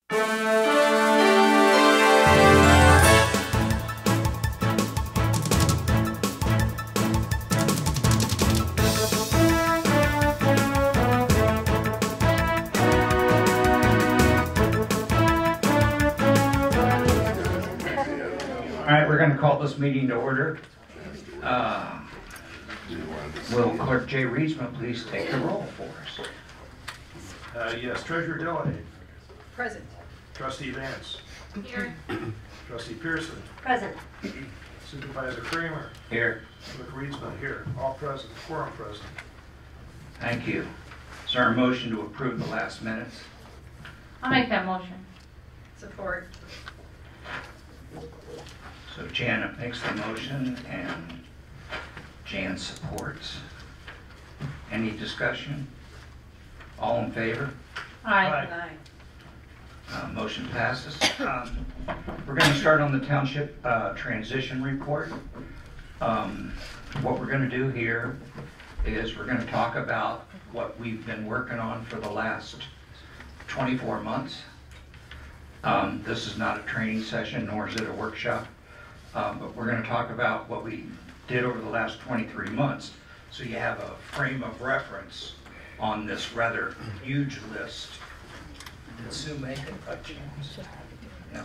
We're going to call this meeting to order. Will Clerk Jay Reedsman please take the roll for us? Yes, Treasurer Dillahade. Present. Trustee Vance. Here. Trustee Pearson. Present. Supervisor Kramer. Here. Clerk Reedsman here. All present. Quorum present. Thank you. Is there a motion to approve the last minutes? I'll make that motion. Support. So Janet makes the motion and Jan supports. Any discussion? All in favor? Aye. Motion passes. We're going to start on the township transition report. What we're going to do here is we're going to talk about what we've been working on for the last 24 months. This is not a training session, nor is it a workshop, but we're going to talk about what we did over the last 23 months. So you have a frame of reference on this rather huge list. Did Sue make it? Yeah.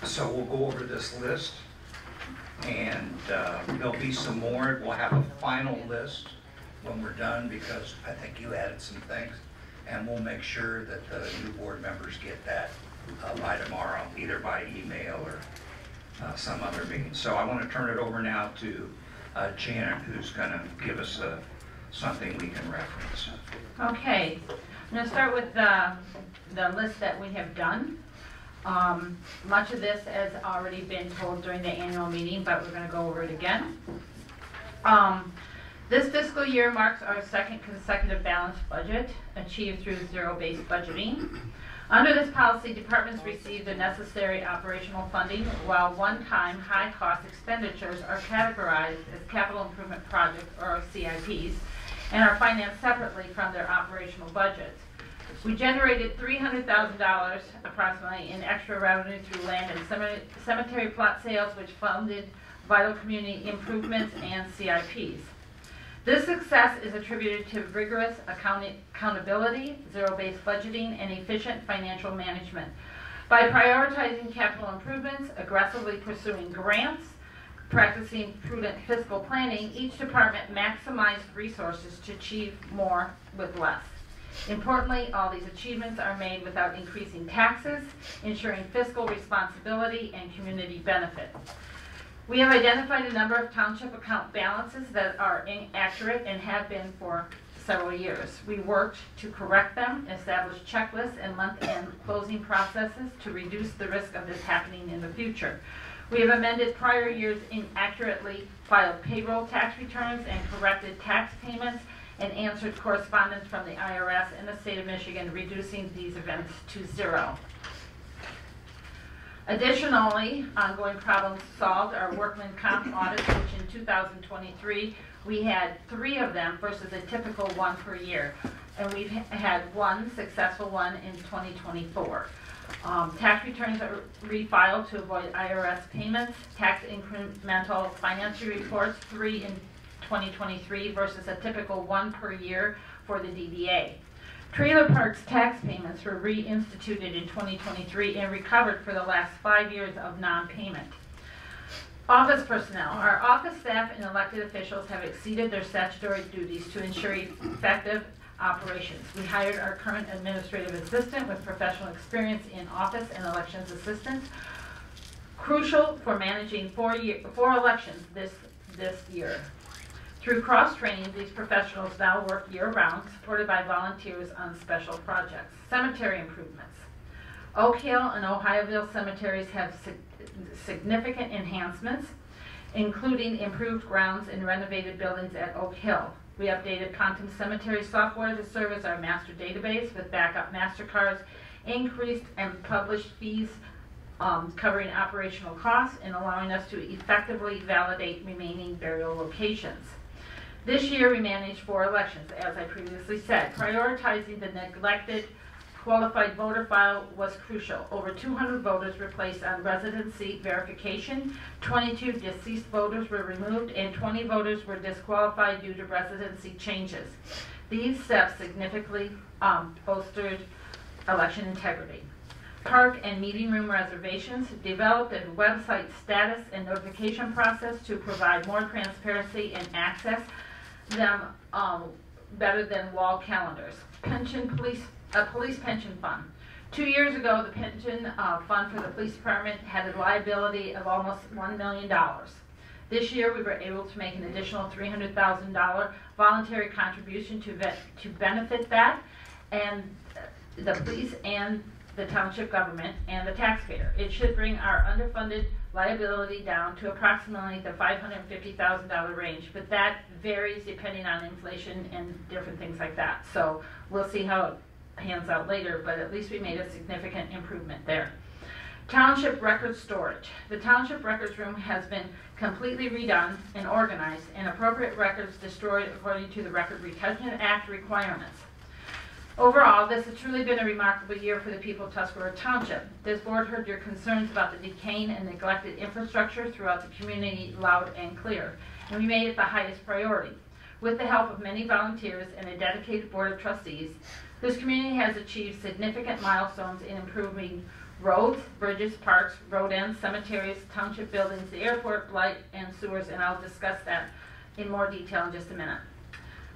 So we'll go over this list, and there'll be some more. We'll have a final list when we're done, because I think you added some things, and we'll make sure that the new board members get that by tomorrow, either by email or some other meeting. So I want to turn it over now to Janet, who's going to give us something we can reference. Okay, I'm going to start with the list that we have done. Much of this has already been told during the annual meeting, but we're going to go over it again. This fiscal year marks our second consecutive balanced budget achieved through zero-based budgeting. Under this policy, departments receive the necessary operational funding, while one-time high-cost expenditures are categorized as capital improvement projects, or CIPs, and are financed separately from their operational budgets. We generated $300,000 approximately in extra revenue through land and cemetery plot sales, which funded vital community improvements and CIPs. This success is attributed to rigorous accountability, zero-based budgeting, and efficient financial management. By prioritizing capital improvements, aggressively pursuing grants, practicing prudent fiscal planning, each department maximized resources to achieve more with less. Importantly, all these achievements are made without increasing taxes, ensuring fiscal responsibility and community benefit. We have identified a number of township account balances that are inaccurate and have been for several years. We worked to correct them, establish checklists and month-end closing processes to reduce the risk of this happening in the future. We have amended prior years' inaccurately filed payroll tax returns and corrected tax payments, and answered correspondence from the IRS and the state of Michigan, reducing these events to zero. Additionally, ongoing problems solved are workman comp audits, which in 2023 we had 3 of them versus a typical 1 per year, and we've had 1 successful one in 2024. Tax returns are refiled to avoid IRS payments. Tax incremental financial reports, 3 in 2023 versus a typical 1 per year for the DDA. Trailer parks tax payments were reinstituted in 2023 and recovered for the last 5 years of non-payment. Office personnel. Our office staff and elected officials have exceeded their statutory duties to ensure effective operations. We hired our current administrative assistant with professional experience in office and elections assistance, crucial for managing 4 elections this year. Through cross-training, these professionals now work year-round, supported by volunteers on special projects. Cemetery improvements. Oak Hill and Ohioville cemeteries have significant enhancements, including improved grounds and renovated buildings at Oak Hill. We updated Ponton Cemetery software to serve as our master database with backup MasterCards, increased and published fees covering operational costs, and allowing us to effectively validate remaining burial locations. This year we managed 4 elections, as I previously said. Prioritizing the neglected qualified voter file was crucial. Over 200 voters were placed on residency verification, 22 deceased voters were removed, and 20 voters were disqualified due to residency changes. These steps significantly bolstered election integrity. Park and meeting room reservations developed a website status and notification process to provide more transparency and access them better than wall calendars. Police pension fund. 2 years ago, the pension fund for the police department had a liability of almost $1 million. This year, we were able to make an additional $300,000 voluntary contribution to benefit that, and the police and the township government and the taxpayer. It should bring our underfunded liability down to approximately the $550,000 range, but that varies depending on inflation and different things like that. So we'll see how it pans out later, but at least we made a significant improvement there. Township record storage. The township records room has been completely redone and organized, and appropriate records destroyed according to the Record Retention Act requirements. Overall, this has truly been a remarkable year for the people of Tuscarora Township. This board heard your concerns about the decaying and neglected infrastructure throughout the community loud and clear, and we made it the highest priority. With the help of many volunteers and a dedicated board of trustees, this community has achieved significant milestones in improving roads, bridges, parks, road ends, cemeteries, township buildings, the airport, light, and sewers, and I'll discuss that in more detail in just a minute.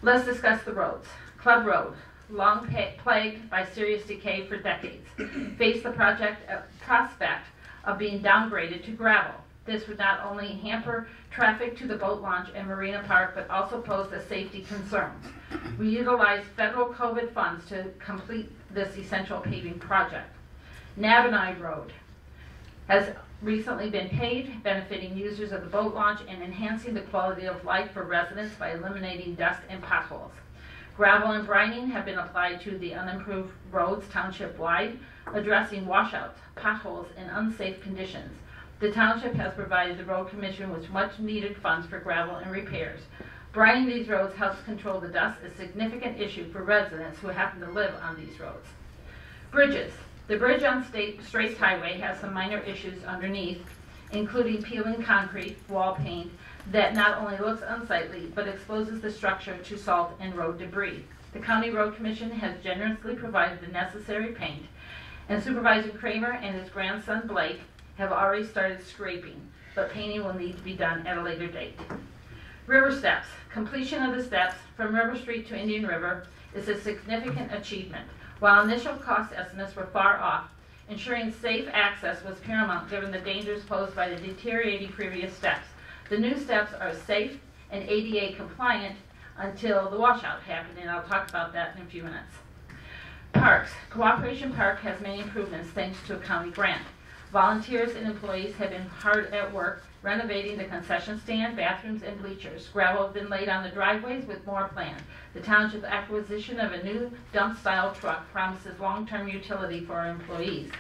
Let's discuss the roads. Club Road, long plagued by serious decay for decades, faced the prospect of being downgraded to gravel. This would not only hamper traffic to the boat launch and Marina Park, but also pose a safety concern. We utilized federal COVID funds to complete this essential paving project. Navani Road has recently been paved, benefiting users of the boat launch and enhancing the quality of life for residents by eliminating dust and potholes. Gravel and brining have been applied to the unimproved roads township-wide, addressing washouts, potholes, and unsafe conditions. The township has provided the road commission with much-needed funds for gravel and repairs. Brining these roads helps control the dust, a significant issue for residents who happen to live on these roads. Bridges. The bridge on Straits Highway has some minor issues underneath, including peeling concrete, wall paint, that not only looks unsightly, but exposes the structure to salt and road debris. The County Road Commission has generously provided the necessary paint, and Supervisor Kramer and his grandson Blake have already started scraping, but painting will need to be done at a later date. River steps. Completion of the steps from River Street to Indian River is a significant achievement. While initial cost estimates were far off, ensuring safe access was paramount given the dangers posed by the deteriorating previous steps. The new steps are safe and ADA compliant until the washout happened, and I'll talk about that in a few minutes. Parks. Cooperation Park has many improvements thanks to a county grant. Volunteers and employees have been hard at work renovating the concession stand, bathrooms, and bleachers. Gravel has been laid on the driveways with more planned. The township's acquisition of a new dump-style truck promises long-term utility for our employees.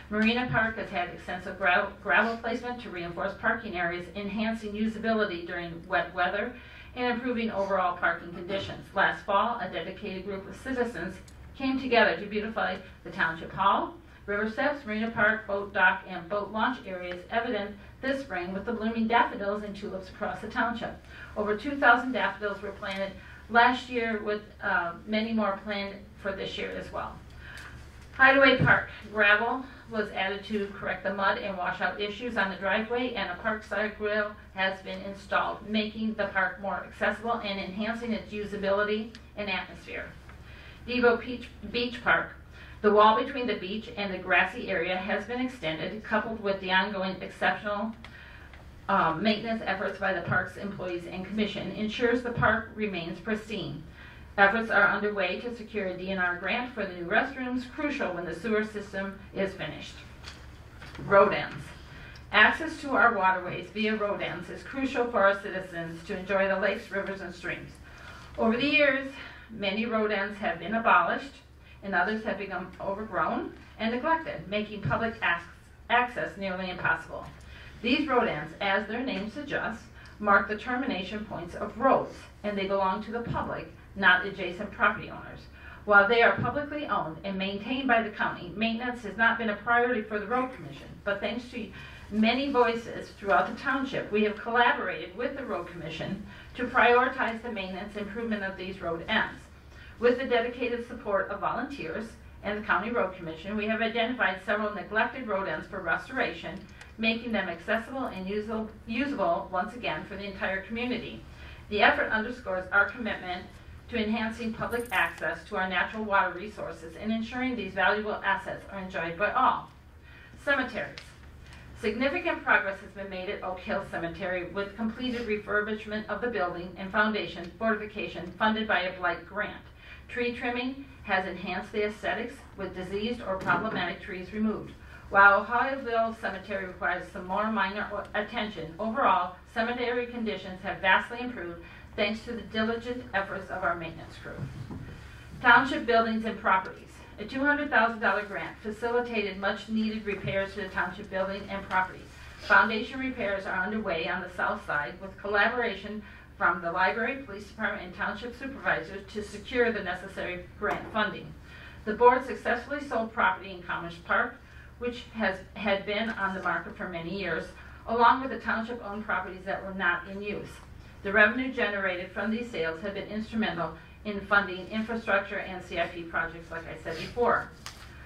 Marina Park has had extensive gravel placement to reinforce parking areas, enhancing usability during wet weather and improving overall parking conditions. Last fall, a dedicated group of citizens came together to beautify the Township Hall, river steps, Marina Park, boat dock, and boat launch areas evident this spring with the blooming daffodils and tulips across the township. Over 2,000 daffodils were planted last year with many more planned for this year as well. Hideaway Park. Gravel was added to correct the mud and washout issues on the driveway, and a parkside grill has been installed, making the park more accessible and enhancing its usability and atmosphere. Devo Beach Park. The wall between the beach and the grassy area has been extended, coupled with the ongoing exceptional maintenance efforts by the park's employees and commission, ensures the park remains pristine. Efforts are underway to secure a DNR grant for the new restrooms, crucial when the sewer system is finished. Road ends. Access to our waterways via road ends is crucial for our citizens to enjoy the lakes, rivers, and streams. Over the years, many road ends have been abolished, and others have become overgrown and neglected, making public access nearly impossible. These road ends, as their name suggests, mark the termination points of roads, and they belong to the public, not adjacent property owners. While they are publicly owned and maintained by the county, maintenance has not been a priority for the Road Commission, but thanks to many voices throughout the township, we have collaborated with the Road Commission to prioritize the maintenance improvement of these road ends. With the dedicated support of volunteers and the County Road Commission, we have identified several neglected road ends for restoration, making them accessible and usable once again for the entire community. The effort underscores our commitment to enhancing public access to our natural water resources and ensuring these valuable assets are enjoyed by all. Cemeteries. Significant progress has been made at Oak Hill Cemetery with completed refurbishment of the building and foundation fortification funded by a blight grant. Tree trimming has enhanced the aesthetics with diseased or problematic trees removed. While Ohioville Cemetery requires some more minor attention, overall, cemetery conditions have vastly improved thanks to the diligent efforts of our maintenance crew. Township buildings and properties. A $200,000 grant facilitated much-needed repairs to the township building and properties. Foundation repairs are underway on the south side with collaboration from the library, police department, and township supervisors to secure the necessary grant funding. The board successfully sold property in Commerce Park, which had been on the market for many years, along with the township-owned properties that were not in use. The revenue generated from these sales have been instrumental in funding infrastructure and CIP projects, like I said before.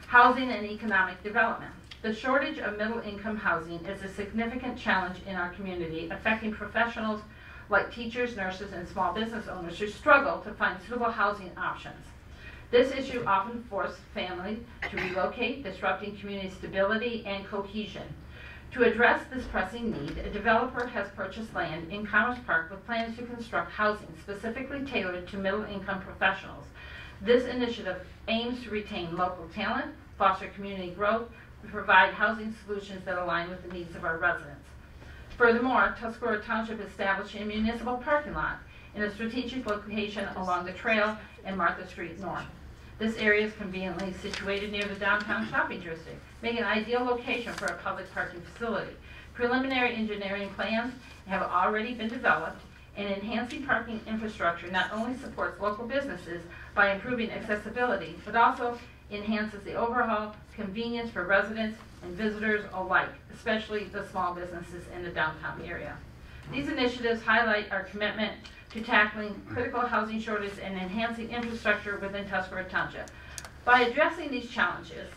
Housing and economic development. The shortage of middle-income housing is a significant challenge in our community, affecting professionals like teachers, nurses, and small business owners who struggle to find suitable housing options. This issue often forces families to relocate, disrupting community stability and cohesion. To address this pressing need, a developer has purchased land in Commerce Park with plans to construct housing specifically tailored to middle-income professionals. This initiative aims to retain local talent, foster community growth, and provide housing solutions that align with the needs of our residents. Furthermore, Tuscarora Township established a municipal parking lot in a strategic location along the trail and Martha Street North. This area is conveniently situated near the downtown shopping district, making an ideal location for a public parking facility. Preliminary engineering plans have already been developed, and enhancing parking infrastructure not only supports local businesses by improving accessibility, but also enhances the overall convenience for residents and visitors alike, especially the small businesses in the downtown area. These initiatives highlight our commitment to tackling critical housing shortages and enhancing infrastructure within Tuscarora Township. By addressing these challenges,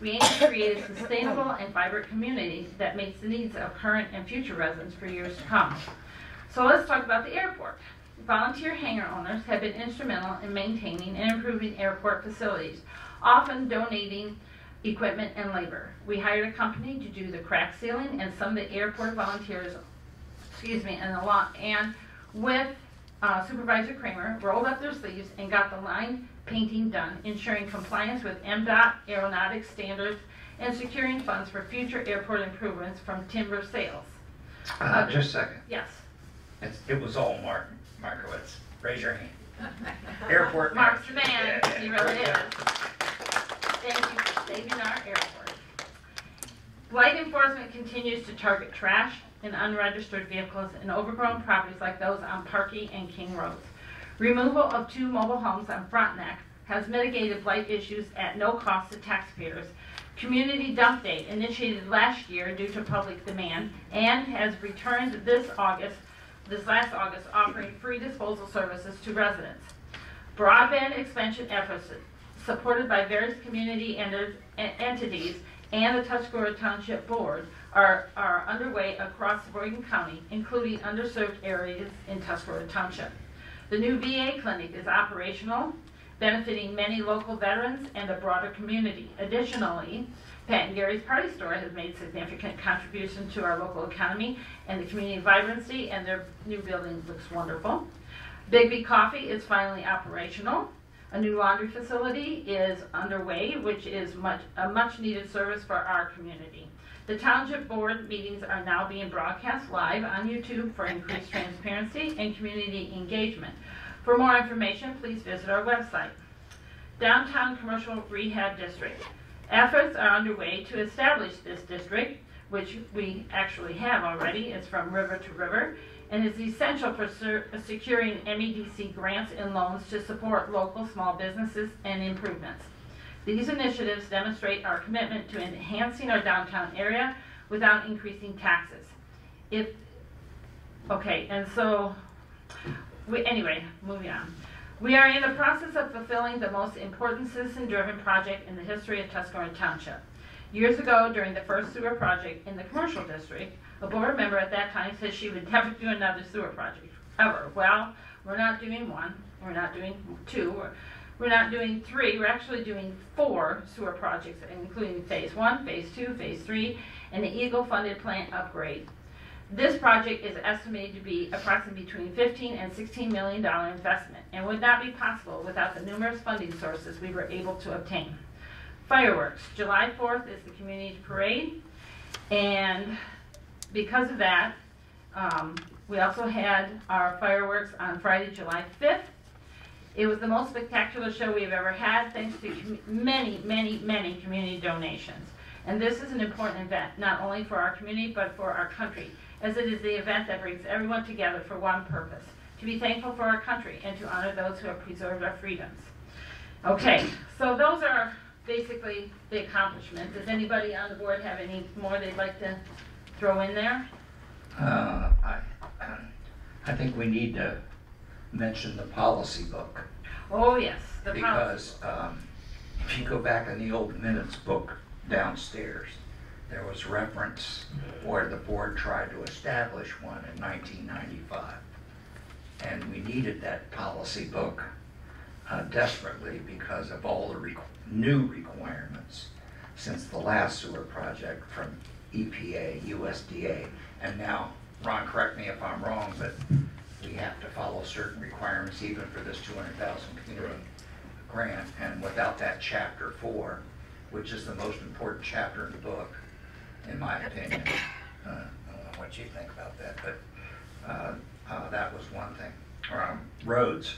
we aim to create a sustainable and vibrant community that meets the needs of current and future residents for years to come. So let's talk about the airport. Volunteer hangar owners have been instrumental in maintaining and improving airport facilities, often donating equipment and labor. We hired a company to do the crack sealing, and some of the airport volunteers, and with Supervisor Kramer, rolled up their sleeves and got the line painting done, ensuring compliance with MDOT aeronautics standards and securing funds for future airport improvements from timber sales. Just a second. Yes. It was all Mark Markowitz. Raise your hand. Airport. Mark's the man. Yeah, He really is. yeah. Thank you for saving our airport. Blight enforcement continues to target trash and unregistered vehicles in overgrown properties like those on Parkey and King Roads. Removal of 2 mobile homes on Frontenac has mitigated blight issues at no cost to taxpayers. Community Dump Day, initiated last year due to public demand, and has returned this last August, offering free disposal services to residents. Broadband expansion efforts supported by various community entities and the Tuscarora Township Board are underway across Morgan County, including underserved areas in Tuscarora Township. The new VA clinic is operational, benefiting many local veterans and the broader community. Additionally, Pat and Gary's Party Store has made significant contribution to our local economy and the community vibrancy, and their new building looks wonderful. Big B Coffee is finally operational. A new laundry facility is underway, which is a much needed service for our community. The Township Board meetings are now being broadcast live on YouTube for increased transparency and community engagement. For more information, please visit our website. Downtown Commercial Rehab District. Efforts are underway to establish this district, which we actually have already. It's from river to river, and is essential for securing MEDC grants and loans to support local small businesses and improvements. These initiatives demonstrate our commitment to enhancing our downtown area without increasing taxes. Anyway, moving on. We are in the process of fulfilling the most important citizen-driven project in the history of Tuscarora Township. Years ago, during the first sewer project in the commercial district, a board member at that time said she would never do another sewer project, ever. Well, we're not doing one, we're not doing two, we're not doing three, we're actually doing 4 sewer projects, including phase 1, phase 2, phase 3, and the Eagle-funded plant upgrade. This project is estimated to be approximately between $15 and $16 million investment and would not be possible without the numerous funding sources we were able to obtain. Fireworks. July 4th is the community parade, and because of that, we also had our fireworks on Friday, July 5th. It was the most spectacular show we've ever had, thanks to many community donations. And this is an important event, not only for our community, but for our country, as it is the event that brings everyone together for one purpose, to be thankful for our country and to honor those who have preserved our freedoms. Okay, so those are basically the accomplishments. Does anybody on the board have any more they'd like to throw in there? I think we need to mention the policy book. Oh yes, the policy. Because if you go back in the old minutes book downstairs, there was reference where the board tried to establish one in 1995. And we needed that policy book desperately because of all the new requirements since the last sewer project from EPA, USDA, and now, Ron, correct me if I'm wrong, but we have to follow certain requirements even for this 200,000 community grant, and without that chapter 4, which is the most important chapter in the book, in my opinion. I don't know what you think about that, but that was one thing. Roads.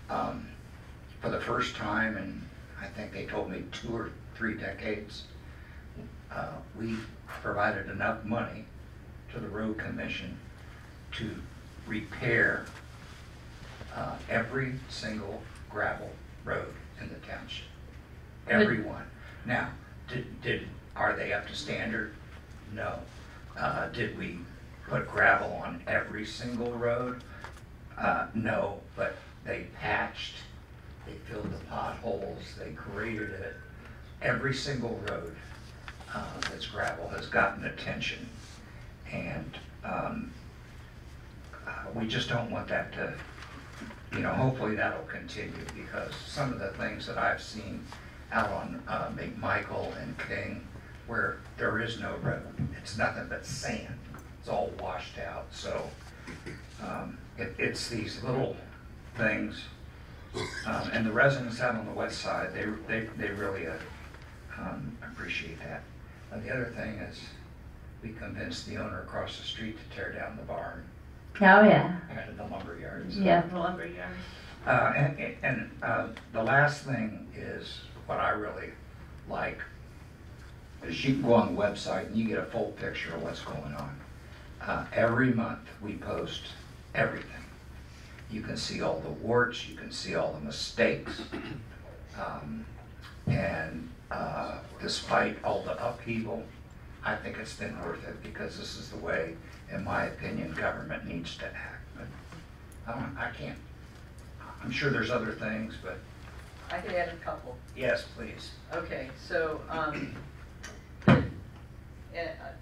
For the first time in, I think they told me 2 or 3 decades, we provided enough money to the road commission to repair every single gravel road in the township. Every one. Now, are they up to standard? No. Did we put gravel on every single road? No, but they patched, they filled the potholes, they graded it. Every single road that's gravel has gotten attention, and we just don't want that to, hopefully that'll continue, because some of the things that I've seen out on McMichael and King, where there is no road, it's nothing but sand, it's all washed out. So it's these little things, and the residents out on the west side, they really appreciate that. And the other thing is, we convinced the owner across the street to tear down the barn. Oh yeah. And the lumber yards. Yeah, the lumber yards. And the last thing is what I really like is you can go on the website and you get a full picture of what's going on. Every month we post everything. You can see all the warts, you can see all the mistakes, and despite all the upheaval, I think it's been worth it, because this is the way, in my opinion, government needs to act. But I can't, I'm sure there's other things, but. I could add a couple. Yes, please. Okay, so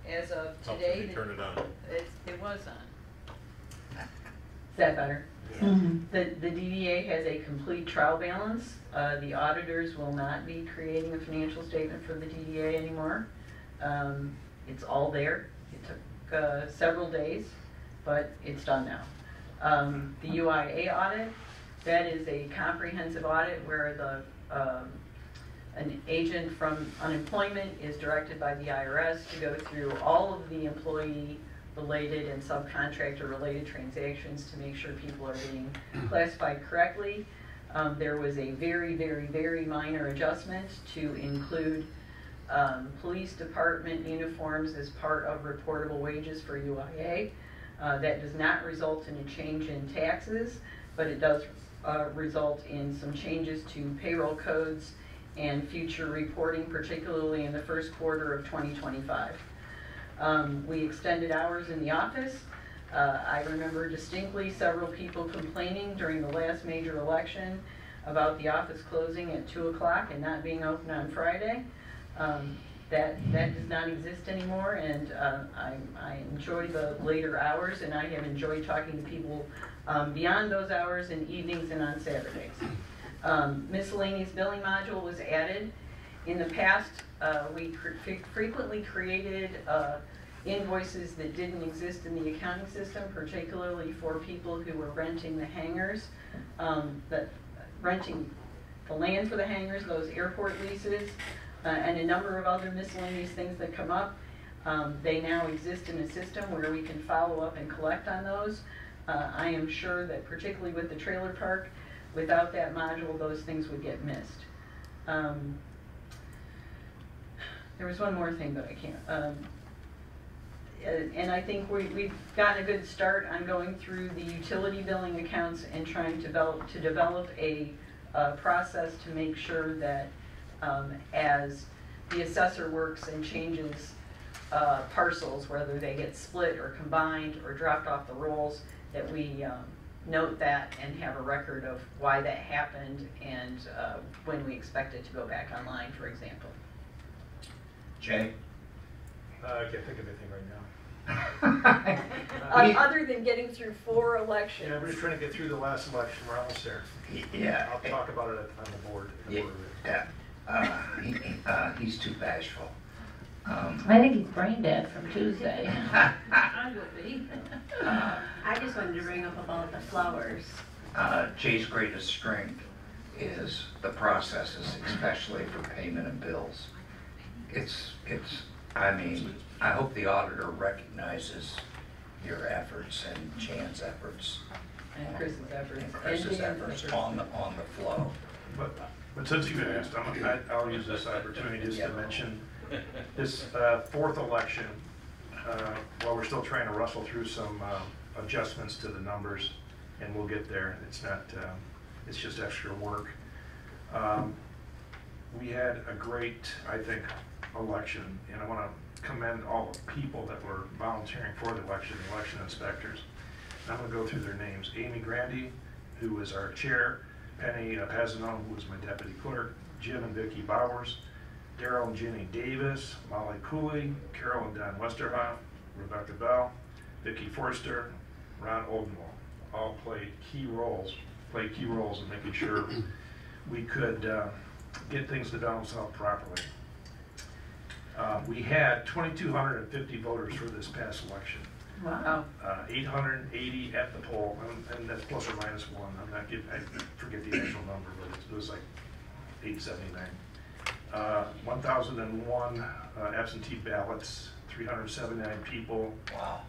as of today, Turn it on. it was on. Is that better? Yeah. Mm-hmm. The DDA has a complete trial balance. The auditors will not be creating a financial statement for the DDA anymore. It's all there. It took several days, but it's done now. The UIA audit, that is a comprehensive audit where an agent from unemployment is directed by the IRS to go through all of the employee-related and subcontractor-related transactions to make sure people are being classified correctly. There was a very minor adjustment to include police department uniforms as part of reportable wages for UIA. That does not result in a change in taxes, but it does result in some changes to payroll codes and future reporting, particularly in the first quarter of 2025. We extended hours in the office. I remember distinctly several people complaining during the last major election about the office closing at 2 o'clock and not being open on Friday. That does not exist anymore, and I enjoy the later hours, and I have enjoyed talking to people beyond those hours in evenings and on Saturdays. Miscellaneous billing module was added. In the past, we frequently created invoices that didn't exist in the accounting system, particularly for people who were renting the hangars, renting the land for the hangars, those airport leases, and a number of other miscellaneous things that come up. They now exist in a system where we can follow up and collect on those. I am sure that particularly with the trailer park, without that module, those things would get missed. There was one more thing, but I can't. And I think we've gotten a good start on going through the utility billing accounts and trying to develop a process to make sure that as the assessor works and changes parcels, whether they get split or combined or dropped off the rolls, that we note that and have a record of why that happened and when we expect it to go back online, for example. Jay? I can't think of anything right now. Other than getting through 4 elections. Yeah, we're just trying to get through the last election. We're almost there. Yeah. I'll talk about it on the board. He's too bashful. I think he's brain dead from Tuesday. I will be. I just wanted to bring up about the flowers. Jay's greatest strength is the processes, especially for payment of bills. I mean, I hope the auditor recognizes your efforts and Chan's efforts. And Chris's efforts. And Chris's efforts on the flow. But since you asked, I'll use this opportunity just to mention this 4th election. While we're still trying to rustle through some adjustments to the numbers, and we'll get there. It's not. It's just extra work. We had a great, I think, election, and I want to commend all the people that were volunteering for the election inspectors. And I'm going to go through their names. Amy Grandy, who was our chair, Penny Pazano, who was my deputy clerk, Jim and Vicki Bowers, Daryl and Jenny Davis, Molly Cooley, Carol and Don Westerhoff, Rebecca Bell, Vicki Forster, Ron Oldenwall, all played key roles in making sure we could get things developed out properly. We had 2,250 voters for this past election. Wow. 880 at the poll, and that's plus or minus 1. I forget the actual number, but it was like 879. 1,001 absentee ballots, 379 people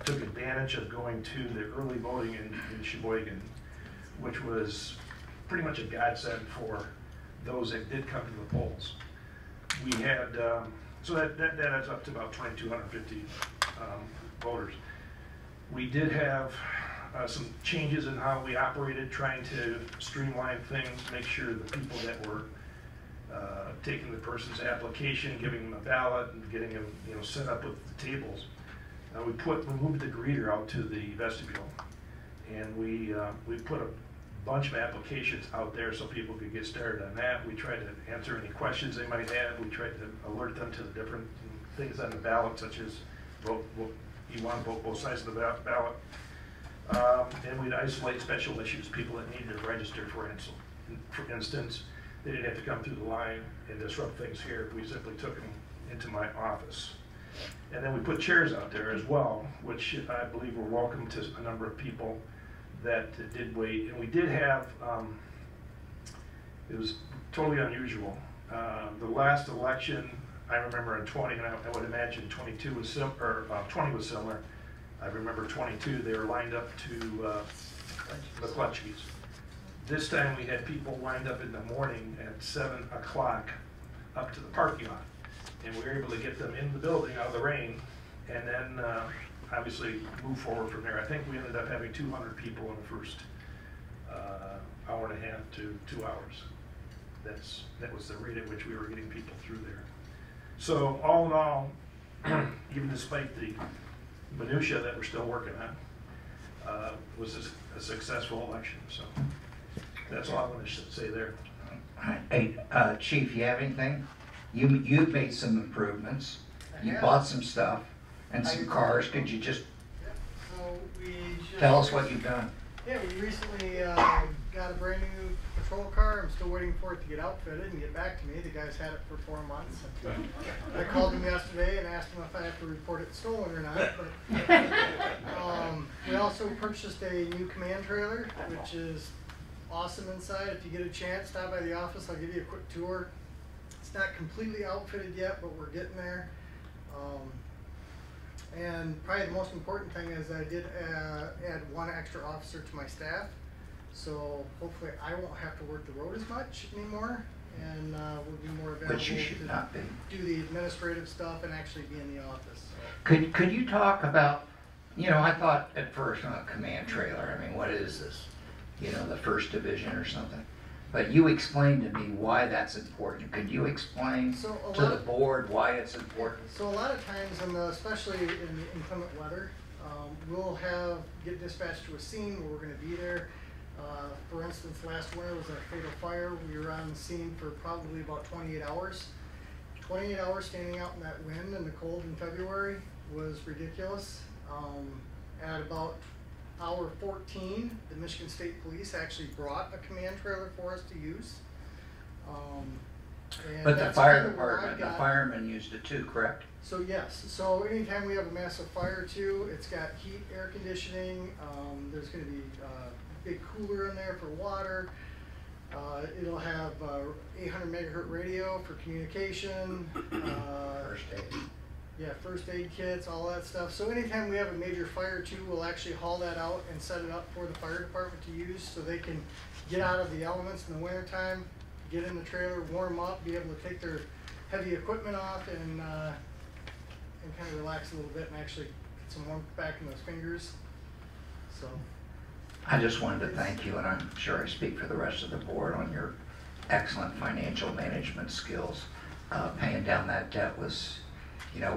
took advantage of going to the early voting in Sheboygan, which was pretty much a godsend for those that did come to the polls. We had, so that adds up to about 2,250 voters. We did have some changes in how we operated, trying to streamline things, make sure the people that were taking the person's application, giving them a ballot, and getting them, set up with the tables. We moved the greeter out to the vestibule, and we put a bunch of applications out there so people could get started on that. We tried to answer any questions they might have. We tried to alert them to the different things on the ballot, such as you want to vote both sides of the ballot. And we'd isolate special issues, people that needed to register, for instance. They didn't have to come through the line and disrupt things here. We simply took them into my office. And then we put chairs out there as well, which I believe were welcome to a number of people that did wait. And we did have, it was totally unusual. The last election, I remember in 20, and I would imagine 22 was similar, or 20 was similar. I remember 22, they were lined up to the Clutchies. This time we had people lined up in the morning at 7 o'clock up to the parking lot. And we were able to get them in the building out of the rain, and then obviously move forward from there. I think we ended up having 200 people in the first hour and a half to 2 hours. That was the rate at which we were getting people through there. So all in all, even despite the minutia that we're still working on, was a successful election. So that's all I want to say there. Hey, Chief, you have anything? You've made some improvements. You bought some stuff and some cars. Could you just So we just tell us what you've done? Yeah, we recently got a brand new patrol car. I'm still waiting for it to get outfitted and get back to me. The guy's had it for 4 months. I called him yesterday and asked him if I have to report it stolen or not. But, we also purchased a new command trailer, which is awesome inside. If you get a chance, stop by the office. I'll give you a quick tour. It's not completely outfitted yet, but we're getting there. And probably the most important thing is I did add 1 extra officer to my staff. So hopefully I won't have to work the road as much anymore, and we'll be more available Which you should not be. do the administrative stuff and actually be in the office. Could you talk about, I thought at first, command trailer, I mean, what is this? The first division or something? But you explained to me why that's important. Could you explain to the board why it's important? So a lot of times, especially in the inclement weather, we'll get dispatched to a scene where we're going to be there. For instance, last winter was a fatal fire. We were on the scene for probably about 28 hours. 28 hours standing out in that wind and the cold in February was ridiculous. At about hour 14, the Michigan State Police actually brought a command trailer for us to use. But the fire department, the firemen used it too, correct? So yes, so anytime we have a massive fire too, it's got heat, air conditioning, there's going to be a big cooler in there for water. It'll have 800 megahertz radio for communication. First aid. Yeah, first aid kits, all that stuff. So anytime we have a major fire too, we'll actually haul that out and set it up for the fire department to use so they can get out of the elements in the wintertime, get in the trailer, warm up, be able to take their heavy equipment off and kind of relax a little bit and actually get some warmth back in those fingers. So I just wanted to thank you, and I'm sure I speak for the rest of the board, on your excellent financial management skills. Paying down that debt was,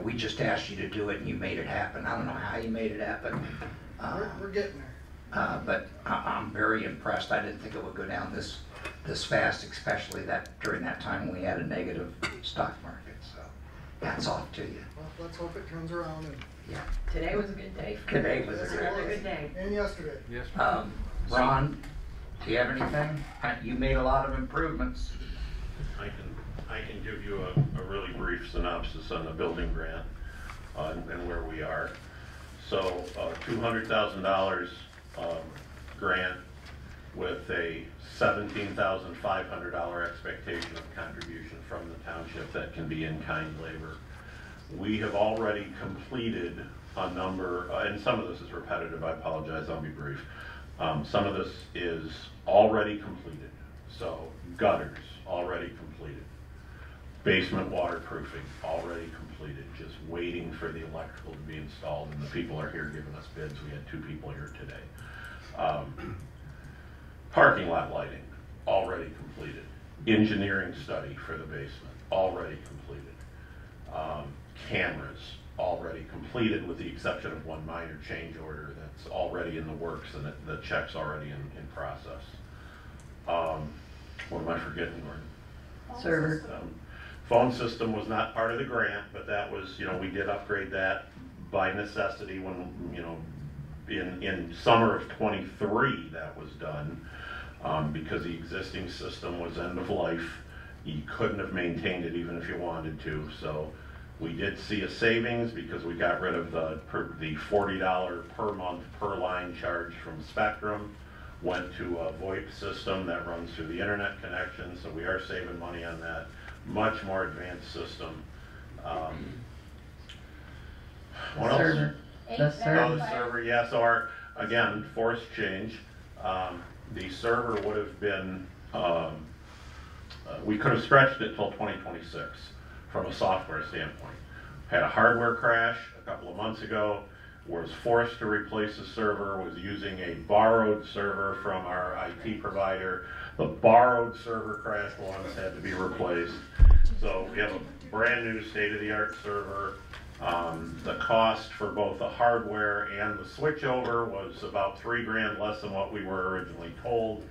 we just asked you to do it and you made it happen. I don't know how you made it happen. we're getting there. But I'm very impressed. I didn't think it would go down this fast, especially during that time when we had a negative stock market. So hats off to you. Well, let's hope it turns around. And Yeah. Today was a good day. Today was Yes, a it good was. Good day. And yesterday. Yes. Ron, do you have anything? You made a lot of improvements. I can give you a really brief synopsis on the building grant and where we are. So $200,000 grant with a $17,500 expectation of contribution from the township that can be in-kind labor. We have already completed a number, and some of this is repetitive, I apologize, I'll be brief. Some of this is already completed. So gutters, already completed. Basement waterproofing, already completed, just waiting for the electrical to be installed, and the people are here giving us bids. We had 2 people here today. Parking lot lighting, already completed. Engineering study for the basement, already completed. Cameras, already completed, with the exception of 1 minor change order that's already in the works, and the check's already in process. What am I forgetting, Gordon? Server. Phone system was not part of the grant, but that was, we did upgrade that by necessity when, in summer of '23 that was done, because the existing system was end of life. You couldn't have maintained it even if you wanted to. So we did see a savings because we got rid of the $40 per month per line charge from Spectrum, went to a VoIP system that runs through the internet connection, so we are saving money on that. Much more advanced system. What else? Server. The server. The server, yeah. So again, forced change. The server would have been, we could have stretched it till 2026 from a software standpoint. Had a hardware crash a couple of months ago. was forced to replace a server, was using a borrowed server from our IT provider. The borrowed server crashed once, had to be replaced. So we have a brand new state-of-the-art server. The cost for both the hardware and the switchover was about $3,000 less than what we were originally told.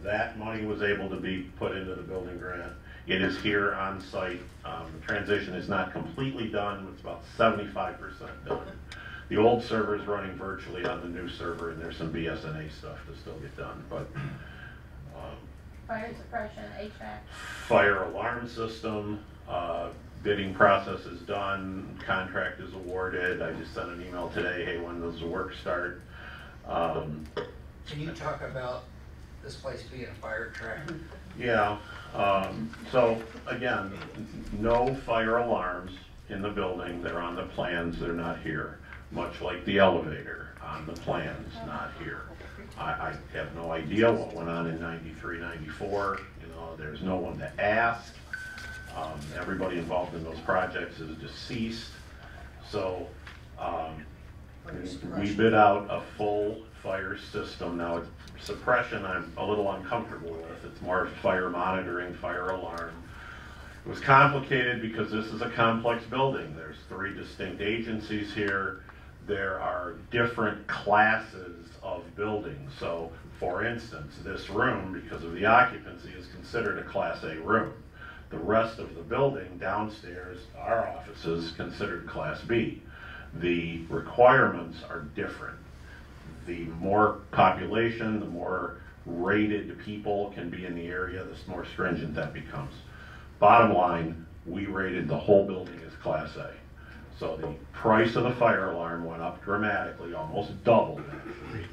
That money was able to be put into the building grant. It is here on site. The transition is not completely done. It's about 75% done. The old server is running virtually on the new server, and there's some BS&A stuff to still get done. But Fire suppression, HVAC. fire alarm system, bidding process is done, contract is awarded. I just sent an email today, hey, when does the work start? Can you talk about this place being a fire trap? Yeah, so again, no fire alarms in the building. They're on the plans, they're not here. Much like the elevator on the plans, not here. I have no idea what went on in 93, 94. You know, there's no one to ask. Everybody involved in those projects is deceased. So we bid out a full fire system. Now, suppression I'm a little uncomfortable with. It's more fire monitoring, fire alarm. It was complicated because this is a complex building. There's 3 distinct agencies here. There are different classes of buildings. So, for instance, this room, because of the occupancy, is considered a Class A room. The rest of the building downstairs, our offices, considered Class B. The requirements are different. The more population, the more rated people can be in the area, the more stringent that becomes. Bottom line, we rated the whole building as Class A. So the price of the fire alarm went up dramatically, almost doubled actually.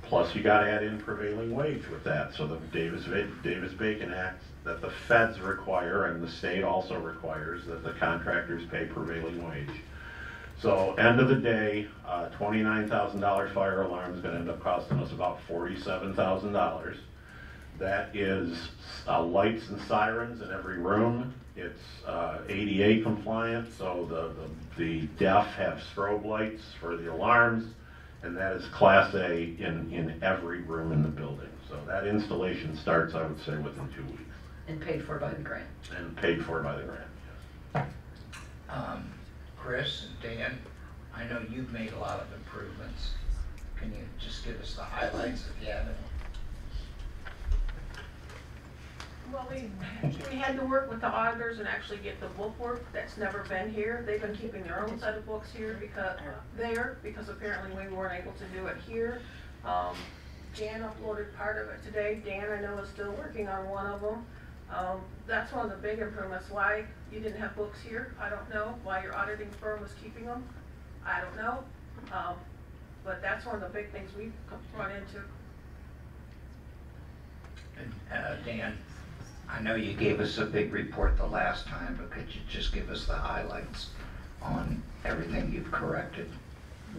Plus you gotta add in prevailing wage with that. So the Davis-Bacon Act that the feds require and the state also requires that the contractors pay prevailing wage. So end of the day, $29,000 fire alarm is gonna end up costing us about $47,000. That is lights and sirens in every room. It's ADA compliant, so the deaf have strobe lights for the alarms, and that is Class A in every room in the building. So that installation starts, I would say, within 2 weeks. And paid for by the grant. And paid for by the grant, yes. Chris and Dan, I know you've made a lot of improvements. Can you just give us the highlights if you have any? Well, we had to work with the auditors and actually get the book work that's never been here. They've been keeping their own set of books here because apparently we weren't able to do it here. Jan uploaded part of it today. Dan, I know, is still working on one of them. That's one of the big improvements. Why you didn't have books here, I don't know. Why your auditing firm was keeping them, I don't know. But that's one of the big things we've run into. And Dan, I know you gave us a big report the last time, but could you just give us the highlights on everything you've corrected?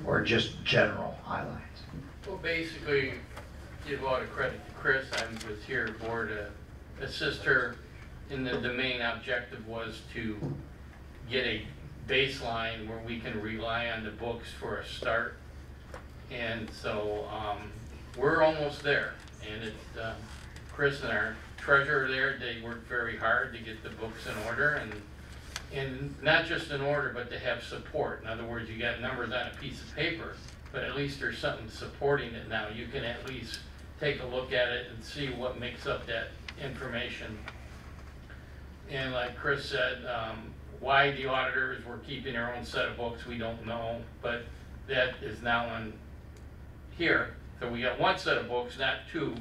Or just general highlights? Well, basically, give a lot of credit to Chris. I was here for to assist her in the main objective was to get a baseline where we can rely on the books for a start. And so we're almost there. And it's Chris and our treasurer there, they worked very hard to get the books in order, and not just in order, but to have support. In other words, you got numbers on a piece of paper, but at least there's something supporting it now. You can at least take a look at it and see what makes up that information. And like Chris said, why the auditors were keeping their own set of books, we don't know, but that is now on here. So we got one set of books, not 2.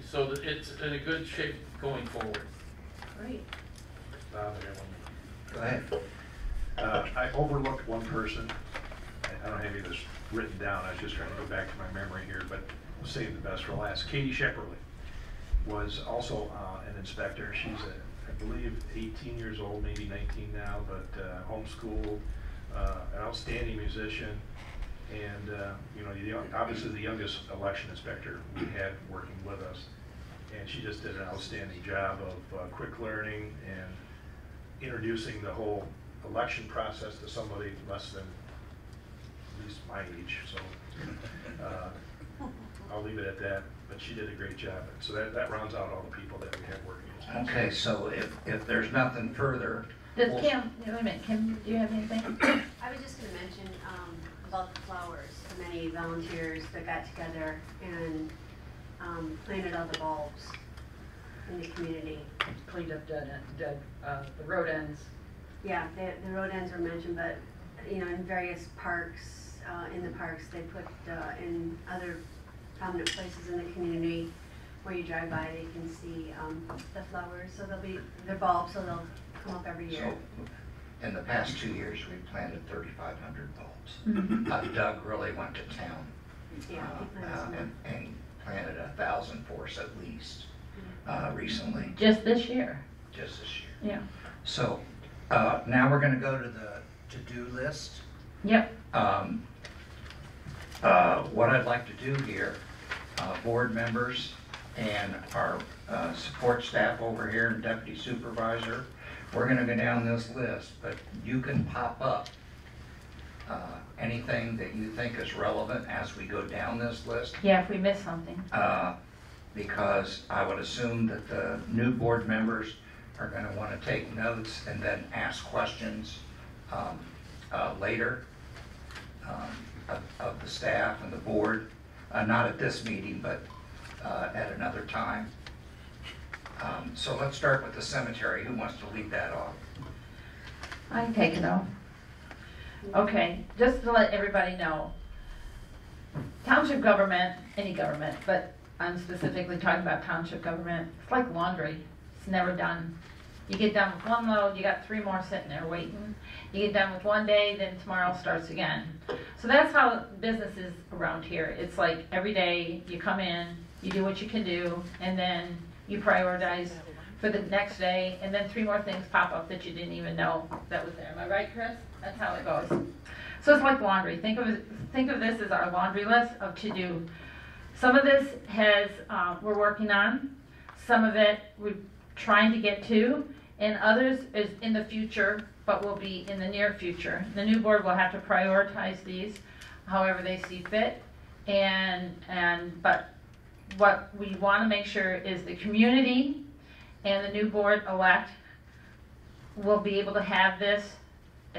So it's in a good shape going forward. Great. Go ahead. I overlooked one person. I don't have any of this written down. I was just trying to go back to my memory here, but we'll save the best for last. Katie Shepperly was also an inspector. She's, I believe, 18 years old, maybe 19 now, but homeschooled, an outstanding musician. And obviously the youngest election inspector we had working with us, and she just did an outstanding job of quick learning and introducing the whole election process to somebody less than at least my age, so I'll leave it at that. But she did a great job. So that rounds out all the people that we have working. Okay, so if there's nothing further. Does we'll- Kim, wait a minute, Kim, do you have anything? I was just gonna mention, about the flowers, the many volunteers that got together and, planted all the bulbs in the community. Cleaned up the road ends. Yeah, the road ends were mentioned, but, in various parks, in the parks, they put, in other prominent places in the community where you drive by, they can see, the flowers, so they're bulbs, so they'll come up every year. So, in the past 2 years, we planted 3,500 bulbs. Doug really went to town. Yeah, he planted some. And planted 1,000 for us at least, recently, Just this year? just this year. Yeah. So, now we're gonna go to the to-do list. Yep. What I'd like to do here, board members and our support staff over here and deputy supervisor, we're gonna go down this list, but you can pop up anything that you think is relevant as we go down this list. Yeah, if we miss something. Because I would assume that the new board members are gonna wanna take notes and then ask questions later of the staff and the board, not at this meeting, but at another time. So let's start with the cemetery. Who wants to lead that off? I can take it off. Okay, just to let everybody know, township government, any government, but I'm specifically talking about township government, it's like laundry. It's never done. You get done with one load, you got 3 more sitting there waiting. You get done with one day, then tomorrow starts again. So that's how business is around here. It's like every day you come in, you do what you can do, and then you prioritize for the next day, and then 3 more things pop up that you didn't even know that was there. Am I right, Chris? That's how it goes. So it's like laundry. Think of this as our laundry list of to-do. Some of this we're working on. Some of it we're trying to get to, and others is in the future, but will be in the near future. The new board will have to prioritize these however they see fit, but what we want to make sure is the community and the new board elect will be able to have this,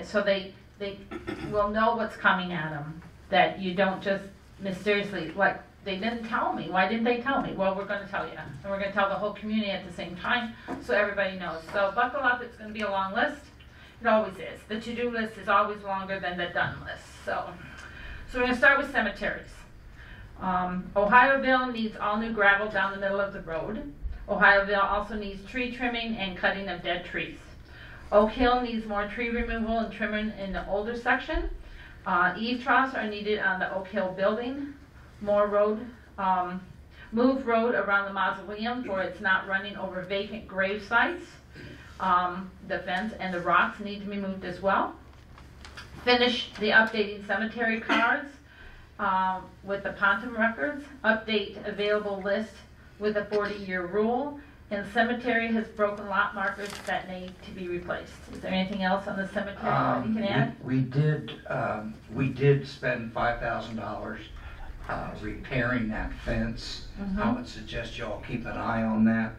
so they will know what's coming at them, that you don't just mysteriously, like, they didn't tell me. Why didn't they tell me? Well, we're going to tell you. And we're going to tell the whole community at the same time so everybody knows. So buckle up. It's going to be a long list. It always is. The to-do list is always longer than the done list. So we're going to start with cemeteries. Ohioville needs all new gravel down the middle of the road. Ohioville also needs tree trimming and cutting of dead trees. Oak Hill needs more tree removal and trimming in the older section. Eave troughs are needed on the Oak Hill building. More road, move road around the mausoleum for it's not running over vacant grave sites. The fence and the rocks need to be moved as well. Finish the updating cemetery cards with the Pontum records. Update available list with a 40-year rule. And cemetery has broken lot markers that need to be replaced. Is there anything else on the cemetery that you can add? We did spend $5,000 repairing that fence. I would suggest you all keep an eye on that.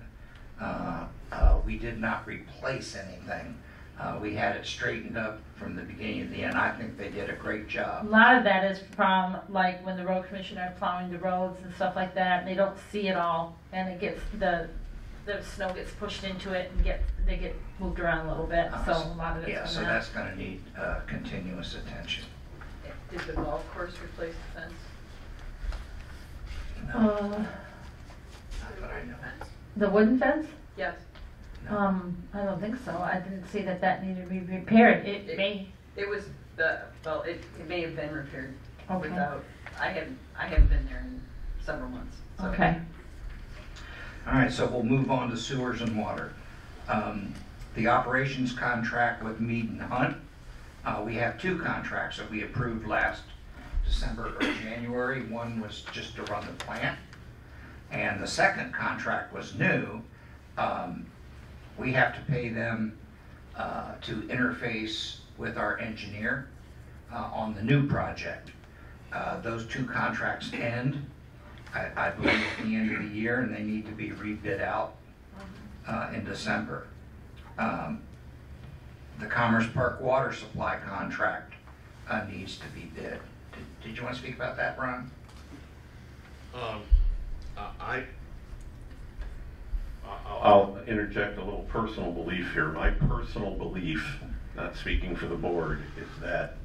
We did not replace anything. We had it straightened up from the beginning to the end. I think they did a great A job. lot of that is from like when the road commissioner are plowing the roads and stuff like that, and they don't see it all, and it gets the snow gets pushed into it and they get moved around a little bit. So a lot of it's Yeah, on so that. that's going to need continuous attention. Did the golf course replace the fence? No, not that I know. The wooden fence? Yes. I don't think so. I didn't see that needed to be repaired. It may. It was it may have been repaired Okay. without, I haven't been there in several months. So. Okay. All right, so we'll move on to sewers and water. The operations contract with Mead and Hunt. We have 2 contracts that we approved last December or January. One was just to run the plant, and the second contract was new. We have to pay them to interface with our engineer on the new project. Those two contracts end, I believe, at the end of the year, and they need to be rebid out in December. The Commerce Park water supply contract needs to be bid. Did you want to speak about that, Ron? I'll interject a little personal belief here. My personal belief, not speaking for the board, is that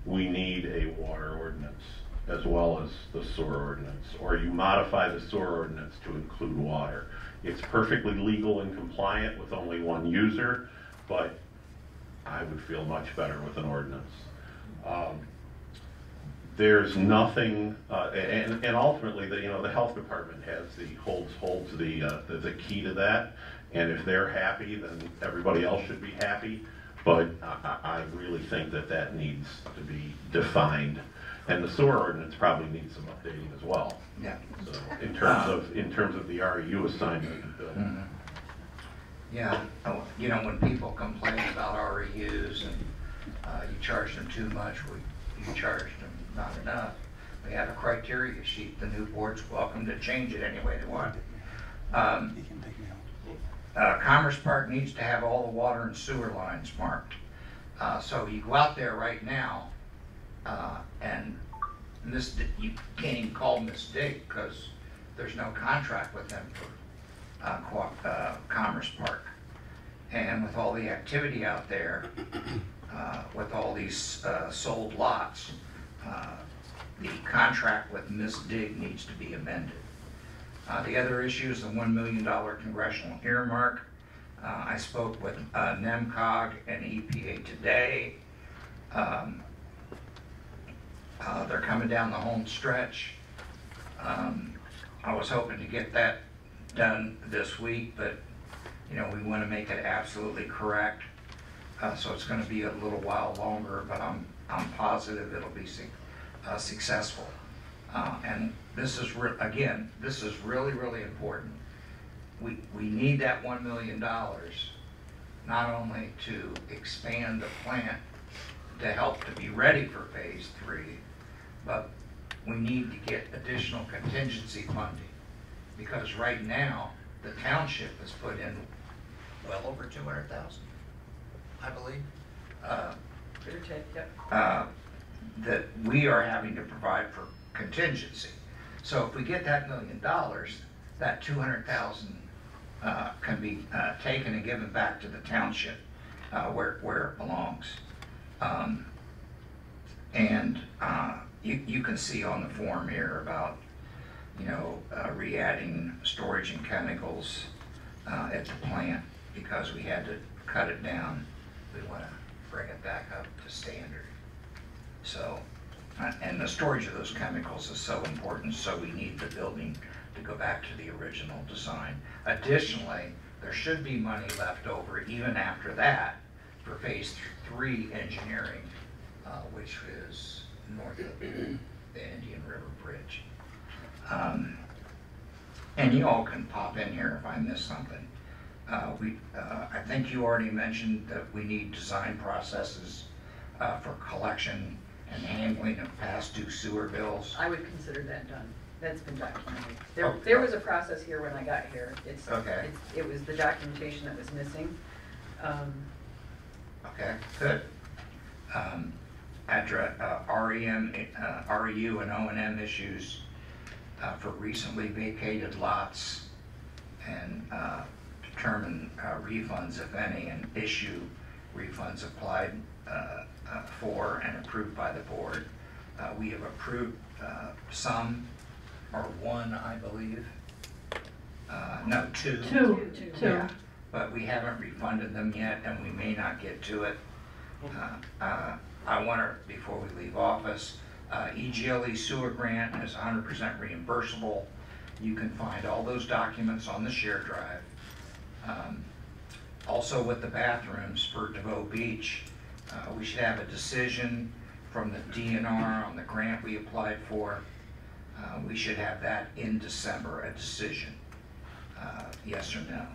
we need a water ordinance as well as the sewer ordinance, or you modify the sewer ordinance to include water. It's perfectly legal and compliant with only one user, but I would feel much better with an ordinance. There's nothing, and ultimately, the health department holds the key to that, and if they're happy, then everybody else should be happy. But I really think that needs to be defined, and the sewer ordinance probably needs some updating as well. Yeah. So in terms of the REU assignment. Yeah, when people complain about REUs and you charge them too much, you charged them not enough. We have a criteria sheet. The new board's welcome to change it any way they want. Commerce Park needs to have all the water and sewer lines marked. So you go out there right now, and you can't even call them this dig because there's no contract with them for Commerce Park. And with all the activity out there, with all these sold lots, the contract with Miss Dig needs to be amended. The other issue is the $1 million congressional earmark. I spoke with NEMCOG and EPA today. They're coming down the home stretch. I was hoping to get that done this week, but we want to make it absolutely correct. So it's going to be a little while longer, but I'm positive it'll be successful. And this is this is really, really important. We need that $1 million not only to expand the plant to help to be ready for phase 3, but we need to get additional contingency funding, because right now the township has put in well over 200,000, I believe. That we are having to provide for contingency. So if we get that $1 million, that 200,000 can be taken and given back to the township where it belongs. You can see on the form here about re-adding storage and chemicals at the plant because we had to cut it down. We want to bring it back up to standard. So, and the storage of those chemicals is so important, so we need the building to go back to the original design. Additionally, there should be money left over even after that for phase 3 engineering, which is north of the Indian River Bridge. And you all can pop in here if I miss something. I think you already mentioned that we need design processes for collection and handling of past due sewer bills. I would consider that done. That's been documented. There was a process here when I got here. It was the documentation that was missing. Okay, good. REU and O&M issues for recently vacated lots, and determine refunds, if any, and issue refunds applied for and approved by the board. We have approved some, or one, I believe. No, two. Two. Yeah, but we haven't refunded them yet, and we may not get to it. I want to, before we leave office, EGLE sewer grant is 100% reimbursable. You can find all those documents on the shared drive. Also with the bathrooms for DeVoe Beach, we should have a decision from the DNR on the grant we applied for. We should have that in December, a decision, yes or no.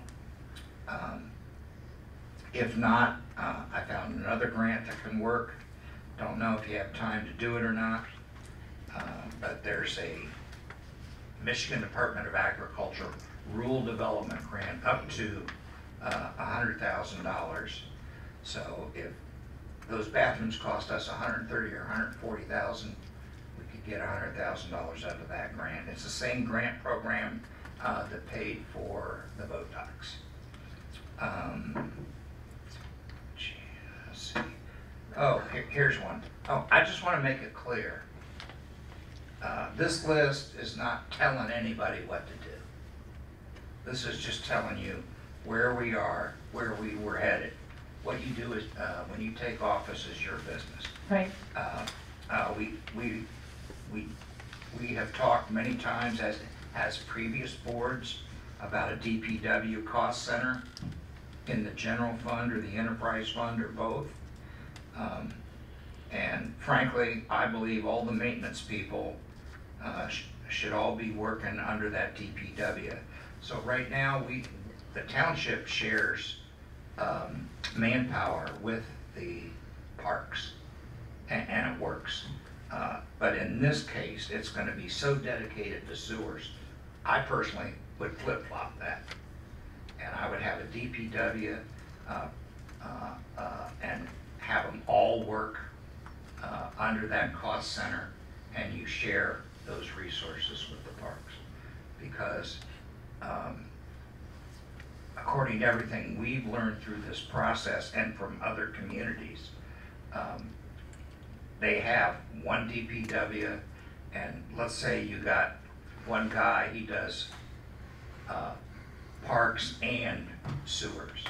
If not, I found another grant that can work. Don't know if you have time to do it or not, but there's a Michigan Department of Agriculture Rural Development Grant up to $100,000. So if those bathrooms cost us $130,000 or $140,000, we could get $100,000 out of that grant. It's the same grant program that paid for the boat docks. Let's see. Oh, here's one. Oh, I just want to make it clear. This list is not telling anybody what to do. This is just telling you where we are, where we were headed. What you do is, when you take office, is your business. Right. We have talked many times as previous boards about a DPW cost center in the general fund or the enterprise fund or both. And frankly, I believe all the maintenance people should all be working under that DPW. So right now, the township shares manpower with the parks, and it works. But in this case, it's going to be so dedicated to sewers. I personally would flip-flop that, and I would have a DPW and have them all work under that cost center, and you share those resources with the parks. Because according to everything we've learned through this process and from other communities, they have one DPW, and let's say you got one guy, he does parks and sewers,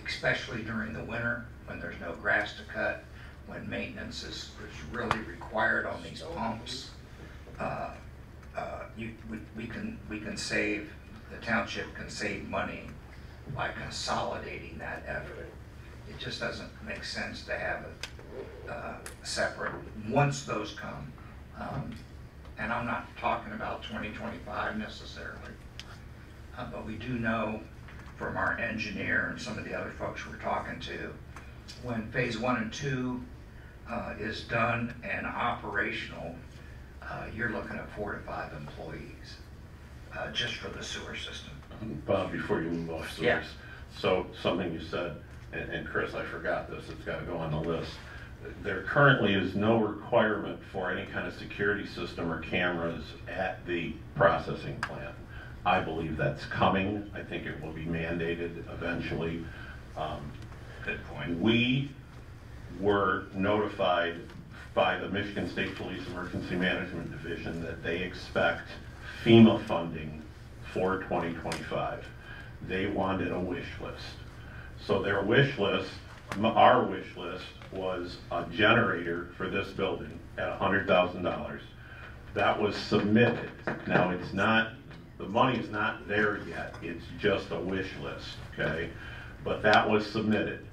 especially during the winter when there's no grass to cut, when maintenance is really required on these pumps. We can save, the township can save money by consolidating that effort. It just doesn't make sense to have it separate once those come. And I'm not talking about 2025 necessarily, but we do know from our engineer and some of the other folks we're talking to, when phase 1 and 2 is done and operational, you're looking at 4 to 5 employees just for the sewer system. Bob, before you move off sewers, Yeah. so something you said, and Chris, I forgot this, it's got to go on the list. There currently is no requirement for any kind of security system or cameras at the processing plant. I believe that's coming. I think it will be mandated eventually. Good point. We were notified by the Michigan State Police Emergency Management Division that they expect FEMA funding for 2025. They wanted a wish list. So their wish list, our wish list, was a generator for this building at $100,000. That was submitted. Now it's not, the money's not there yet. It's just a wish list, okay? But that was submitted.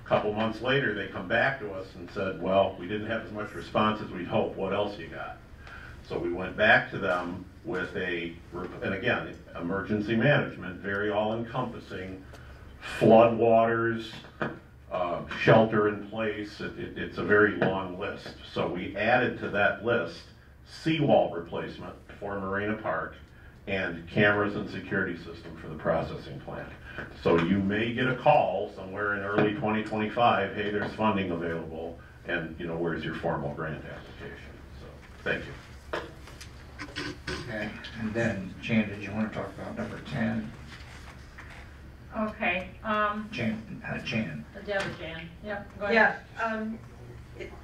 A couple months later, they come back to us and said, well, we didn't have as much response as we'd hoped. What else you got? So we went back to them with and again, emergency management, very all-encompassing, flood waters, shelter in place. It's a very long list. So we added to that list seawall replacement for Marina Park and cameras and security system for the processing plant. So you may get a call somewhere in early 2025, hey, there's funding available, and where's your formal grant application? So thank you. Okay, and then Jan, did you want to talk about number 10? Okay, Jan. Jan, yep, go ahead.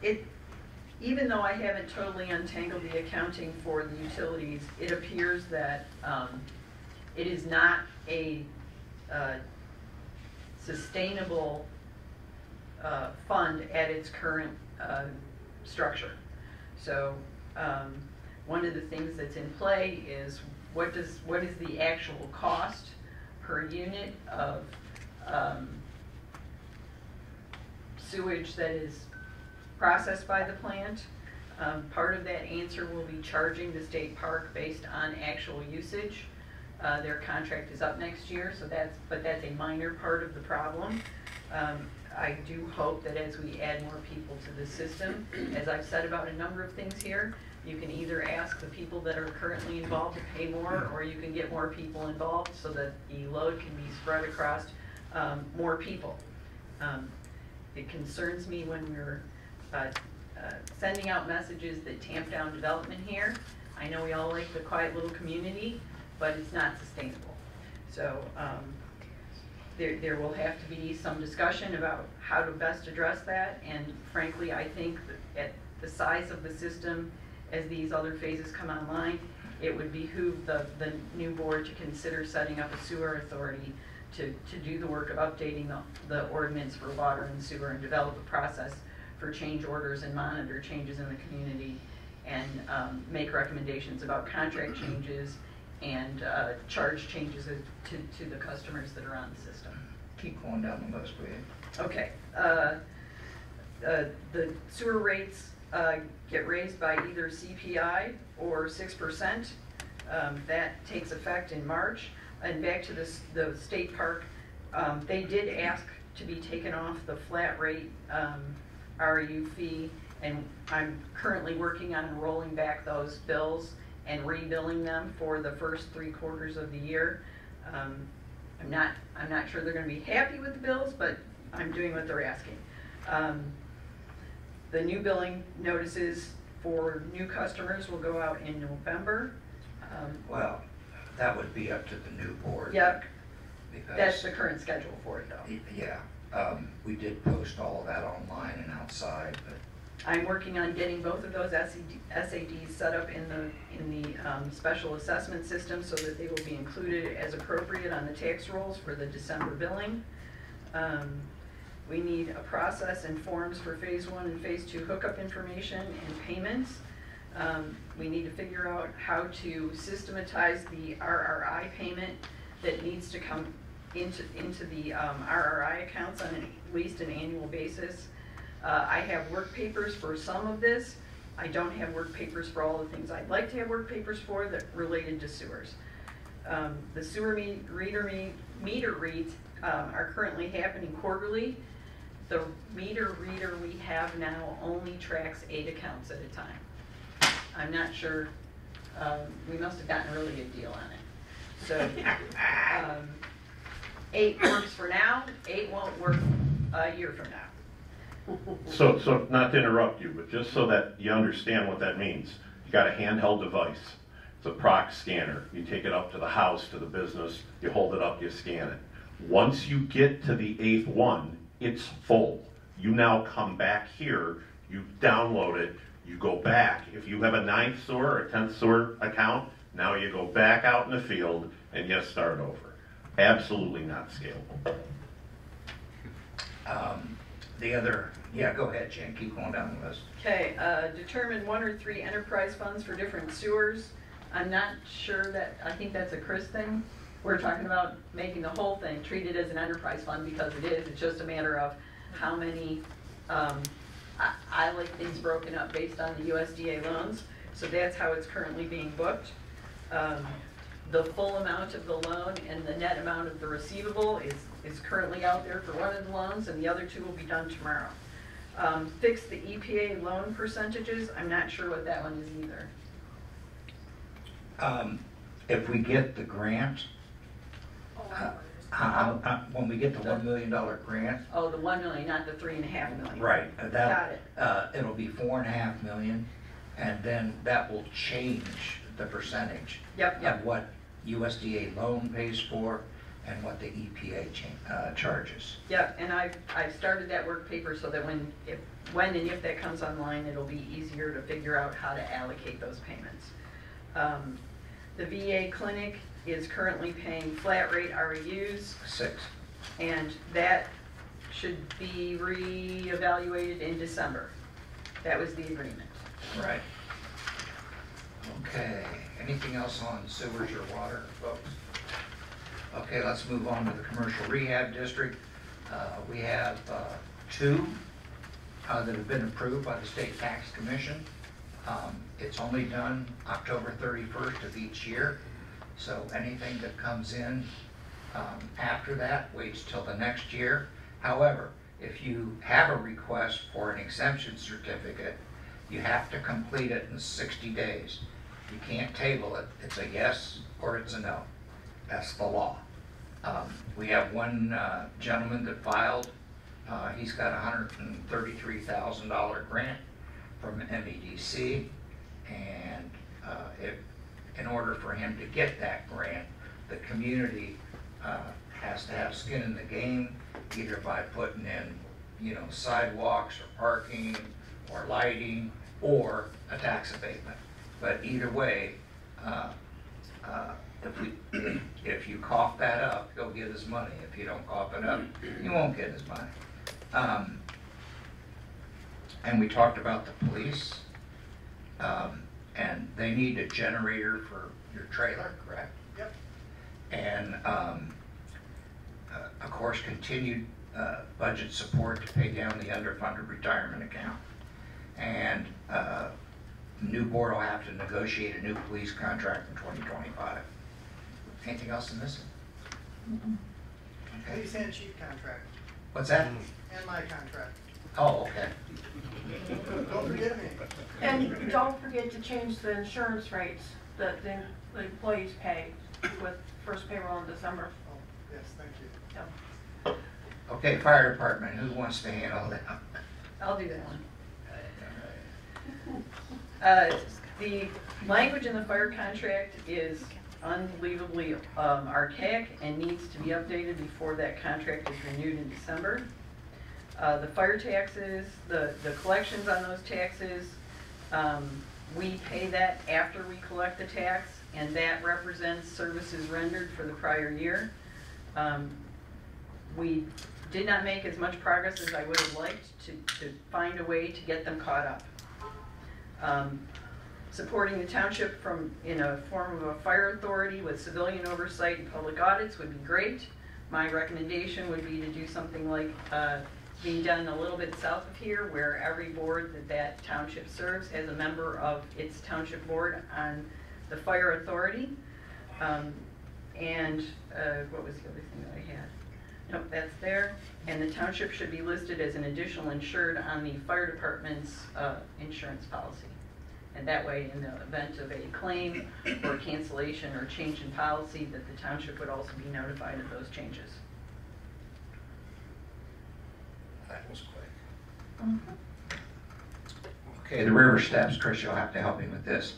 Yeah, even though I haven't totally untangled the accounting for the utilities, it appears that it is not a sustainable fund at its current structure. So one of the things that's in play is what is the actual cost per unit of sewage that is processed by the plant. Part of that answer will be charging the state park based on actual usage. Their contract is up next year, so that's a minor part of the problem. I do hope that as we add more people to the system, as I've said about a number of things here, you can either ask the people that are currently involved to pay more, or you can get more people involved so that the load can be spread across more people. It concerns me when we're sending out messages that tamp down development here. I know we all like the quiet little community, but it's not sustainable. So there will have to be some discussion about how to best address that, and frankly, I think that at the size of the system, as these other phases come online, it would behoove the new board to consider setting up a sewer authority to do the work of updating the ordinance for water and sewer and develop a process for change orders and monitor changes in the community and make recommendations about contract changes and charge changes to the customers that are on the system. Keep going down the list, will you? Okay. The sewer rates get raised by either CPI or 6%. That takes effect in March. And back to the state park, they did ask to be taken off the flat rate REU fee, and I'm currently working on rolling back those bills and rebilling them for the first 3 quarters of the year. I'm not sure they're going to be happy with the bills, but I'm doing what they're asking. The new billing notices for new customers will go out in November. Well, that would be up to the new board. Yep, Because, that's the current schedule for it though. Yeah, we did post all of that online and outside, but I'm working on getting both of those SADs set up in the special assessment system so that they will be included as appropriate on the tax rolls for the December billing. We need a process and forms for phase 1 and phase 2 hookup information and payments. We need to figure out how to systematize the RRI payment that needs to come into the RRI accounts on at least an annual basis. I have work papers for some of this. I don't have work papers for all the things I'd like to have work papers for that related to sewers. The sewer meter reads are currently happening quarterly. The meter reader we have now only tracks 8 accounts at a time. I'm not sure, we must have gotten a really good deal on it. So 8 works for now, 8 won't work a year from now. So not to interrupt you, but just so that you understand what that means, you got a handheld device. It's a proc scanner. You take it up to the house, to the business, you hold it up, you scan it. Once you get to the 8th one, it's full. You now come back here, you download it, you go back. If you have a 9th sewer or a 10th sewer account, now you go back out in the field and you start over. Absolutely not scalable. Go ahead, Jen, keep going down the list. Okay, determine 1 or 3 enterprise funds for different sewers. I'm not sure that, I think that's a Chris thing. We're talking about making the whole thing treated as an enterprise fund because it is. It's just a matter of how many, I like things broken up based on the USDA loans. So that's how it's currently being booked. The full amount of the loan and the net amount of the receivable is currently out there for one of the loans, and the other 2 will be done tomorrow. Fix the EPA loan percentages. I'm not sure what that one is either. If we get the grant, when we get the $1 million grant, Oh, the 1 million, not the 3.5 million. right, Got it. It'll be 4.5 million, and then that will change the percentage Yep. of what USDA loan pays for and what the EPA charges. Yep, and I've started that work paper so that when and if that comes online, it'll be easier to figure out how to allocate those payments. The VA clinic is currently paying flat rate REUs, 6. and that should be reevaluated in December. That was the agreement. Right. Okay, anything else on sewers or water, folks? Okay, let's move on to the commercial rehab district. We have 2 that have been approved by the State Tax Commission. It's only done October 31st of each year, so anything that comes in after that waits till the next year, However, if you have a request for an exemption certificate, you have to complete it in 60 days. You can't table it. It's a yes or it's a no. That's the law. We have one gentleman that filed. He's got a $133,000 grant from MEDC, and in order for him to get that grant, the community has to have skin in the game, either by putting in, sidewalks or parking or lighting or a tax abatement. But either way, if you cough that up, he'll get his money. If you don't cough it up, you won't get his money. And we talked about the police, and they need a generator for your trailer, correct? Yep. And of course, continued budget support to pay down the underfunded retirement account. And the new board will have to negotiate a new police contract in 2025. Anything else in this? Okay. Police and chief contract, What's that? and my contract. Oh, okay. Don't forget me. And don't forget to change the insurance rates that the employees pay with first payroll in December. Oh, yes, thank you. Yep. Okay, fire department, who wants to handle that? I'll do that one. The language in the fire contract is unbelievably archaic and needs to be updated before that contract is renewed in December. The fire taxes, the collections on those taxes, we pay that after we collect the tax, and that represents services rendered for the prior year. We did not make as much progress as I would have liked to find a way to get them caught up. Supporting the township in a form of a fire authority with civilian oversight and public audits would be great. My recommendation would be to do something like being done a little bit south of here, where every board that township serves has a member of its township board on the fire authority. And what was the other thing that I had? Nope, that's there. And the township should be listed as an additional insured on the fire department's insurance policy. And that way, in the event of a claim or cancellation or change in policy, that the township would also be notified of those changes. That was quick. Okay, the river steps, Chris, you'll have to help me with this.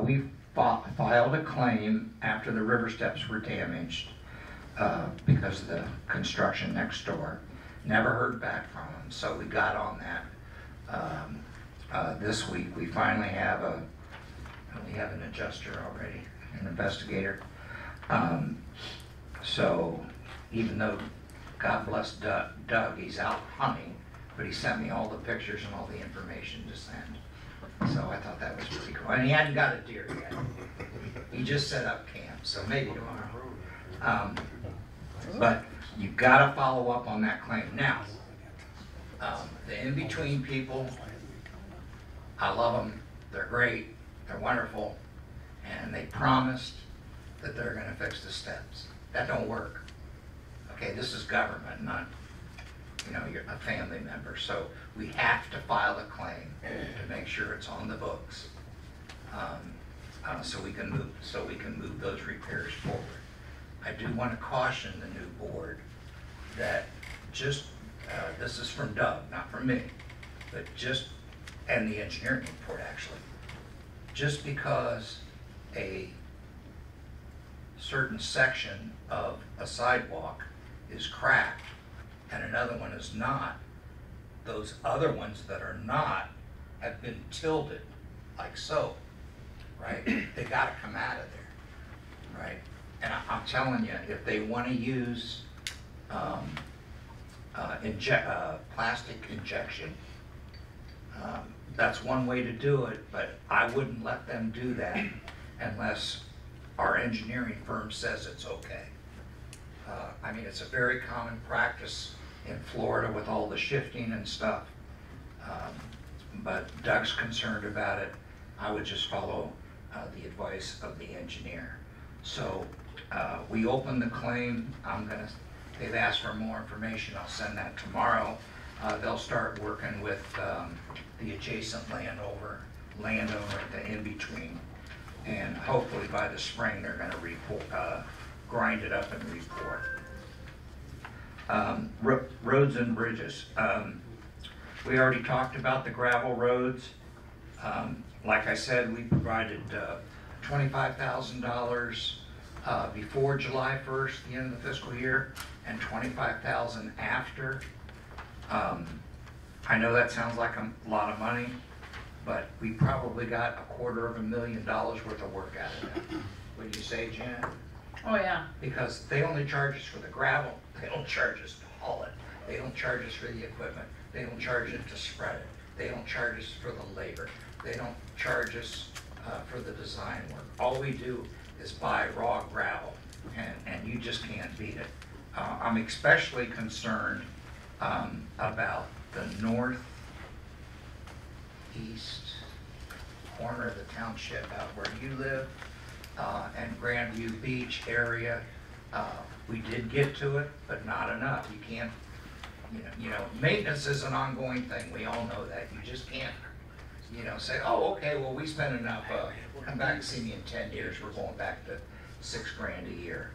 We filed a claim after the river steps were damaged because of the construction next door. Never heard back from them, so we got on that. This week we finally have an adjuster already, an investigator. So even though, God bless Doug, he's out hunting, but he sent me all the pictures and all the information to send. So I thought that was pretty cool. And he hadn't got a deer yet. He just set up camp, so maybe tomorrow. But you've got to follow up on that claim. Now, the in-between people, I love them. They're great. They're wonderful. And they promised that they're going to fix the steps. That don't work. Okay, this is government, not, you're a family member. So we have to file a claim to make sure it's on the books, so we can move those repairs forward. I do want to caution the new board that this is from Doug, not from me, but and the engineering report actually, just because a certain section of a sidewalk is cracked and another one is not, those other ones that are not have been tilted like so, right? They gotta come out of there, right? And I'm telling you, if they wanna use plastic injection, that's one way to do it, but I wouldn't let them do that unless our engineering firm says it's okay. It's a very common practice in Florida with all the shifting and stuff. But Doug's concerned about it. I would just follow the advice of the engineer. So we opened the claim. I'm gonna they've asked for more information. I'll send that tomorrow. They'll start working with the adjacent landowner at the in-between. And hopefully by the spring, they're gonna grind it up and report. Roads and bridges. We already talked about the gravel roads. Like I said, we provided $25,000 before July 1st, the end of the fiscal year, and $25,000 after. I know that sounds like a lot of money, but we probably got $250,000 worth of work out of that. What do you say, Janet? Oh, yeah. Because they only charge us for the gravel, they don't charge us to haul it, they don't charge us for the equipment, they don't charge us to spread it, they don't charge us for the labor, they don't charge us for the design work. All we do is buy raw gravel, and you just can't beat it. I'm especially concerned about the northeast corner of the township out where you live, and Grandview Beach area. We did get to it, but not enough. You can't, maintenance is an ongoing thing. We all know that. You just can't, say, oh, okay, well, we spent enough. Come back and see me in 10 years. We're going back to $6,000 a year.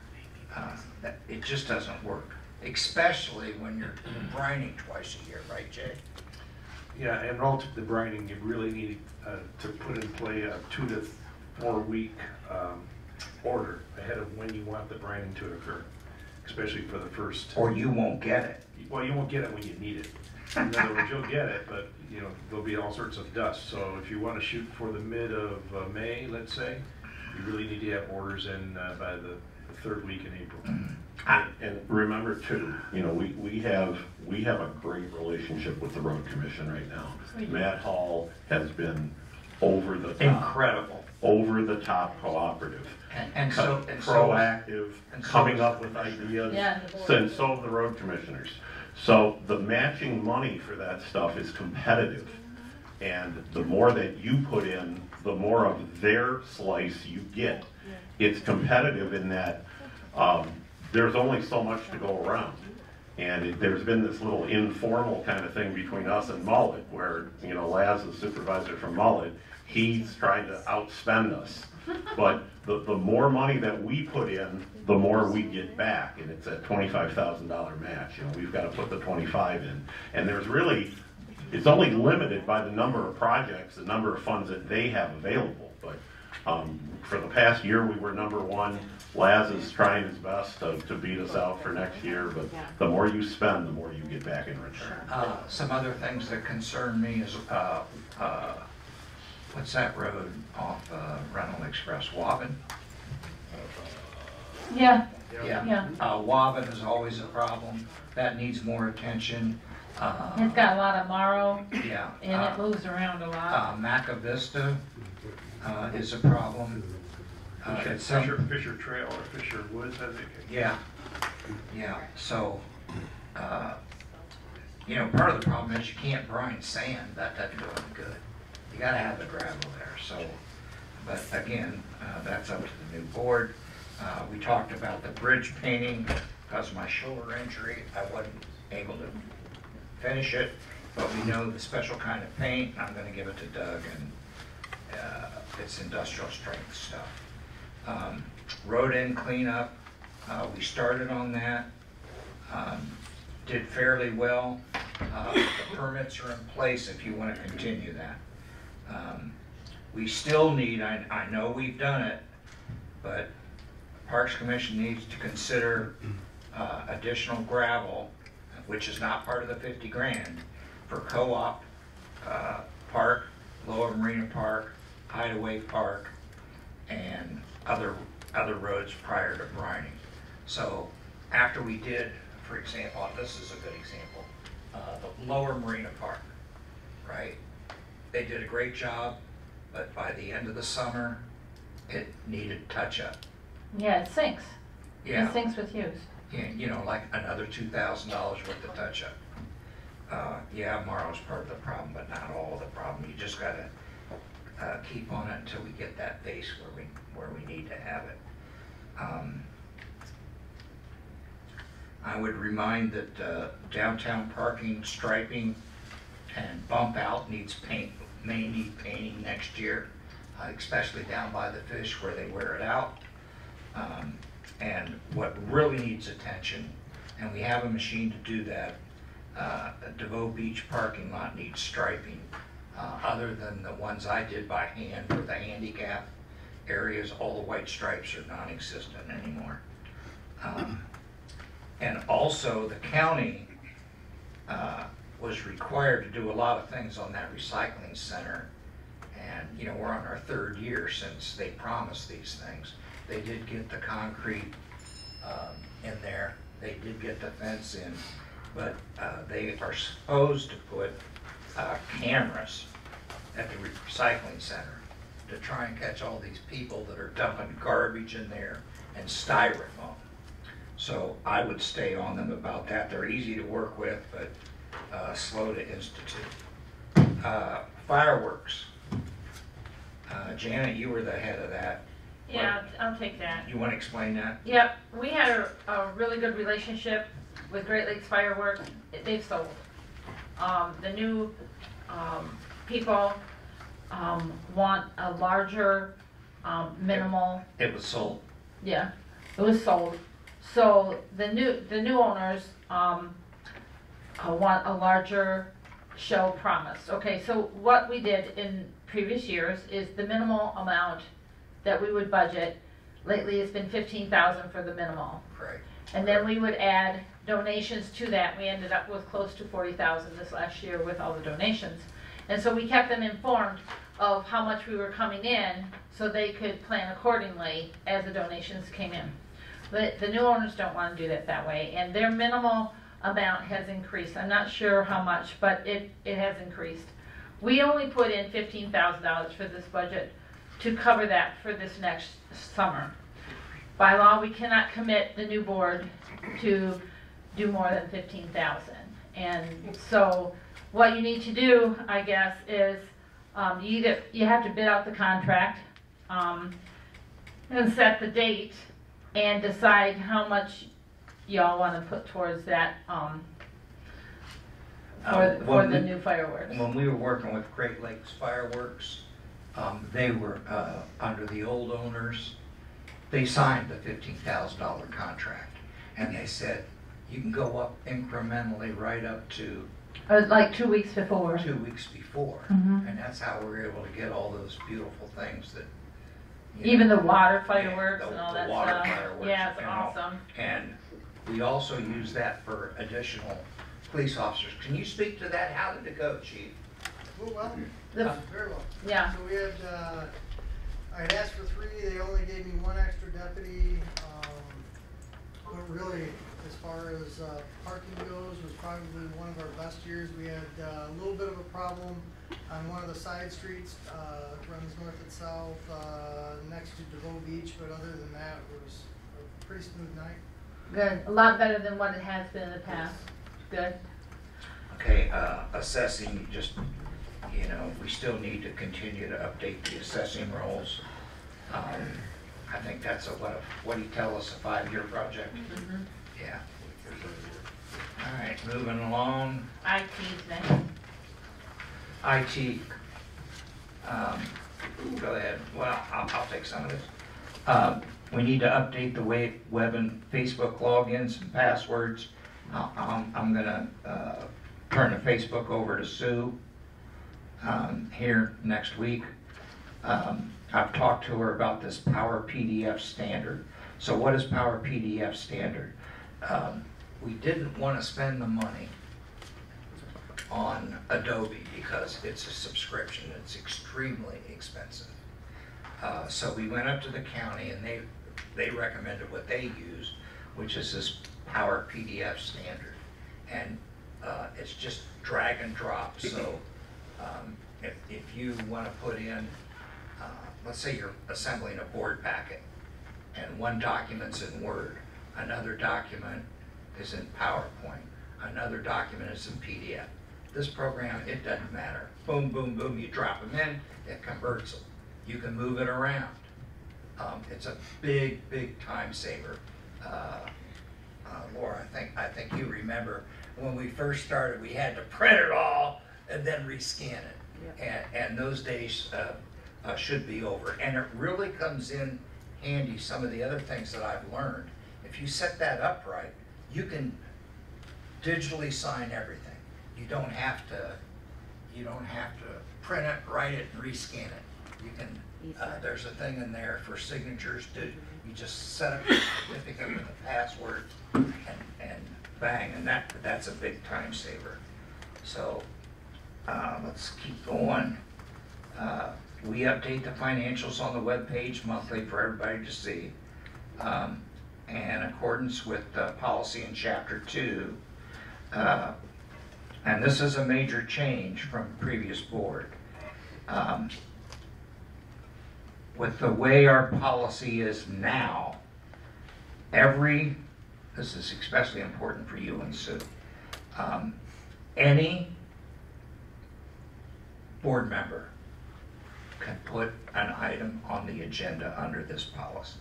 It just doesn't work, especially when you're brining twice a year, right, Jay? Yeah, and relative to brining, you really need to put in play a 2 to 4 week order ahead of when you want the brining to occur, especially for the first. Or you won't get it. Well, you won't get it when you need it. In other words, you'll get it, but there'll be all sorts of dust. So if you want to shoot for the mid of May, let's say, you really need to have orders in by the 3rd week in April. And remember too, we have a great relationship with the road commission right now. Matt Hall has been over the top. Incredible. Over the top cooperative. And proactive, coming up with ideas, and so have the road commissioners. So the matching money for that stuff is competitive. And the more that you put in, the more of their slice you get. It's competitive in that there's only so much to go around. And there's been this little informal kind of thing between us and Mullet, where, Laz, the supervisor from Mullet, he's trying to outspend us. But the more money that we put in, the more we get back, and it's a $25,000 match. We've got to put the 25 in. And it's only limited by the number of projects, the number of funds that they have available. But for the past year, we were #1. Laz is trying his best to beat us out for next year, but the more you spend, the more you get back in return. Some other things that concern me is, what's that road off Rental Express, Wobbin? Yeah. Yeah. Wobbin is always a problem. That needs more attention. It's got a lot of marrow. Yeah. And it moves around a lot. Maca Vista is a problem. Fisher Trail or Fisher Woods, I think. Yeah. So, part of the problem is you can't brine sand. That doesn't do any good. You got to have the gravel there. So, but again, that's up to the new board. We talked about the bridge painting. Because of my shoulder injury, I wasn't able to finish it. But we know the special kind of paint. I'm going to give it to Doug, and it's industrial strength stuff. Road end cleanup, we started on that, did fairly well. The permits are in place if you want to continue that. We still need, I know we've done it, but Parks Commission needs to consider additional gravel, which is not part of the 50 grand, for Co-op Park, Lower Marina Park, Hideaway Park, and other roads prior to brining. So after we did, for example, this is a good example, the Lower Marina Park, right? They did a great job, but by the end of the summer, it needed touch-up. Yeah, it sinks. Yeah. It sinks with use. Yeah, like another $2,000 worth of touch-up. Marrow's part of the problem, but not all of the problem. You just gotta keep on it until we get that base where we need to have it. I would remind that downtown parking, striping, and bump out needs paint, may need painting next year, especially down by the fish where they wear it out. And what really needs attention, and we have a machine to do that, DeVoe Beach parking lot needs striping. Other than the ones I did by hand for the handicap areas, all the white stripes are non-existent anymore. And also the county was required to do a lot of things on that recycling center. And you know, we're on our 3rd year since they promised these things. They did get the concrete in there. They did get the fence in, but they are supposed to put cameras at the recycling center to try and catch all these people that are dumping garbage in there and styrofoam. So I would stay on them about that. They're easy to work with, but slow to institute. Fireworks. Janet, you were the head of that. Yeah, I'll take that. You want to explain that? Yep, we had a really good relationship with Great Lakes Fireworks. They've sold. The new people want a larger, minimal. It was sold. Yeah, it was sold. So the new owners want a larger show promised. Okay, so what we did in previous years is the minimal amount that we would budget lately has been $15,000 for the minimal. Right. And then we would add donations to that. We ended up with close to $40,000 this last year with all the donations. And so we kept them informed of how much we were coming in so they could plan accordingly as the donations came in. The new owners don't want to do that way, and their minimal amount has increased. I'm not sure how much, but it has increased. We only put in $15,000 for this budget to cover that for this next summer. By law, we cannot commit the new board to do more than $15,000. And so what you need to do, I guess, is you have to bid out the contract and set the date and decide how much y'all want to put towards that for the new fireworks. When we were working with Great Lakes Fireworks, they were under the old owners. They signed the $15,000 contract, and they said you can go up incrementally right up to Like 2 weeks before. 2 weeks before, Mhm. and that's how we were able to get all those beautiful things that. Even the water fireworks and all the that water stuff. fireworks, Yeah, it's you know. awesome. And we also use that for additional police officers. Can you speak to that? How did it go, Chief? Oh, well, The- very well. Yeah. So we had, I had asked for 3, they only gave me 1 extra deputy. But really, as far as parking goes, was probably one of our best years. We had a little bit of a problem on one of the side streets, runs north and south, next to DeVoe Beach, but other than that, it was a pretty smooth night. Good. A lot better than what it has been in the past. Good. Okay, assessing, just, you know, we still need to continue to update the assessing rolls. I think that's what do you tell us, a 5-year project? Mm-hmm. Yeah. All right, moving along. IT's next. IT. Go ahead. Well, I'll take some of this. We need to update the web and Facebook logins and passwords. I'm gonna turn the Facebook over to Sue here next week. I've talked to her about this Power PDF standard. So what is Power PDF standard? We didn't want to spend the money on Adobe because it's a subscription. It's extremely expensive. So we went up to the county and they recommended what they use, which is this Power PDF standard. And it's just drag and drop. So if you want to put in, let's say you're assembling a board packet and one document's in Word, another document is in PowerPoint, another document is in PDF. This program, it doesn't matter. Boom, boom, boom, you drop them in, it converts them. You can move it around. It's a big, big time saver. Laura, I think you remember when we first started, we had to print it all and then rescan it. And those days should be over. And it really comes in handy, some of the other things that I've learned. If you set that up right, you can digitally sign everything. You don't have to print it, write it, and rescan it. You can, there's a thing in there for signatures. You just set up your certificate with a password and bang, and that's a big time saver. So let's keep going. We update the financials on the web page monthly for everybody to see. In accordance with policy in Chapter 2. And this is a major change from the previous board. With the way our policy is now, this is especially important for you and Sue, any board member can put an item on the agenda under this policy,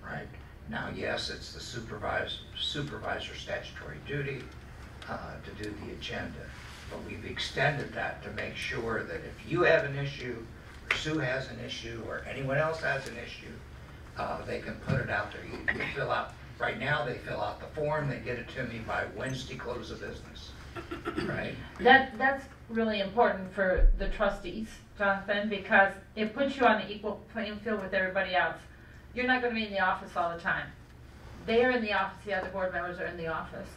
right? Now, yes, it's the supervisor's statutory duty to do the agenda, but we've extended that to make sure that if you have an issue, or Sue has an issue, or anyone else has an issue, they can put it out there. You fill out, right now they fill out the form, they get it to me by Wednesday close of business, right? That's really important for the trustees, Jonathan, because it puts you on the equal playing field with everybody else. You're not going to be in the office all the time. They are in the office, the other board members are in the office.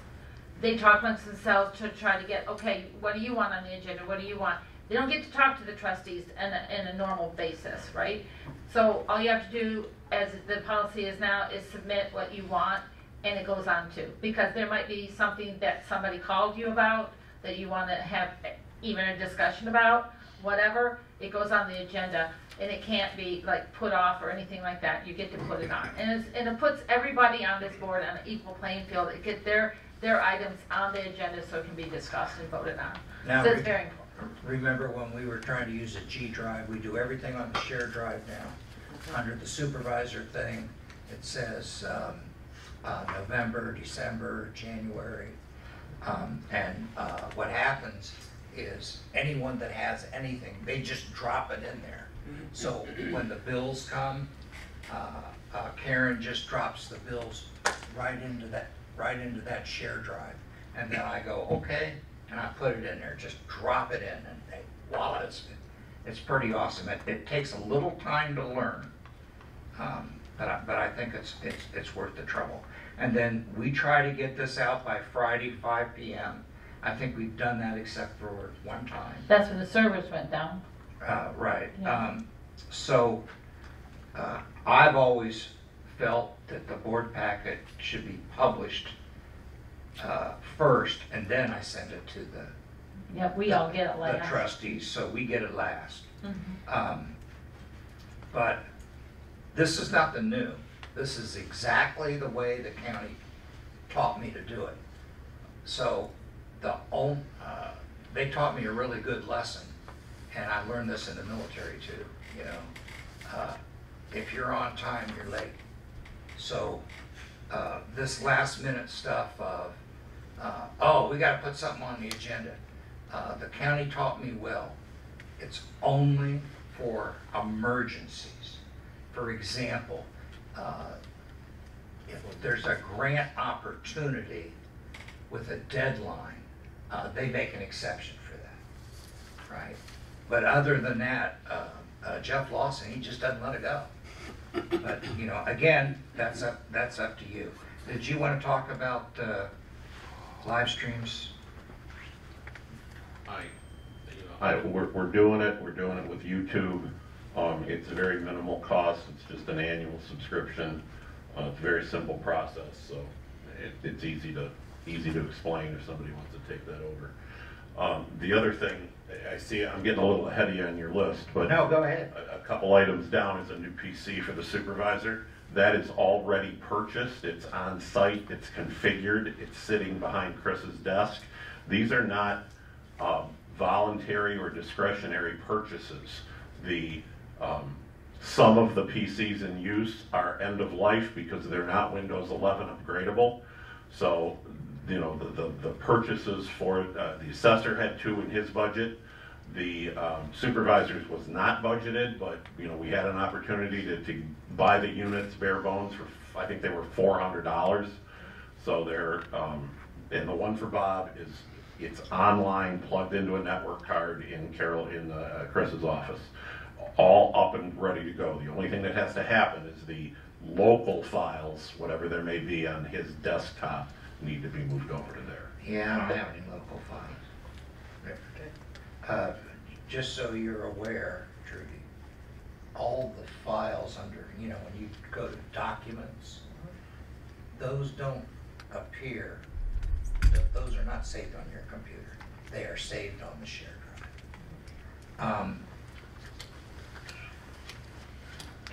They talk amongst themselves to try to get, okay, what do you want on the agenda? What do you want? They don't get to talk to the trustees in a normal basis, right? So all you have to do, as the policy is now, is submit what you want, and it goes on to. Because there might be something that somebody called you about that you want to have even a discussion about, whatever, it goes on the agenda, and it can't be like put off or anything like that. You get to put it on. And it puts everybody on this board on an equal playing field. It gets their items on the agenda so it can be discussed and voted on. Now, So it's very important. Remember when we were trying to use a G drive, we do everything on the shared drive now. Under the supervisor thing, it says November, December, January. What happens is anyone that has anything, they just drop it in there. So when the bills come, Karen just drops the bills right into that share drive. And then I go, okay, and I put it in there, just drop it in, and voila, it's pretty awesome. It takes a little time to learn, but I think it's worth the trouble. And then we try to get this out by Friday, 5 p.m. I think we've done that except for one time. That's when the servers went down. Right. Yeah. I've always felt that the board packet should be published first, and then I send it to Yeah, we all get it the last. trustees, so we get it last. Mhm. But this is nothing new. This is exactly the way the county taught me to do it. So they taught me a really good lesson, and I learned this in the military too. You know, if you're on time, you're late. So this last minute stuff of we got to put something on the agenda. The county taught me well. It's only for emergencies. For example, if there's a grant opportunity with a deadline, they make an exception for that, right? But other than that, Jeff Lawson, he just doesn't let it go. But you know, again, that's up to you. Did you want to talk about live streams? We're doing it. We're doing it with YouTube. It's a very minimal cost. It's just an annual subscription. It's a very simple process, so it's easy to explain if somebody wants to take that over. The other thing, I see I'm getting a little ahead of you on your list, but No, go ahead. A couple items down is a new PC for the supervisor. That is already purchased. It's on site. It's configured. It's sitting behind Chris's desk. These are not voluntary or discretionary purchases. Some of the PCs in use are end of life because they're not Windows 11 upgradable. So, you know, the purchases for it, the assessor had 2 in his budget. The supervisors was not budgeted, but, you know, we had an opportunity to buy the units bare bones for, I think they were $400. So they're, and the one for Bob is, it's online, plugged into a network card in Chris's office, all up and ready to go. The only thing that has to happen is the local files, whatever there may be on his desktop, need to be moved over to there. Yeah, I don't have any local files. Just so you're aware, Trudy, all the files under, you know, when you go to documents, those don't appear, those are not saved on your computer. They are saved on the shared drive.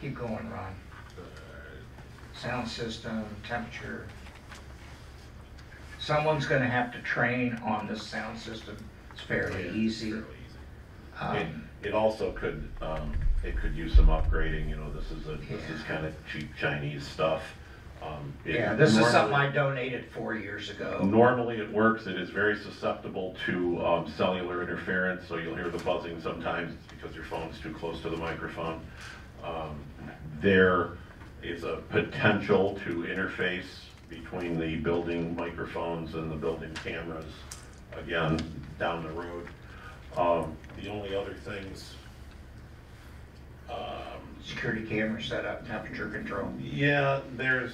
Keep going, Ron. Sound system, temperature. Someone's gonna have to train on this sound system. It's fairly easy. It also could, it could use some upgrading, you know, this is kind of cheap Chinese stuff. Yeah, this is something I donated 4 years ago. Normally it works. It is very susceptible to cellular interference, so you'll hear the buzzing sometimes because your phone's too close to the microphone. There is a potential to interface between the building microphones and the building cameras, again, down the road. The only other things... Security camera setup, temperature control. Yeah, there's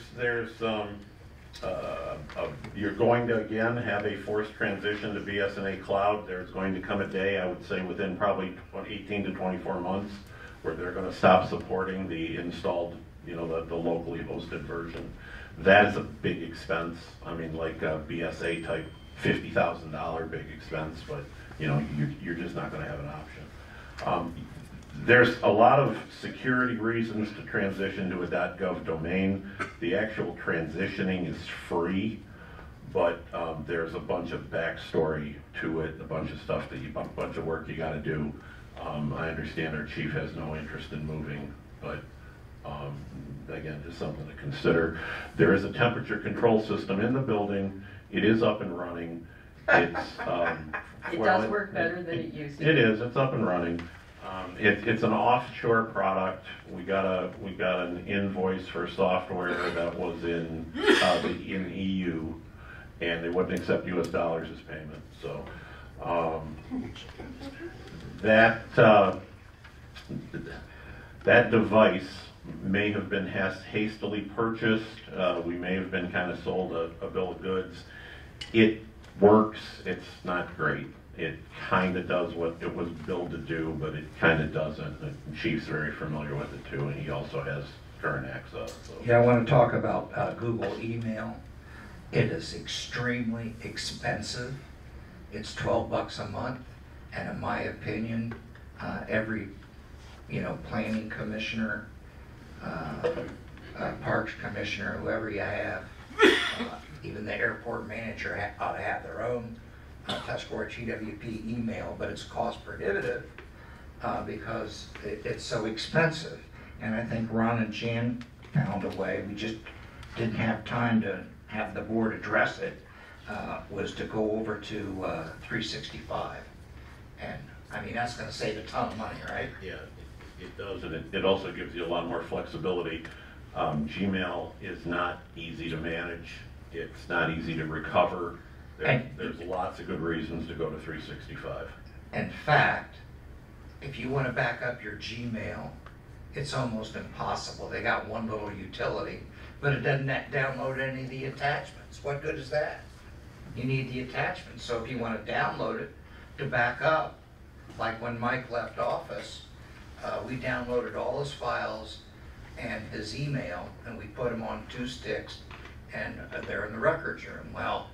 you're going to, again, have a forced transition to BS&A cloud. There's going to come a day, I would say within probably 18 to 24 months, where they're going to stop supporting the installed, you know, the locally hosted version. That is a big expense. I mean, like a BSA type $50,000 big expense, but, you know, you're just not going to have an option. There's a lot of security reasons to transition to a .gov domain. The actual transitioning is free, but there's a bunch of backstory to it, a bunch of stuff a bunch of work you got to do. I understand our chief has no interest in moving, but again, just something to consider. There is a temperature control system in the building. It is up and running. It's It does work better than it used to. It is. It's up and running. It's an offshore product. We got an invoice for software that was in EU, and they wouldn't accept U.S. dollars as payment. So that device may have been hastily purchased. We may have been kind of sold a bill of goods. It works. It's not great. It kind of does what it was billed to do, but it kind of doesn't. The chief's very familiar with it too, and he also has current access. So. Yeah, I want to talk about Google email. It is extremely expensive. It's $12 a month, and in my opinion, every, you know, planning commissioner, parks commissioner, whoever you have, even the airport manager ought to have their own Tuscarora TWP email, but it's cost prohibitive because it's so expensive. And I think Ron and Jan found a way, we just didn't have time to have the board address it, was to go over to 365. And I mean, that's gonna save a ton of money, right? Yeah, it does, and it also gives you a lot more flexibility. Gmail is not easy to manage. It's not easy to recover. There's lots of good reasons to go to 365. In fact, if you want to back up your Gmail, it's almost impossible. They got one little utility, but it doesn't download any of the attachments. What good is that? You need the attachments. So if you want to download it to back up, like when Mike left office, we downloaded all his files and his email, and we put them on 2 sticks, and they're in the records room. Well,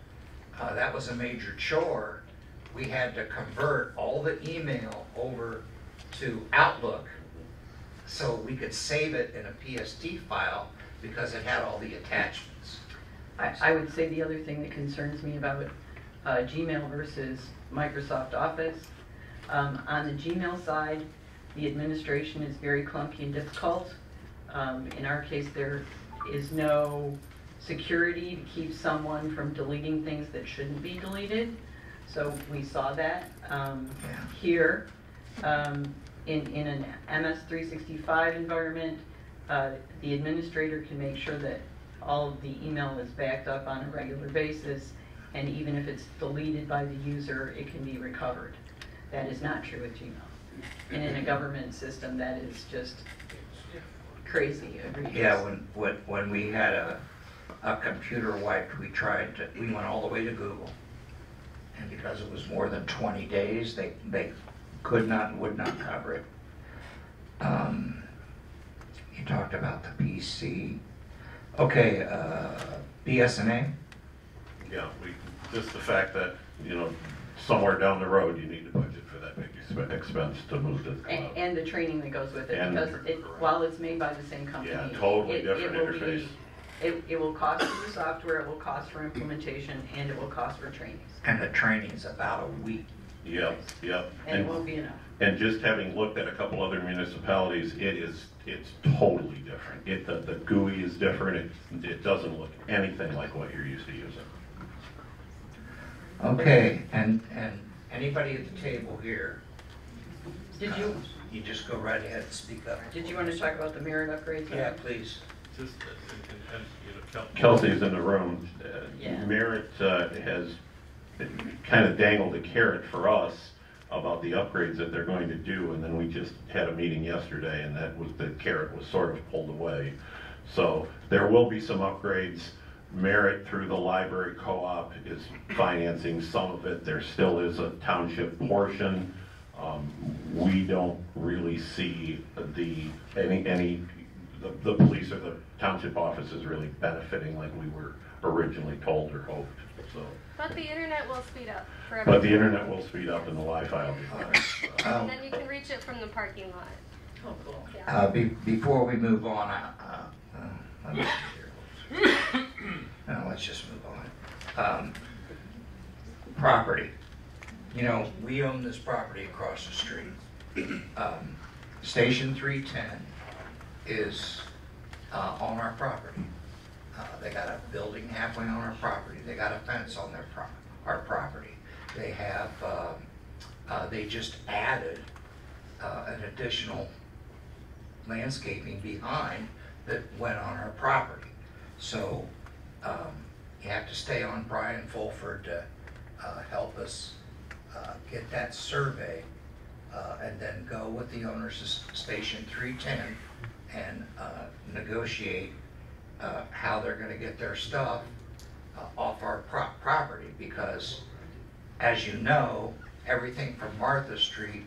that was a major chore. We had to convert all the email over to Outlook so we could save it in a PSD file because it had all the attachments. I would say the other thing that concerns me about Gmail versus Microsoft Office, on the Gmail side, the administration is very clunky and difficult. In our case, there is no security to keep someone from deleting things that shouldn't be deleted. So we saw that here. In an MS-365 environment, the administrator can make sure that all of the email is backed up on a regular basis, and even if it's deleted by the user, it can be recovered. That is not true with Gmail. And in a government system, that is just crazy. Yeah, when we had a computer wiped, we went all the way to Google. And because it was more than 20 days, they could not and would not cover it. You talked about the PC. Okay, BS&A? Yeah, just the fact that, somewhere down the road, you need to budget for that big expense to move to the cloud. And the training that goes with it, And because while it's made by the same company. Yeah, totally different will be- interface. It will cost for the software, it will cost for implementation, and it will cost for trainings. And the training's about a week. Yep. And it won't be enough. And just having looked at a couple other municipalities, it's totally different. The GUI is different. It doesn't look anything like what you're used to using. Okay, and anybody at the table here, Did you just go right ahead and speak up. want to talk about the Meritt upgrades? Yeah, please. Just, Kelsey's in the room. Yeah. Meritt has kind of dangled a carrot for us about the upgrades that they're going to do, and then we just had a meeting yesterday, and the carrot was sort of pulled away. So there will be some upgrades. Meritt, through the library co-op, is financing some of it. There still is a township portion. We don't really see the police or the township offices really benefiting like we were originally told or hoped. So. But the internet will speed up for But the everyone. internet will speed up and the Wi-Fi will be fine. And then you can reach it from the parking lot. Oh, cool. Yeah. Before we move on, let's just move on. Property. We own this property across the street. Station 310 is on our property. They got a building halfway on our property. They got a fence on our property. They have, they just added an additional landscaping behind that went on our property. So you have to stay on Brian Fulford to help us get that survey and then go with the owners of Station 310 and negotiate how they're going to get their stuff off our property, because as you know, everything from Martha Street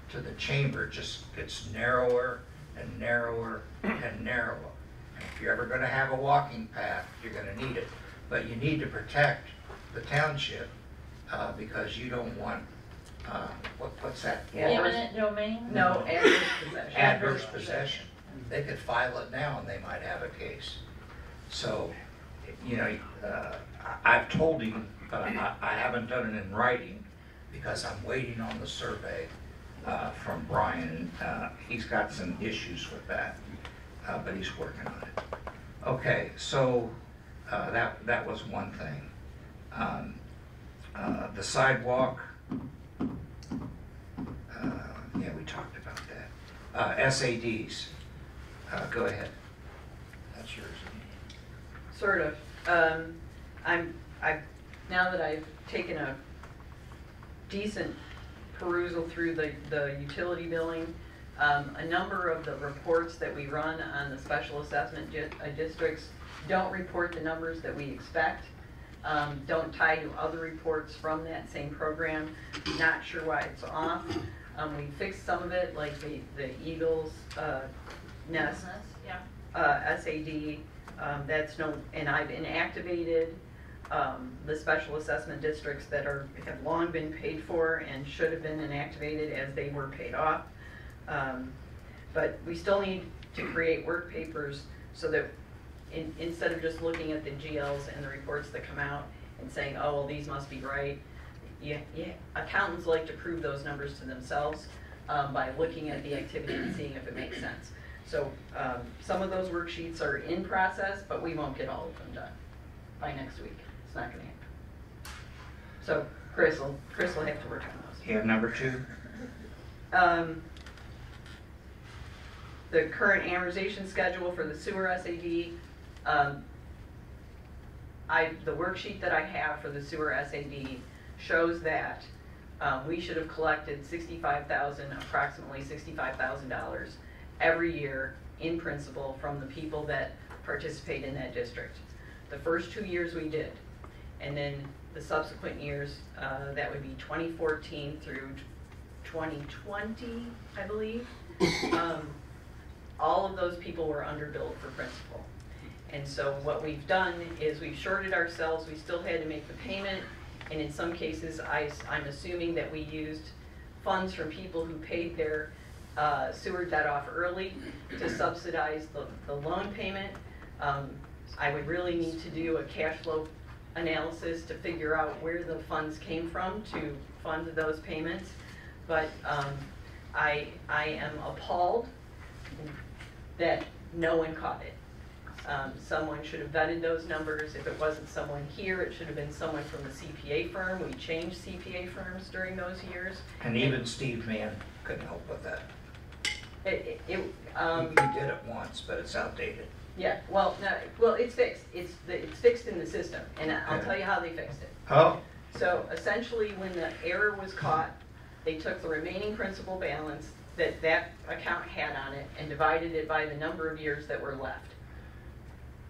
to the chamber just gets narrower and narrower and narrower. And if you're ever going to have a walking path, you're going to need it. But you need to protect the township because you don't want, what's that? Eminent domain? No, adverse possession. Adverse possession. They could file it now and they might have a case. So, I've told him, but I haven't done it in writing because I'm waiting on the survey from Brian. He's got some issues with that, but he's working on it. Okay, so that was one thing. The sidewalk, yeah, we talked about that. SADs, go ahead. That's yours. Sort of. Now that I've taken a decent perusal through the utility billing, a number of the reports that we run on the special assessment districts don't report the numbers that we expect, don't tie to other reports from that same program. Not sure why it's off. We fixed some of it, like the Eagles nest, SAD. And I've inactivated the special assessment districts that have long been paid for and should have been inactivated as they were paid off. But we still need to create work papers so that instead of just looking at the GLs and the reports that come out and saying, oh, well, these must be right, accountants like to prove those numbers to themselves by looking at the activity and seeing if it makes sense. So some of those worksheets are in process, but we won't get all of them done. by next week. It's not gonna happen. So Chris will have to work on those. You have number 2? The current amortization schedule for the sewer SAD, the worksheet that I have for the sewer SAD shows that we should have collected approximately $65,000 every year in principal from the people that participate in that district. The first 2 years we did, and then the subsequent years, that would be 2014 through 2020, I believe. All of those people were underbilled for principal. And so what we've done is we've shorted ourselves. We still had to make the payment, and in some cases, I'm assuming that we used funds from people who paid their sewer debt off early to subsidize the loan payment. I would really need to do a cash flow analysis to figure out where the funds came from to fund those payments. But I am appalled that no one caught it. Someone should have vetted those numbers. If it wasn't someone here, it should have been someone from the CPA firm. We changed CPA firms during those years. And even Steve Mann couldn't help with that. He He did it once, but it's outdated. Yeah, well, no, well, it's fixed. It's fixed in the system, and I'll tell you how they fixed it. Oh, So essentially, when the error was caught, they took the remaining principal balance that account had on it and divided it by the number of years that were left.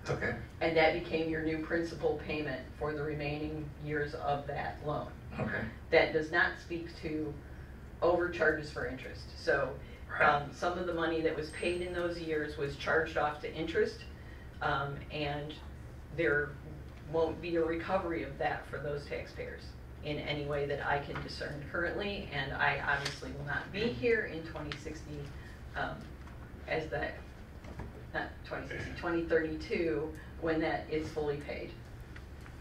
okay. And that became your new principal payment for the remaining years of that loan. Okay. That does not speak to overcharges for interest. So some of the money that was paid in those years was charged off to interest, and there won't be a recovery of that for those taxpayers in any way that I can discern currently, and I obviously will not be here in 2060 as that, not 2060, 2032, when that is fully paid.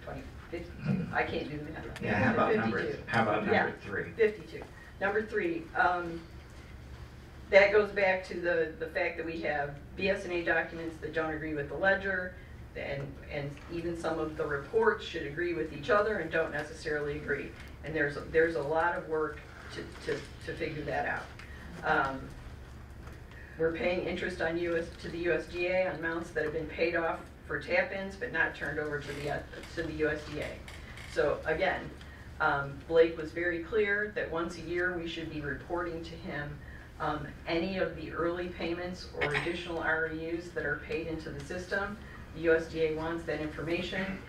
2052, I can't do the math. Yeah, how about number 52. 3? 52. Number 3, that goes back to the fact that we have BS&A documents that don't agree with the ledger, and even some of the reports should agree with each other and don't necessarily agree. And there's a lot of work to figure that out. We're paying interest on to the USDA on amounts that have been paid off for tap-ins but not turned over to the USDA. So again, Blake was very clear that once a year we should be reporting to him any of the early payments or additional REUs that are paid into the system. The USDA wants that information.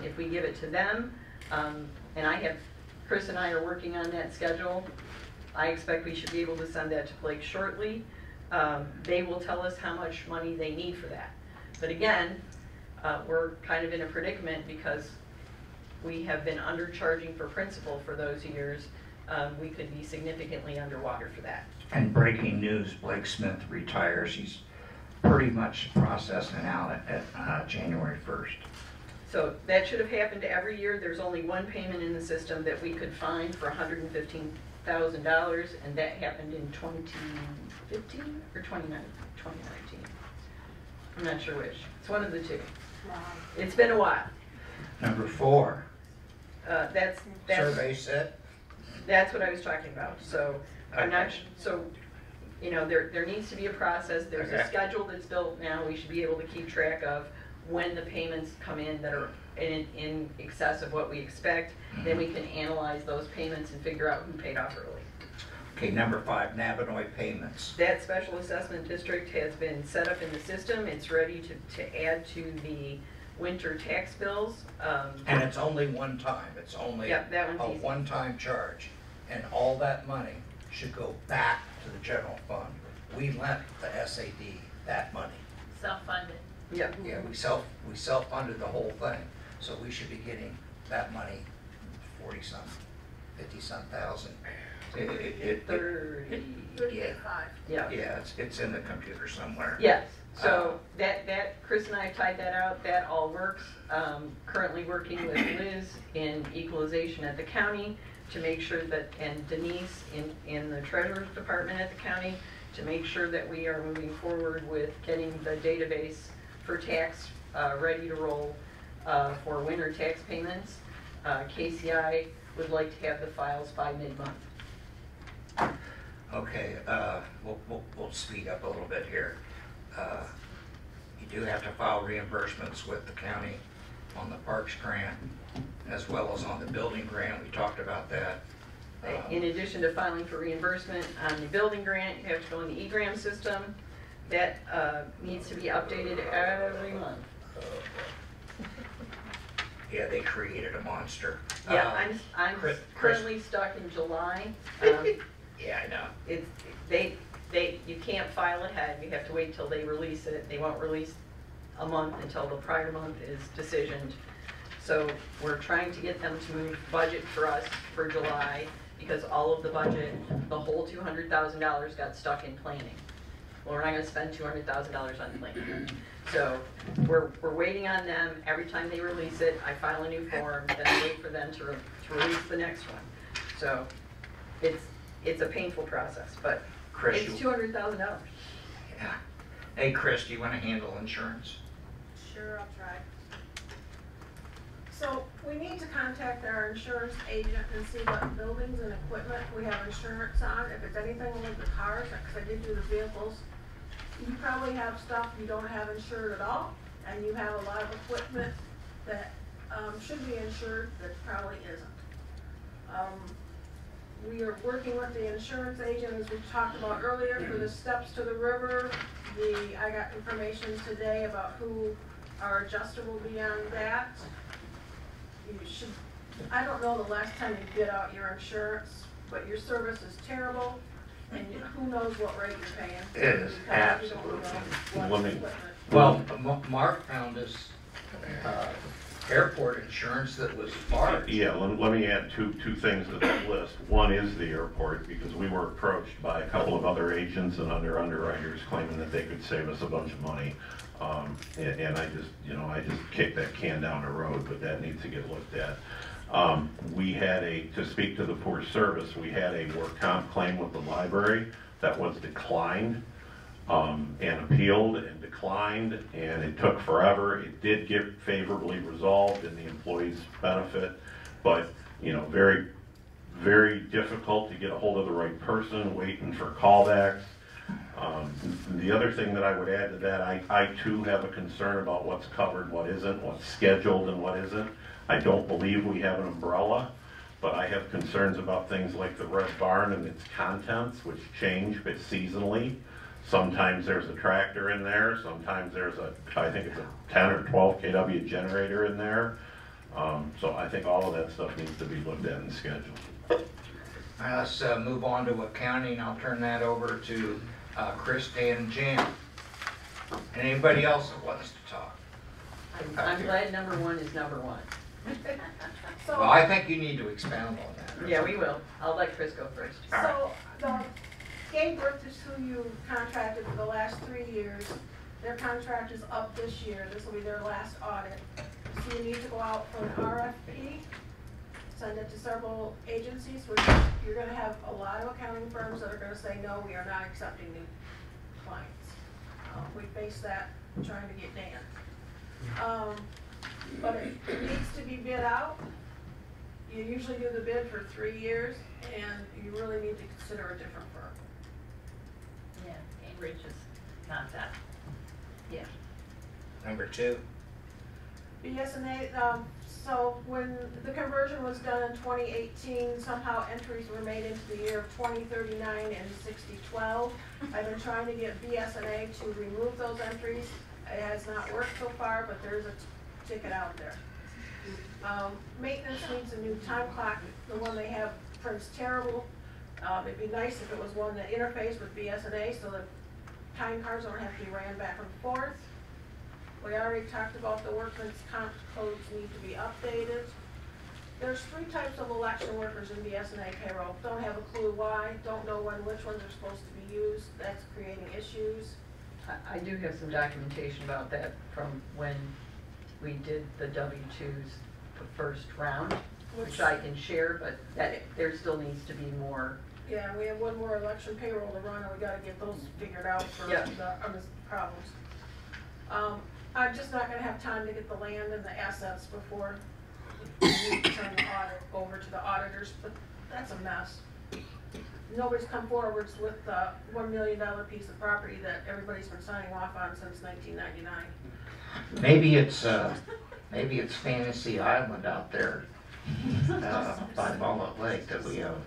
If we give it to them, and Chris and I are working on that schedule, I expect we should be able to send that to Blake shortly. They will tell us how much money they need for that. But again, we're kind of in a predicament because we have been undercharging for principal for those years. We could be significantly underwater for that. And breaking news, Blake Smith retires. He's pretty much processing out at January 1st. So that should have happened every year. There's only one payment in the system that we could find for $115,000, and that happened in 2015 or 2019. I'm not sure which. It's one of the two. Wow. It's been a while. Number 4, That's survey set. That's what I was talking about. So I'm not, so, you know, there needs to be a process. There's a Okay. schedule that's built now. We should be able to keep track of when the payments come in that are in excess of what we expect. Then we can analyze those payments and figure out who paid off early. Okay, number 5, Navinoy payments. That special assessment district has been set up in the system. It's ready to add to the winter tax bills. And it's only one time. It's only Yep, that one's a easy. one-time charge. And all that money should go back to the general fund. We lent the SAD that money. Self-funded. Yep. Yeah, we self-funded the whole thing. So we should be getting that money, 40-some, 50-some thousand. It 30. yeah, 35. Yeah. yeah, it's in the computer somewhere. Yes, so that Chris and I have tied that out, that all works. Currently working with Liz in equalization at the county to make sure that, and Denise in the treasurer's department at the county, to make sure that we are moving forward with getting the database for tax ready to roll. for winter tax payments. KCI would like to have the files by mid-month. Okay, we'll speed up a little bit here. You do have to file reimbursements with the county on the parks grant, as well as on the building grant. We talked about that. In addition to filing for reimbursement on the building grant, you have to go in the eGram system. That needs to be updated every month. Yeah, they created a monster. Yeah, I'm Chris- currently stuck in July. Yeah, I know. You can't file ahead, you have to wait till they release it. They won't release a month until the prior month is decisioned. So we're trying to get them to move budget for us for July, because all of the budget, the whole $200,000 got stuck in planning. Well, we're not gonna spend $200,000 on planning. So we're waiting on them. Every time they release it, I file a new form, then I wait for them to release the next one. So it's a painful process, but Chris, it's $200,000. Yeah. Hey, Chris, do you want to handle insurance? Sure, I'll try. So we need to contact our insurance agent and see what buildings and equipment we have insurance on. If it's anything like the cars, because I did do the vehicles, you probably have stuff you don't have insured at all, and you have a lot of equipment that should be insured that probably isn't. We are working with the insurance agent, as we talked about earlier, for the steps to the river. I got information today about who our adjuster will be on that. You should, I don't know the last time you bid out your insurance, but your service is terrible, and who knows what rate you're paying. It is, because you don't know what Let me- equipment. Well, Mark found us airport insurance that was large. Yeah, let me add two things to that list. One is the airport, because we were approached by a couple of other agents and other underwriters claiming that they could save us a bunch of money. And I just kicked that can down the road, but that needs to get looked at. We had to speak to the poor service, we had a work comp claim with the library that was declined, and appealed and declined, and it took forever. It did get favorably resolved in the employee's benefit, but, very, very difficult to get a hold of the right person, waiting for callbacks. The other thing that I would add to that, I too have a concern about what's covered, what isn't, what's scheduled and what isn't. I don't believe we have an umbrella, but I have concerns about things like the Red Barn and its contents, which change but seasonally. Sometimes there's a tractor in there, sometimes there's I think it's a 10 or 12 kW generator in there. So I think all of that stuff needs to be looked at and scheduled. All right, let's move on to accounting. I'll turn that over to Chris, Dan, and Jan. And anybody else that wants to talk? I'm glad number one is number one. So, Well, I think you need to expound on that. Yeah, we will. I'll let Chris go first. Gabe Worth is who you contracted for the last 3 years. Their contract is up this year. This will be their last audit. So you need to go out for an RFP, send it to several agencies, which you're gonna have a lot of accounting firms that are gonna say, no, we are not accepting new clients. We face that trying to get Dan. But it needs to be bid out. You usually do the bid for 3 years, and you really need to consider a different firm. Yeah, Cambridge is not that. Yeah. Number two. BS&A, so when the conversion was done in 2018, somehow entries were made into the year of 2039 and 6012. I've been trying to get BS&A to remove those entries. It has not worked so far, but there's a ticket out there. Maintenance needs a new time clock. The one they have prints terrible. It'd be nice if it was one that interfaced with BS&A so that time cards don't have to be ran back and forth. We already talked about the workman's comp codes need to be updated. There's 3 types of election workers in BS&A payroll. Don't have a clue why, don't know which ones are supposed to be used. That's creating issues. I do have some documentation about that from when we did the W-2s the first round, which I can share, but there still needs to be more. Yeah, we have one more election payroll to run, and we gotta get those figured out for Yeah. the problems. I'm just not gonna have time to get the land and the assets before we turn the audit over to the auditors, but that's a mess. Nobody's come forwards with the $1 million piece of property that everybody's been signing off on since 1999. Maybe it's Fantasy Island out there by Mullet Lake that we own.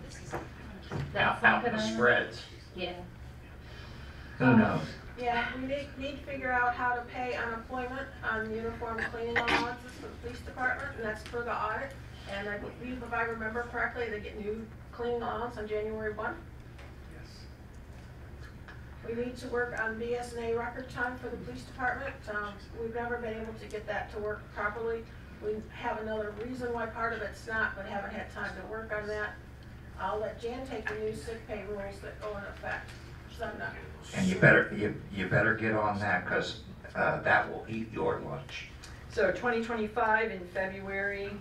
That's Out in the something I- spreads. Yeah. Who knows? Yeah, we need to figure out how to pay unemployment on uniform cleaning allowances for the police department, and that's per the audit. And I believe, if I remember correctly, they get new cleaning allowance on January 1. We need to work on BS&A record time for the police department. We've never been able to get that to work properly. We have another reason why part of it's not, but haven't had time to work on that. I'll let Jan take the new sick pay rules that go in effect. So I'm not. And you better get on that, because that will eat your lunch. So 2025 in February,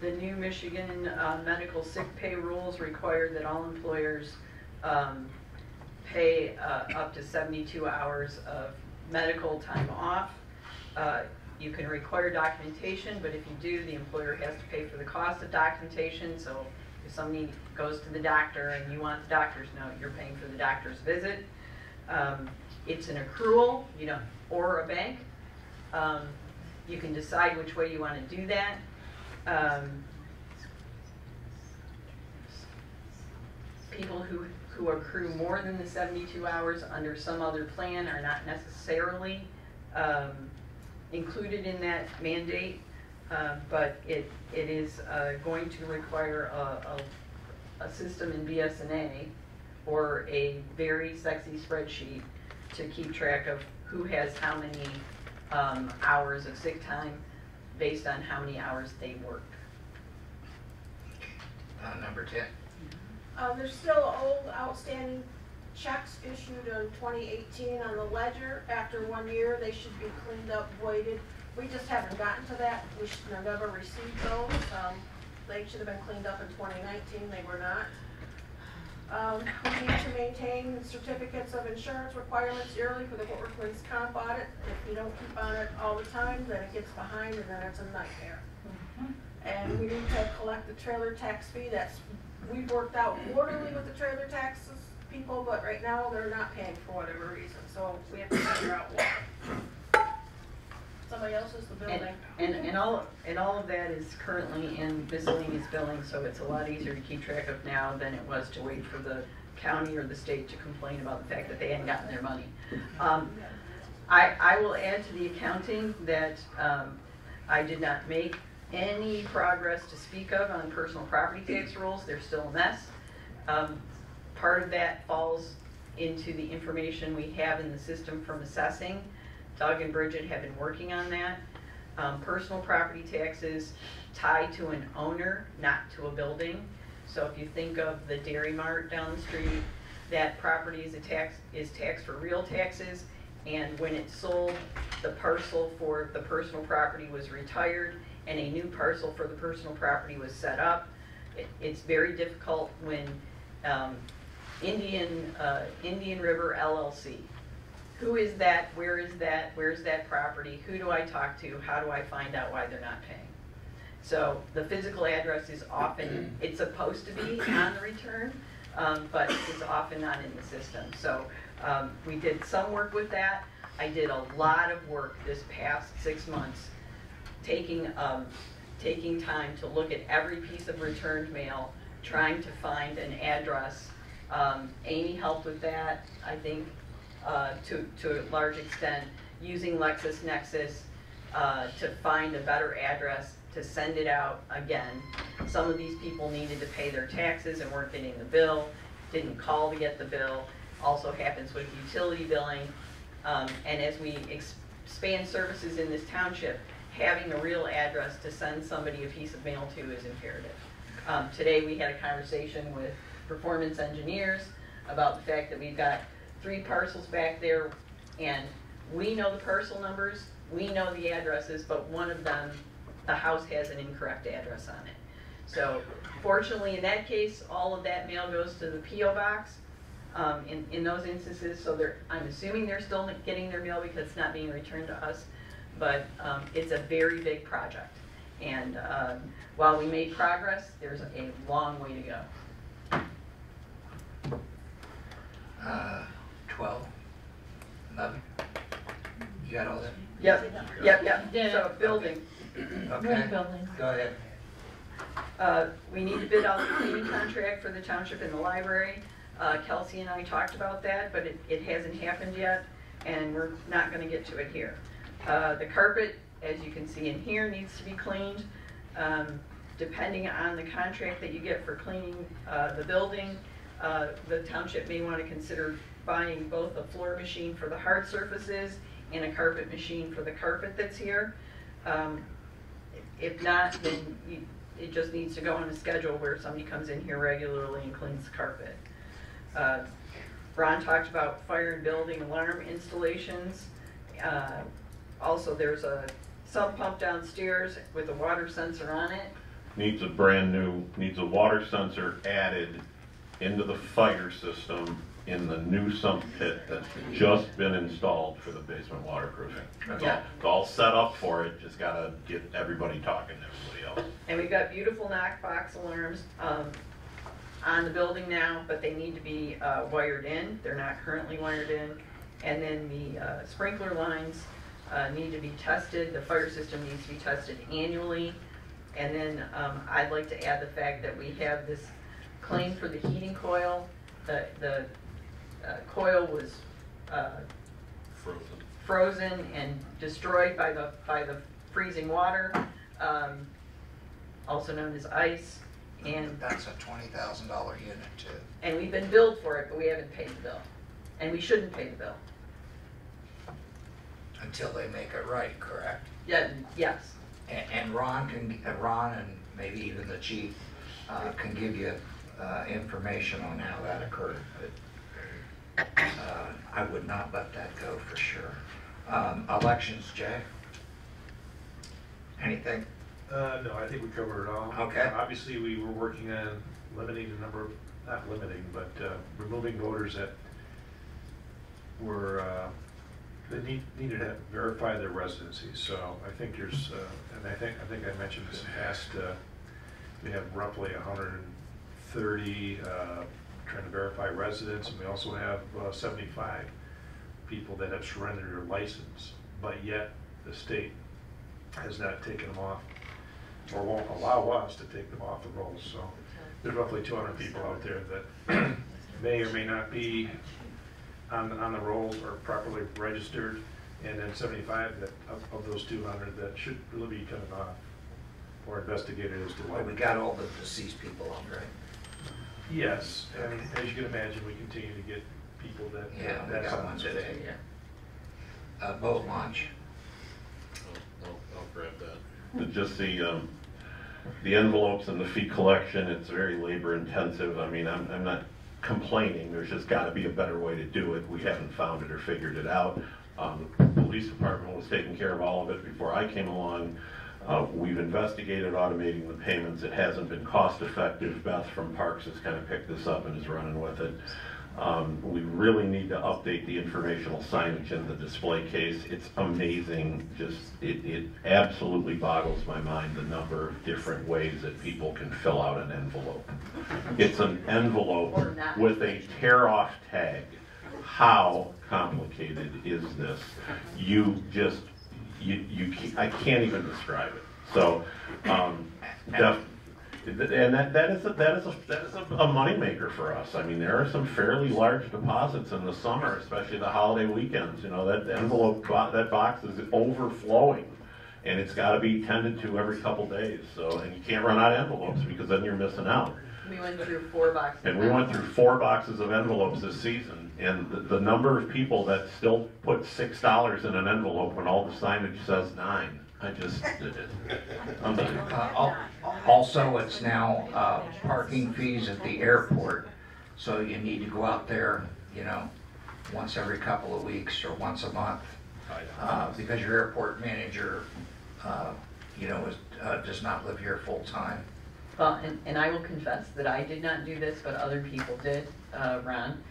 the new Michigan medical sick pay rules require that all employers pay up to 72 hours of medical time off. You can require documentation, but if you do, the employer has to pay for the cost of documentation. So if somebody goes to the doctor and you want the doctor's note, you're paying for the doctor's visit. It's an accrual, or a bank. You can decide which way you want to do that. People who accrue more than the 72 hours under some other plan are not necessarily included in that mandate, but it is going to require a system in BS&A or a very sexy spreadsheet to keep track of who has how many hours of sick time based on how many hours they worked. Number 10. There's still old outstanding checks issued in 2018 on the ledger. After 1 year, they should be cleaned up, voided. We just haven't gotten to that. We should have never received those. They should have been cleaned up in 2019. They were not. We need to maintain certificates of insurance requirements yearly for the workman's comp audit. If you don't keep on it all the time, then it gets behind and then it's a nightmare. And we need to collect the trailer tax fee. We've worked out quarterly with the trailer taxes people, but right now they're not paying for whatever reason, so we have to figure out why. Somebody else is the building. And all of that is currently in miscellaneous billing, so it's a lot easier to keep track of now than it was to wait for the county or the state to complain about the fact that they hadn't gotten their money. I will add to the accounting that I did not make any progress to speak of on personal property tax rules. They're still a mess. Part of that falls into the information we have in the system from assessing. Doug and Bridget have been working on that. Personal property taxes tied to an owner, not to a building. So if you think of the Dairy Mart down the street, that property is taxed for real taxes, and when it's sold, the parcel for the personal property was retired and a new parcel for the personal property was set up. It's very difficult when Indian River LLC. Who is that? Where is that? Where's that property? Who do I talk to? How do I find out why they're not paying? So the physical address is often, it's supposed to be on the return, but it's often not in the system. So we did some work with that. I did a lot of work this past 6 months, taking time to look at every piece of returned mail, trying to find an address. Amy helped with that, I think, to a large extent, using LexisNexis to find a better address to send it out again. Some of these people needed to pay their taxes and weren't getting the bill, didn't call to get the bill. Also happens with utility billing. And as we expand services in this township, having a real address to send somebody a piece of mail to is imperative. Today we had a conversation with performance engineers about the fact that we've got 3 parcels back there, and we know the parcel numbers, we know the addresses, but one of them, the house has an incorrect address on it. So fortunately in that case, all of that mail goes to the P.O. box in those instances, so I'm assuming they're still getting their mail because it's not being returned to us. but it's a very big project. And while we made progress, there's a long way to go. 12, 11. You got all that? Yep. So building. Okay. Go ahead. We need to bid out the cleaning contract for the township and the library. Kelsey and I talked about that, but it hasn't happened yet, and we're not going to get to it here. The carpet, as you can see in here, needs to be cleaned. Depending on the contract that you get for cleaning the building, the township may want to consider buying both a floor machine for the hard surfaces and a carpet machine for the carpet that's here. If not, then it just needs to go on a schedule where somebody comes in here regularly and cleans the carpet. Ron talked about fire and building alarm installations. Also, there's a sump pump downstairs with a water sensor on it. Needs a water sensor added into the fire system in the new sump pit that's just been installed for the basement waterproofing. Yeah. It's all set up for it, just gotta get everybody talking to everybody else. And we've got beautiful knockbox alarms on the building now, but they need to be wired in. They're not currently wired in. And then the sprinkler lines need to be tested. The fire system needs to be tested annually. And then I'd like to add the fact that we have this claim for the heating coil. The coil was frozen and destroyed by the freezing water, also known as ice. And that's a $20,000 unit too. And we've been billed for it, but we haven't paid the bill. And we shouldn't pay the bill. Until they make it right, correct? Yeah, yes. And Ron and maybe even the chief can give you information on how that occurred. But I would not let that go for sure. Elections, Jay? Anything? No, I think we covered it all. Okay. Obviously, we were working on limiting the number of, not limiting, but removing voters that were, that needed to verify their residency. So I think there's, and I think I mentioned this in past, we have roughly 130 trying to verify residence, and we also have 75 people that have surrendered their license, but yet the state has not taken them off, or won't allow us to take them off the rolls. So there's roughly 200 people out there that may or may not be on the rolls or properly registered, and then 75 that of those 200 that should really be coming off or investigated as to why. Well, we got all the deceased people on, right? Yes, and as you can imagine, we continue to get people that we got one today. Yeah. Boat launch. I'll grab that. Just the envelopes and the fee collection, it's very labor intensive. I mean, I'm not complaining, there's just got to be a better way to do it. We haven't found it or figured it out. The police department was taking care of all of it before I came along. We've investigated automating the payments. It hasn't been cost effective. Beth from Parks has kind of picked this up and is running with it. We really need to update the informational signage in the display case. It's amazing. Just it absolutely boggles my mind the number of different ways that people can fill out an envelope. It's an envelope with a tear-off tag. How complicated is this? I can't even describe it. So, and that is a moneymaker for us. I mean, there are some fairly large deposits in the summer, especially the holiday weekends. You know, that envelope, that box is overflowing, and it's got to be tended to every couple days. So, and you can't run out of envelopes because then you're missing out. We went through 4 boxes. And we went through 4 boxes of envelopes this season, and the number of people that still put $6 in an envelope when all the signage says $9. Also, it's now parking fees at the airport, so you need to go out there, you know, once every couple of weeks or once a month, because your airport manager, you know, does not live here full time. Well, and I will confess that I did not do this, but other people did, Ron.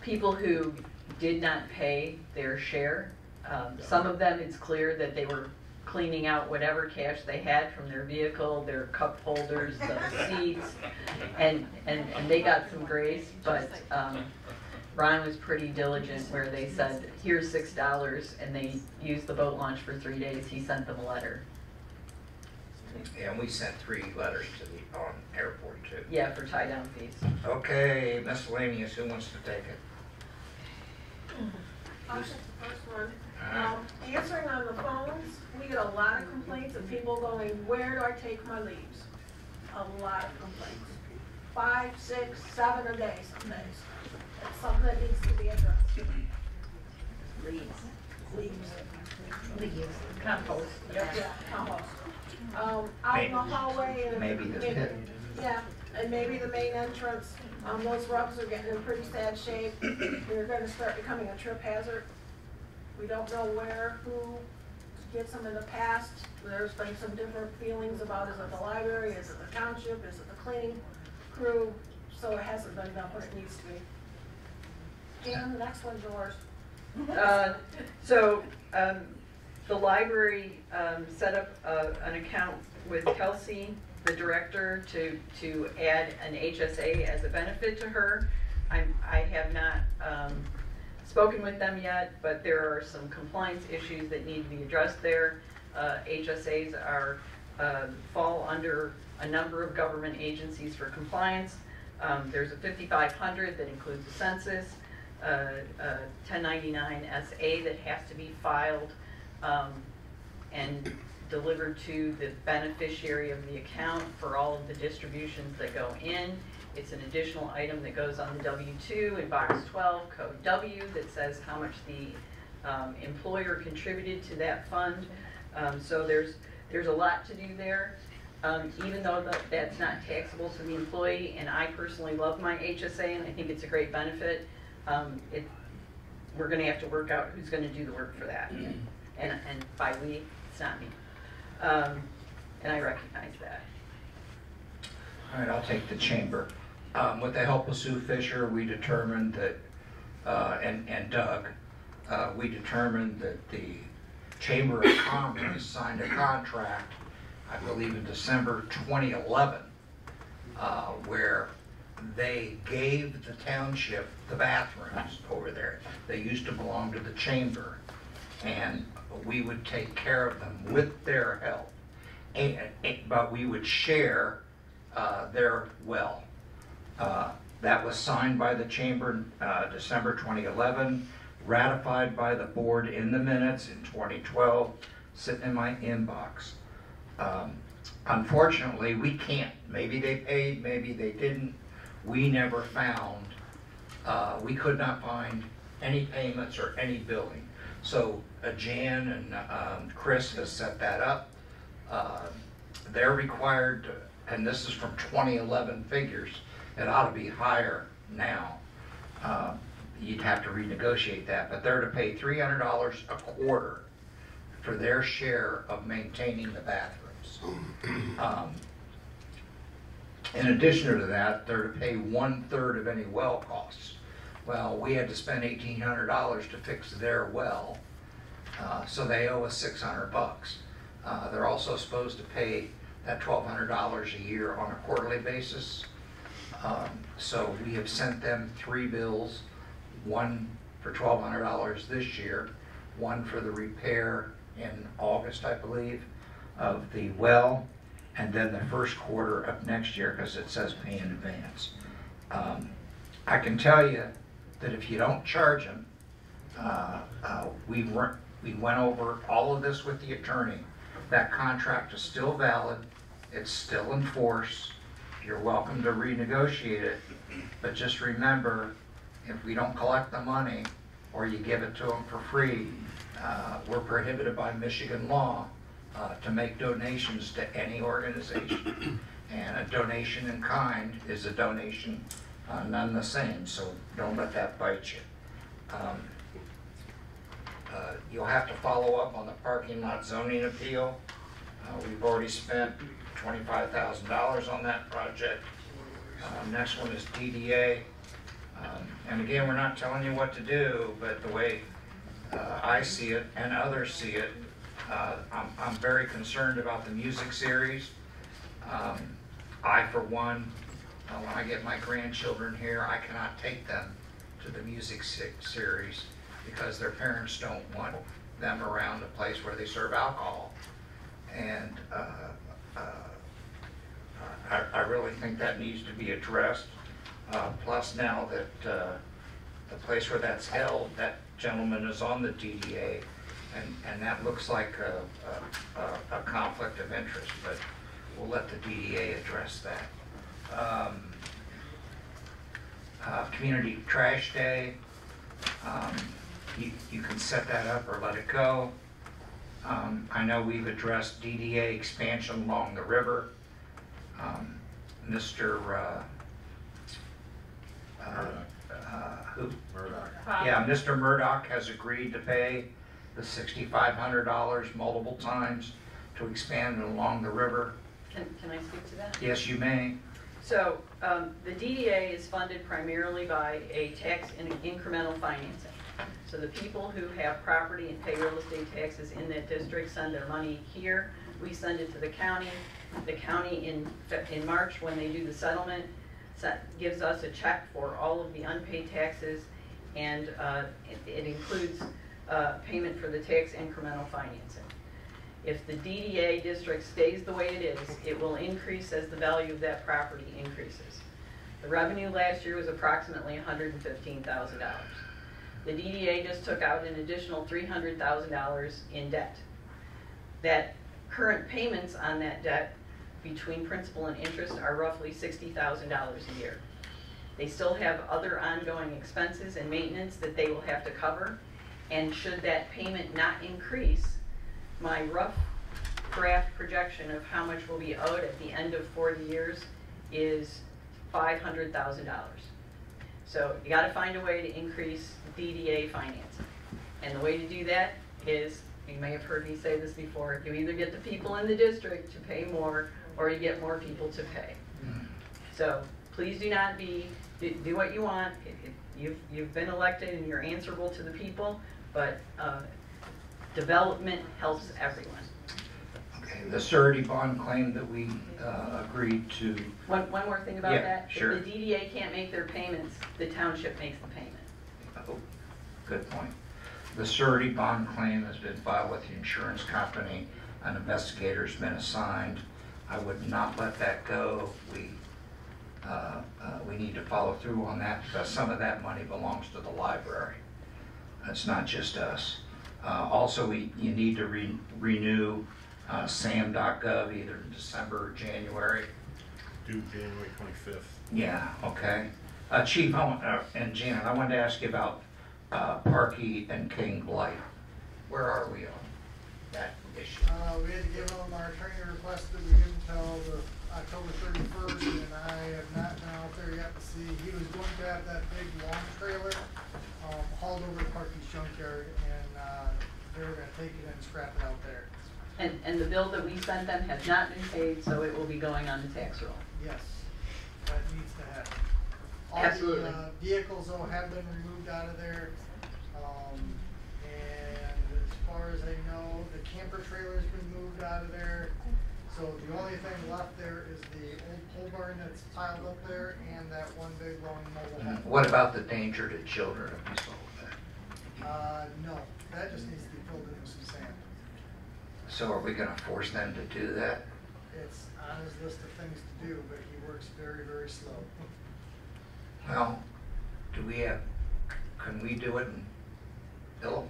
People who did not pay their share Some of them, it's clear that they were cleaning out whatever cash they had from their vehicle, their cup holders, the seats, and they got some grace, but Ron was pretty diligent where they said, here's $6, and they used the boat launch for 3 days. He sent them a letter. Yeah, and we sent 3 letters to the airport too. Yeah, for tie-down fees. Okay, miscellaneous, who wants to take it? I'll take the first one. Answering on the phones, we get a lot of complaints of people going, where do I take my leaves? A lot of complaints. 5, 6, 7 a day some days. It's something that needs to be addressed. Leaves. Compost. Yeah, compost. Out in the hallway and. Maybe the pit. Yeah, and maybe the main entrance, those rugs are getting in pretty sad shape. They're gonna start becoming a trip hazard. We don't know where, who gets them in the past. There's been some different feelings about, is it the library, is it the township, is it the cleaning crew? So it hasn't been done what it needs to be. Jan, the next one's yours. The library set up an account with Kelsey, the director, to add an HSA as a benefit to her. I have not spoken with them yet, but there are some compliance issues that need to be addressed there. HSAs fall under a number of government agencies for compliance. There's a 5500 that includes the census, 1099 SA that has to be filed and delivered to the beneficiary of the account for all of the distributions that go in. It's an additional item that goes on the W-2 in box 12, code W, that says how much the employer contributed to that fund. So there's a lot to do there. Even though that's not taxable to the employee, and I personally love my HSA and I think it's a great benefit, we're going to have to work out who's going to do the work for that. And by we, it's not me. And I recognize that. All right, I'll take the chamber. With the help of Sue Fisher, we determined that, and Doug, we determined that the Chamber of Commerce signed a contract, I believe in December 2011, where they gave the township the bathrooms over there. They used to belong to the chamber, and we would take care of them with their help, but we would share their well. That was signed by the chamber December 2011, ratified by the board in the minutes in 2012, sitting in my inbox. Unfortunately, we can't. Maybe they paid, maybe they didn't. We never found, we could not find any payments or any billing. So Jan and Chris has set that up. They're required to, and this is from 2011 figures, it ought to be higher now. You'd have to renegotiate that, but they're to pay $300 a quarter for their share of maintaining the bathrooms. In addition to that, they're to pay 1/3 of any well costs. Well, we had to spend $1,800 to fix their well, so they owe us $600. They're also supposed to pay that $1,200 a year on a quarterly basis. So we have sent them 3 bills, one for $1,200 this year, one for the repair in August, I believe, of the well, and then the first quarter of next year, because it says pay in advance. I can tell you that if you don't charge them, we went over all of this with the attorney. That contract is still valid. It's still in force. You're welcome to renegotiate it, but just remember, if we don't collect the money or you give it to them for free, we're prohibited by Michigan law to make donations to any organization. And a donation in kind is a donation, none the same, so don't let that bite you. You'll have to follow up on the parking lot zoning appeal. We've already spent $25,000 on that project. Next one is DDA. And again, we're not telling you what to do, but the way I see it and others see it. I'm very concerned about the music series. I, for one, when I get my grandchildren here, I cannot take them to the music series because their parents don't want them around a place where they serve alcohol. And I really think that needs to be addressed. Plus now that the place where that's held, that gentleman is on the DDA, and that looks like a conflict of interest, but we'll let the DDA address that. Community Trash Day, you can set that up or let it go. I know we've addressed DDA expansion along the river. Mr. Who? Yeah, Mr. Murdoch has agreed to pay the $6,500 multiple times to expand it along the river. Can I speak to that? Yes, you may. So, the DDA is funded primarily by a tax and incremental financing. So the people who have property and pay real estate taxes in that district send their money here. We send it to the county. The county in March, when they do the settlement, gives us a check for all of the unpaid taxes, and it includes payment for the tax incremental financing. If the DDA district stays the way it is, it will increase as the value of that property increases. The revenue last year was approximately $115,000. The DDA just took out an additional $300,000 in debt. That current payments on that debt between principal and interest are roughly $60,000 a year. They still have other ongoing expenses and maintenance that they will have to cover, and should that payment not increase, my rough draft projection of how much will be owed at the end of 40 years is $500,000. So you got to find a way to increase DDA financing. And the way to do that is, you may have heard me say this before, you either get the people in the district to pay more, or you get more people to pay. So please do not do what you want. You've been elected and you're answerable to the people, but development helps everyone. Okay, the surety bond claim that we agreed to. One more thing about that. Sure. If the DDA can't make their payments, the township makes the payment. Oh, good point. The surety bond claim has been filed with the insurance company. An investigator's been assigned. I would not let that go. We need to follow through on that because some of that money belongs to the library. It's not just us. Also, you need to renew sam.gov either in December or January. Due January 25th. Yeah, okay. Chief, and Janet, I wanted to ask you about Parkey and King Blight. Where are we on that issue? We had to give them, our attorney requested we give them till the October 31st, and I have not been out there yet to see. He was going to have that big long trailer hauled over to Parkey's junkyard, and they were going to take it and scrap it out there. And the bill that we sent them has not been paid, so it will be going on the tax roll. Yes, that needs to happen. Absolutely. All the vehicles though have been removed out of there. And as far as I know, the camper trailer's been moved out of there. So the only thing left there is the old pole barn that's piled up there and that one big long mobile home. What about the danger to children if we solve that? No, that just needs to be filled in with some sand. So are we going to force them to do that? It's on his list of things to do, but he works very, very slow. Well, can we do it and bill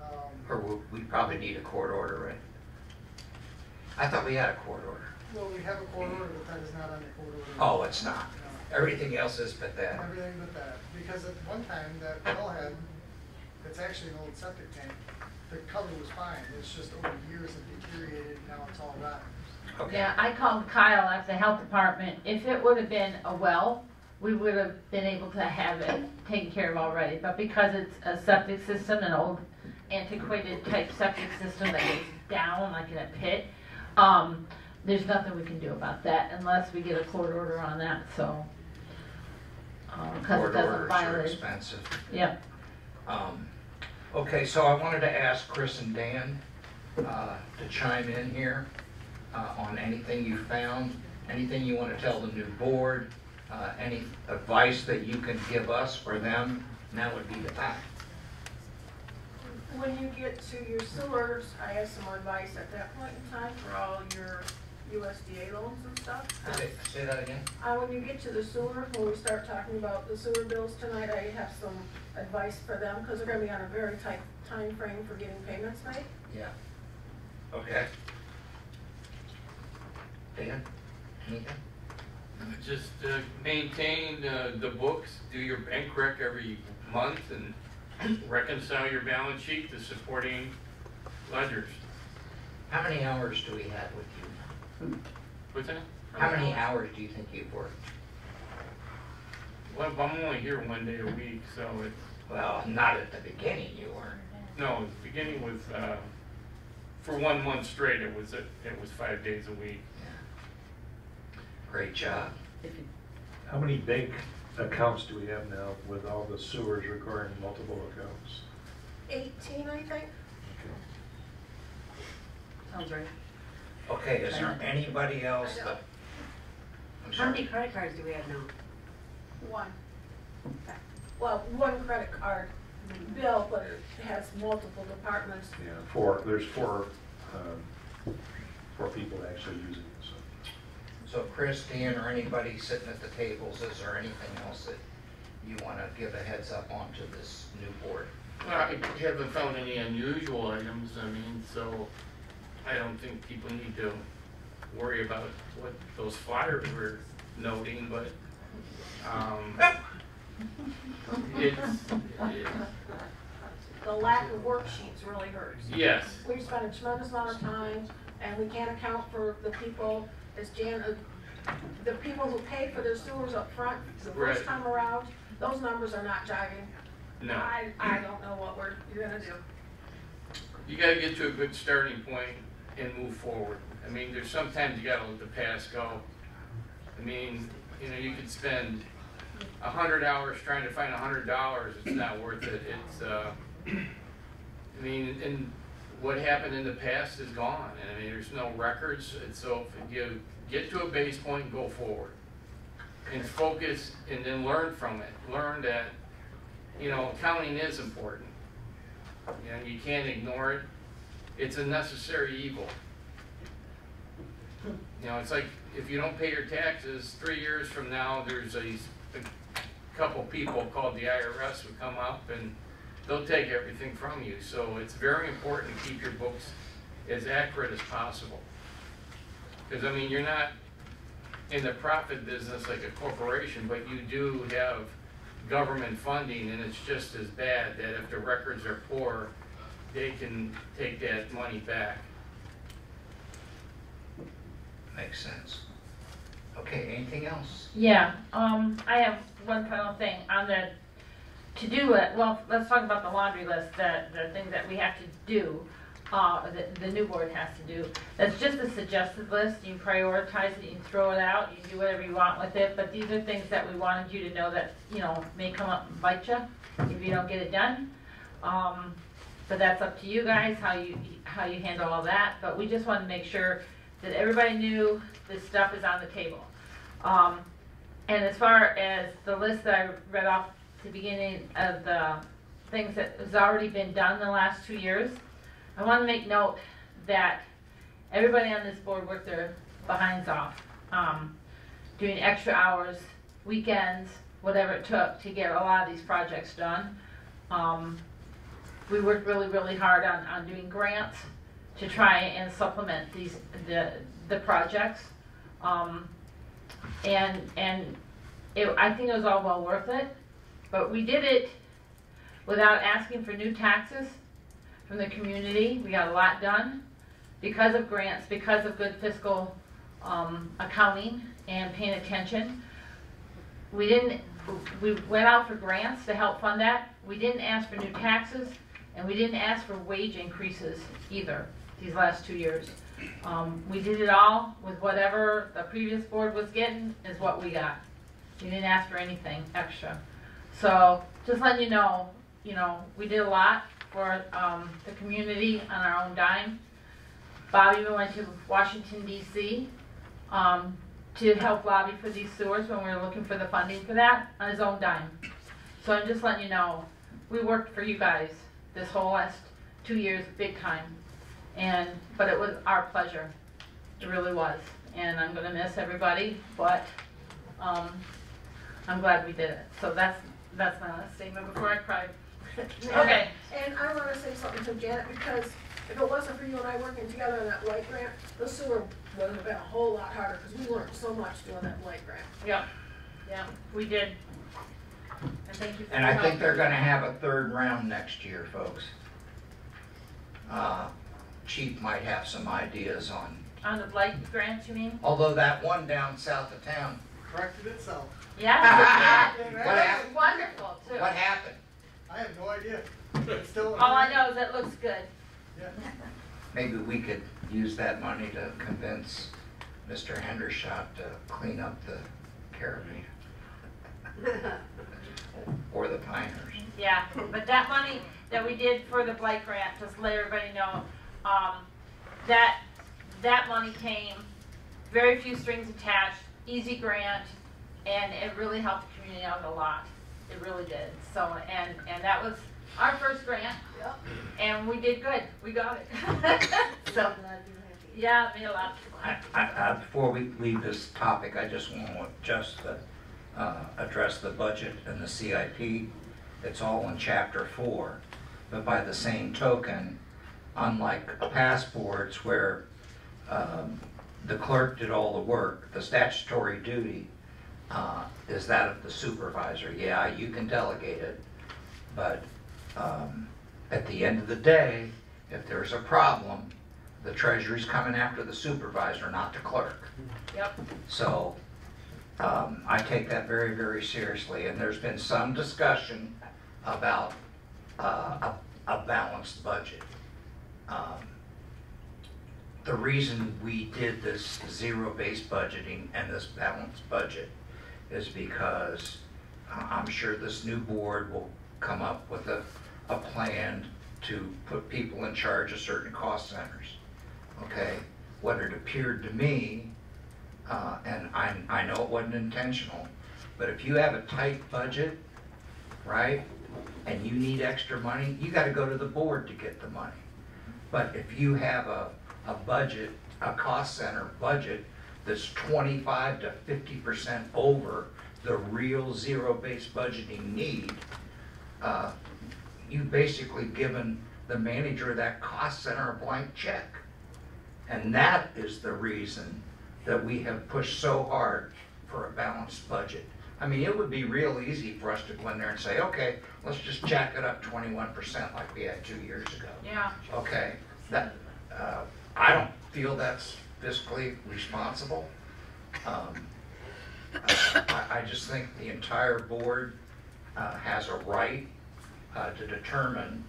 them? Or we probably need a court order, right? I thought we had a court order. Well, we have a court order, but that is not on the court order. Oh, it's not. No. Everything else is but that. Everything but that. Because at one time, that wellhead, it's actually an old septic tank, the cover was fine. It's just over years it deteriorated, and now it's all rotten. Okay. Yeah, I called Kyle at the health department. If it would have been a well, we would have been able to have it taken care of already. But because it's a septic system, an old antiquated type septic system that goes down like in a pit, there's nothing we can do about that unless we get a court order on that. So, because it Court doesn't orders are violate. expensive. Yep. Okay, so I wanted to ask Chris and Dan to chime in here on anything you found, anything you want to tell the new board, any advice that you can give us or them. Now would be the time. When you get to your sewers, I have some advice at that point in time for all your USDA loans and stuff. Say that again? When you get to the sewer, when we start talking about the sewer bills tonight, I have some advice for them, because they're gonna be on a very tight time frame for getting payments made. Yeah. Okay. Dan, anything? Just maintain the books, do your bank rec every month, and reconcile your balance sheet to supporting ledgers. How many hours do we have with you? What's that? How many hours do you think you've worked? Well, I'm only here 1 day a week, so it's, Well, not at the beginning you weren't. no, the beginning was, for 1 month straight, it was 5 days a week. Great job. How many bank accounts do we have now with all the sewers requiring multiple accounts? 18, I think. Sounds right. Okay, is there anybody else that? I'm How many sorry. credit cards do we have now? One. Well, one credit card bill, but it has multiple departments. Yeah, there's four people actually using it, so. So Chris, Dan, or anybody sitting at the tables, is there anything else that you want to give a heads up on to this new board? Well, I haven't found any unusual items, I mean, so I don't think people need to worry about what those flyers were noting, but, The lack of worksheets really hurts. yes, We spend a tremendous amount of time, and we can't account for the people, as the people who pay for their sewers up front the first Right. time around, those numbers are not jiving. no. I don't know what you're gonna do. You gotta get to a good starting point and move forward. I mean, there's sometimes you gotta let the past go. I mean, you know, you could spend 100 hours trying to find $100, it's not worth it. It's, I mean, and what happened in the past is gone, and I mean, there's no records, and so if you get to a base point, go forward. And focus, and then learn from it. Learn that, you know, accounting is important. You know, you can't ignore it. It's a necessary evil. You know, it's like if you don't pay your taxes, 3 years from now, there's a couple people called the IRS who come up and they'll take everything from you. So it's very important to keep your books as accurate as possible. Because, I mean, you're not in the profit business like a corporation, but you do have government funding, and it's just as bad that if the records are poor, they can take that money back. Makes sense. Okay, anything else? Yeah, I have one final thing on the to-do list. Well, let's talk about the laundry list, the things that we have to do, the new board has to do. That's just a suggested list. You prioritize it, you throw it out, you do whatever you want with it, but these are things that we wanted you to know that, you know, may come up and bite you if you don't get it done. But that's up to you guys, how you handle all that, but we just want to make sure that everybody knew this stuff is on the table. And as far as the list that I read off at the beginning of the things that has already been done the last 2 years, I want to make note that everybody on this board worked their behinds off, doing extra hours, weekends, whatever it took to get a lot of these projects done. We worked really, really hard on doing grants to try and supplement the projects. I think it was all well worth it, but we did it without asking for new taxes from the community. We got a lot done because of grants, because of good fiscal accounting and paying attention. We went out for grants to help fund that. We didn't ask for new taxes, and we didn't ask for wage increases either these last 2 years. We did it all with whatever the previous board was getting is what we got. We didn't ask for anything extra. So just letting you know, you know, we did a lot for the community on our own dime. Bobby went to Washington DC to help lobby for these sewers when we were looking for the funding for that on his own dime. So I'm just letting you know, we worked for you guys this whole last 2 years, big time. But it was our pleasure. It really was. And I'm gonna miss everybody, but I'm glad we did it. So that's my last statement before I cry. Okay. And I wanna say something to Janet, because if it wasn't for you and I working together on that blight grant, the sewer would have been a whole lot harder, because we learned so much doing that blight grant. Yeah, yeah, we did. And thank you for And your I think help. they're gonna have a third round next year, folks. Chief might have some ideas On the blight grant, you mean? although that one down south of town, Corrected itself. Yeah, What yeah. happened? Wonderful, too. what happened? I have no idea. It's still. All I know is it looks good. Yeah. Maybe we could use that money to convince Mr. Hendershot to clean up the Caribbean. Or the Pinehurst. Yeah, but that money that we did for the blight grant, just to let everybody know, that money came, very few strings attached, easy grant, and it really helped the community out a lot. It really did. So, and that was our first grant, Yep. and we did good. We got it. So, yeah, it made a lot of people. Before we leave this topic, I just want to address the budget and the CIP. It's all in Chapter 4, but by the same token, unlike passports where the clerk did all the work, the statutory duty is that of the supervisor. Yeah, you can delegate it, but at the end of the day, if there's a problem, the treasury's coming after the supervisor, not the clerk. Yep. So I take that very, very seriously, and there's been some discussion about a balanced budget. The reason we did this zero-based budgeting and this balanced budget is because I'm sure this new board will come up with a plan to put people in charge of certain cost centers. Okay, what it appeared to me, and I know it wasn't intentional, but if you have a tight budget, right, and you need extra money, you got to go to the board to get the money. But if you have a budget, a cost center budget that's 25 to 50% over the real zero-based budgeting need, you've basically given the manager of that cost center a blank check. And that is the reason that we have pushed so hard for a balanced budget. I mean, it would be real easy for us to go in there and say, okay, let's just jack it up 21% like we had 2 years ago. Yeah. Okay, that, I don't feel that's fiscally responsible. I just think the entire board has a right to determine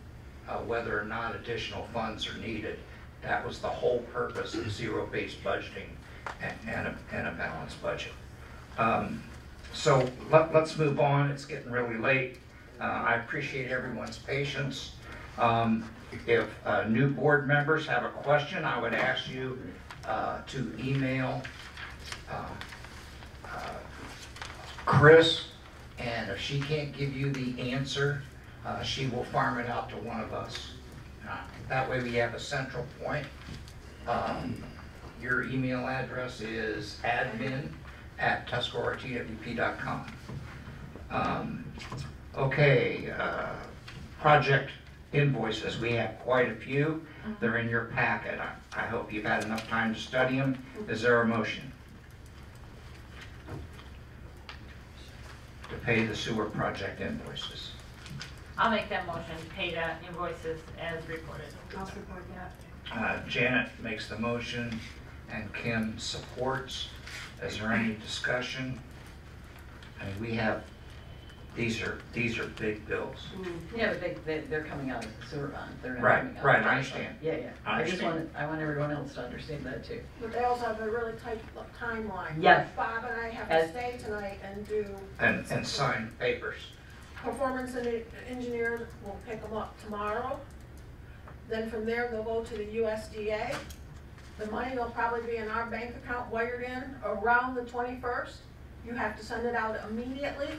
whether or not additional funds are needed. That was the whole purpose of zero-based budgeting and a balanced budget. So let's move on. It's getting really late. I appreciate everyone's patience. If new board members have a question, I would ask you to email Chris, and if she can't give you the answer, she will farm it out to one of us. That way we have a central point. Your email address is admin@tuscaroratwp.com. Okay, project invoices. We have quite a few. They're in your packet. I hope you've had enough time to study them. Is there a motion to pay the sewer project invoices? I'll make that motion, to pay the invoices as reported. I'll support that. Janet makes the motion and Kim supports. Is there any discussion? I mean, we have, these are big bills. Yeah, but they're coming out of the sewer fund. They're not Right, coming out right, of I the understand. fund. Yeah. I understand. I want everyone else to understand that too. But they also have a really tight timeline. Yes. Bob and I have As- to stay tonight and do. And sign papers. performance engineers will pick them up tomorrow. Then from there, they'll go to the USDA. The money will probably be in our bank account wired in around the 21st. You have to send it out immediately.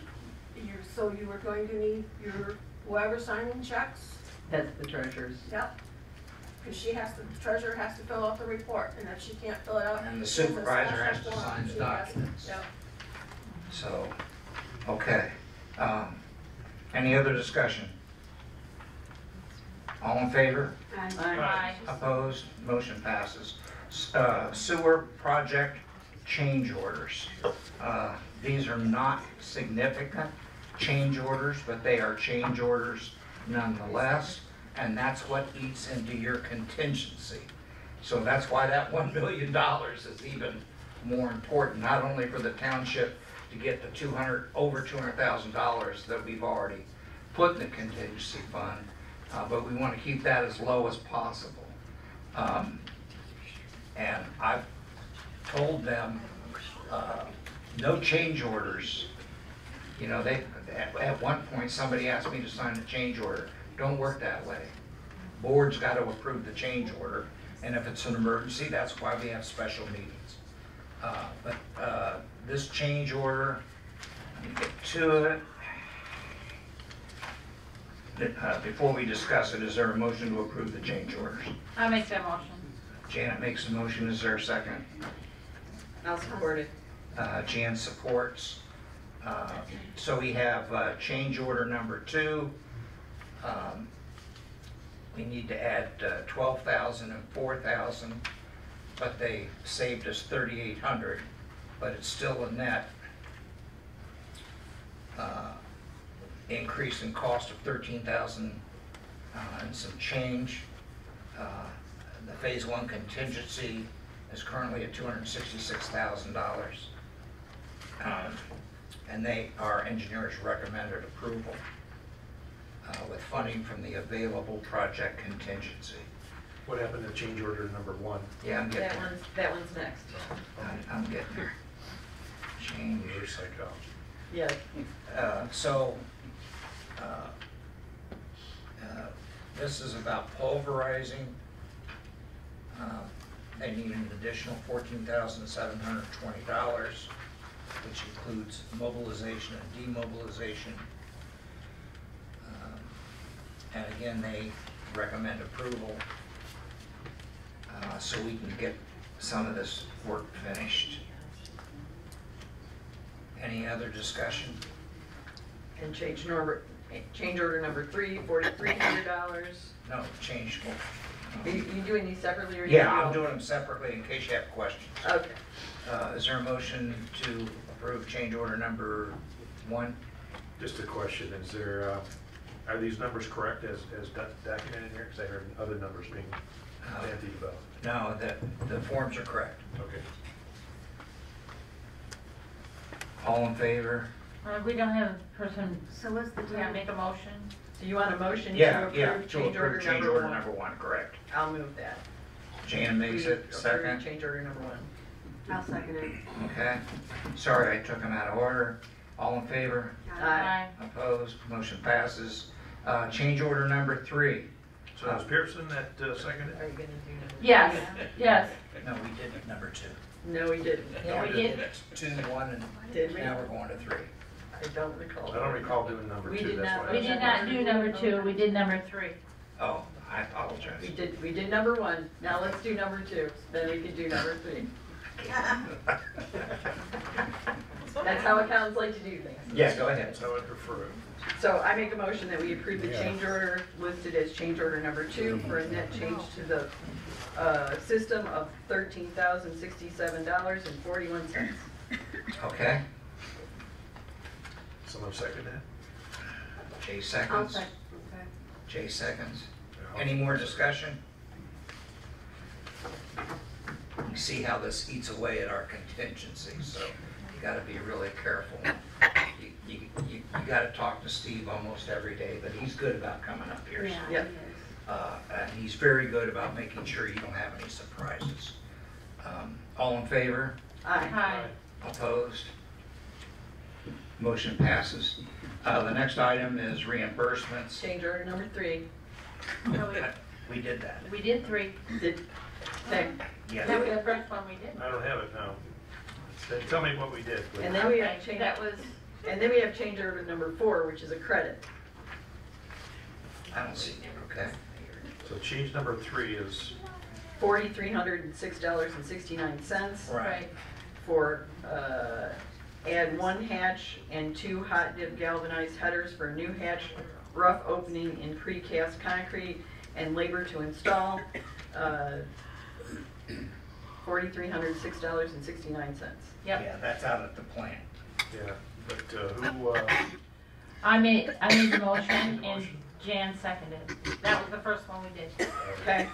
So you are going to need your, whoever signing checks. That's the treasurer's. Yep. Because the treasurer has to fill out the report, and if she can't fill it out. And the it's a supervisor has special to form. sign the She has to- documents. Yep. So, okay. Any other discussion? All in favor? Aye. Opposed? Motion passes. Sewer project change orders. These are not significant change orders, but they are change orders nonetheless, and that's what eats into your contingency. So that's why that $1 million is even more important, not only for the township to get the over $200,000 that we've already put in the contingency fund, but we want to keep that as low as possible. And I've told them no change orders. You know, at one point somebody asked me to sign a change order. Don't work that way. Board's got to approve the change order, and if it's an emergency, that's why we have special meetings. But this change order, let me get to it. Before we discuss it, is there a motion to approve the change orders? I make that motion. Janet makes a motion, is there a second? I'll support it. Jan supports. So we have change order number 2. We need to add 12,000 and 4,000, but they saved us 3,800, but it's still a net increase in cost of 13,000 and some change. The phase 1 contingency is currently at $266,000. And our engineers recommended approval with funding from the available project contingency. What happened to change order number 1? Yeah, I'm getting there. That one's next. I'm getting there. Change. Reverse psychology. Yeah. This is about pulverizing. They need an additional $14,720, which includes mobilization and demobilization. And again, they recommend approval so we can get some of this work finished. Any other discussion? And change order number 3, $4,300. No, change. Are you doing these separately or? Yeah, I'm doing them separately in case you have questions. Okay. Is there a motion to approve change order number 1? Just a question, is there, are these numbers correct as documented here? Because I heard other numbers being bandied about. No, the forms are correct. Okay. All in favor? We don't have a person, So what's the yeah, make a motion. So you want a motion to Yeah, approve to change order approve change number order 1? number 1, correct. I'll move that. Jan makes it, Approve second. Change order number 1. I'll second it. Okay. Sorry, I took them out of order. All in favor? Aye. Opposed? Motion passes. Change order number 3. So was Pearson that seconded? Are you gonna do number? Yes, yes. No, we did number 2. No, we didn't. Yeah, we did. 2, 1, and Did we? now we're going to 3. I don't recall. I don't recall doing number We 2, did that's not why. We did not do number 2, we did number 3. Oh, I apologize. We did number 1. Now let's do number 2. Then we can do number 3. That's how accountants like to do things. Yeah, go ahead. That's how I prefer it. So I make a motion that we approve the change order listed as change order number 2 for a net change to the system of $13,067.41. Okay. Someone second that? Jay I'll seconds. second. Okay. Jay seconds. Any more discussion? You see how this eats away at our contingency, so you gotta be really careful. You gotta talk to Steve almost every day, but he's good about coming up here. Yeah, Yep. it is. And he's very good about making sure you don't have any surprises. All in favor? Aye. Aye. Opposed? Motion passes. The next item is reimbursements. Change order number 3. No, We did that. we did 3. Did, okay. That Yeah. was the first one we did. I don't have it now. Tell me what we did, please. And then we have Okay, change, that was, and then we have change order number 4, which is a credit. I don't see it, okay. So change number 3 is, $4,306.69 right, for, add 1 hatch and 2 hot dip galvanized headers for a new hatch rough opening in precast concrete and labor to install, $4,306.69. yep. Yeah, that's out at the plant. yeah, but who, I made the motion and motion? Jan seconded. That was the first one we did. Okay?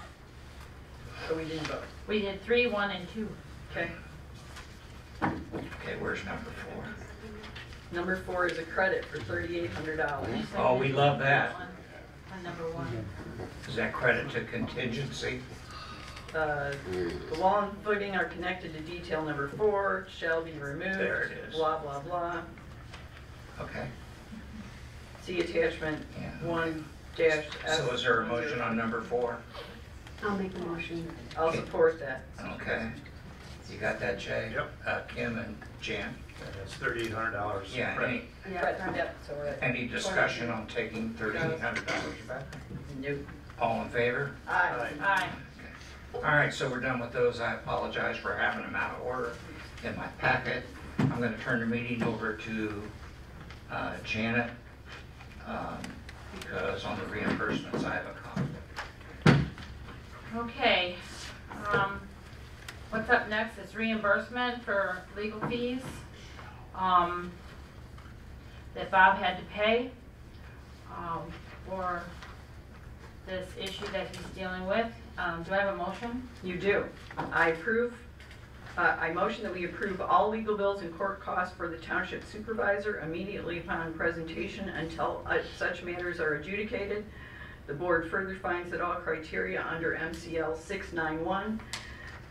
So we didn't vote. We did 3, 1, and 2. Okay? Okay, where's number 4? Number 4 is a credit for $3,800. Oh, we love that. On number 1. Is that credit to contingency? The wall and footing are connected to detail number 4, shall be removed. There it is. Blah, blah, blah. Okay. See attachment Yeah. 1-F. So is there a motion on number 4? I'll make the motion. I'll support that. Okay. You got that, Jay? Yep. Kim and Jan? that's $3,800. Yeah, credit. Right, yep, so we're at. any discussion on taking $1,300 back? Nope. All in favor? Aye. Aye. All right, so we're done with those. I apologize for having them out of order in my packet. I'm going to turn the meeting over to Janet because on the reimbursements, I have a conflict. Okay, what's up next is reimbursement for legal fees, that Bob had to pay, for this issue that he's dealing with. Do I have a motion? You do. I motion that we approve all legal bills and court costs for the township supervisor immediately upon presentation until such matters are adjudicated. The board further finds that all criteria under MCL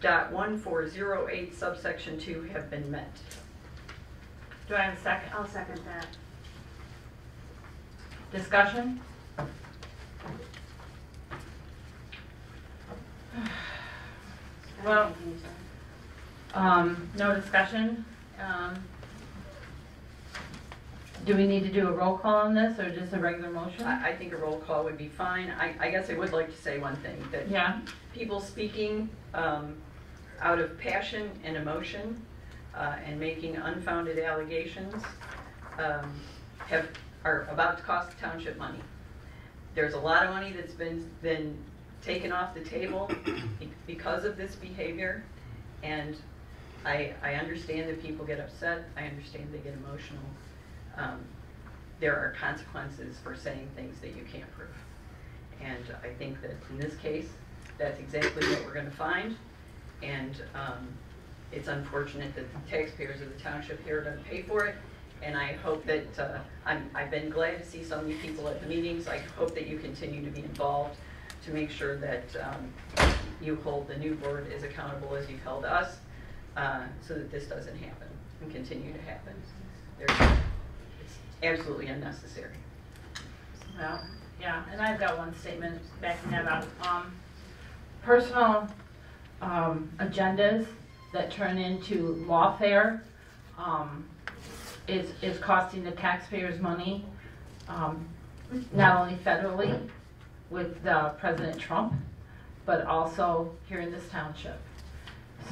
691.1408 subsection 2 have been met. Do I have a second? I'll second that. Discussion? Well, no discussion. Do we need to do a roll call on this or just a regular motion? I think a roll call would be fine. I guess I would like to say one thing, that Yeah, people speaking out of passion and emotion and making unfounded allegations are about to cost the township money. There's a lot of money that's been taken off the table because of this behavior, and I understand that people get upset. I understand they get emotional. There are consequences for saying things that you can't prove. And I think that in this case, that's exactly what we're going to find. And it's unfortunate that the taxpayers of the township here are going to pay for it. And I hope that, I've been glad to see so many people at the meetings. I hope that you continue to be involved to make sure that you hold the new board as accountable as you've held us, so that this doesn't happen and continue to happen. It's absolutely unnecessary. well, yeah, and I've got one statement backing that up. Personal agendas that turn into lawfare is costing the taxpayers money, not only federally with President Trump, but also here in this township.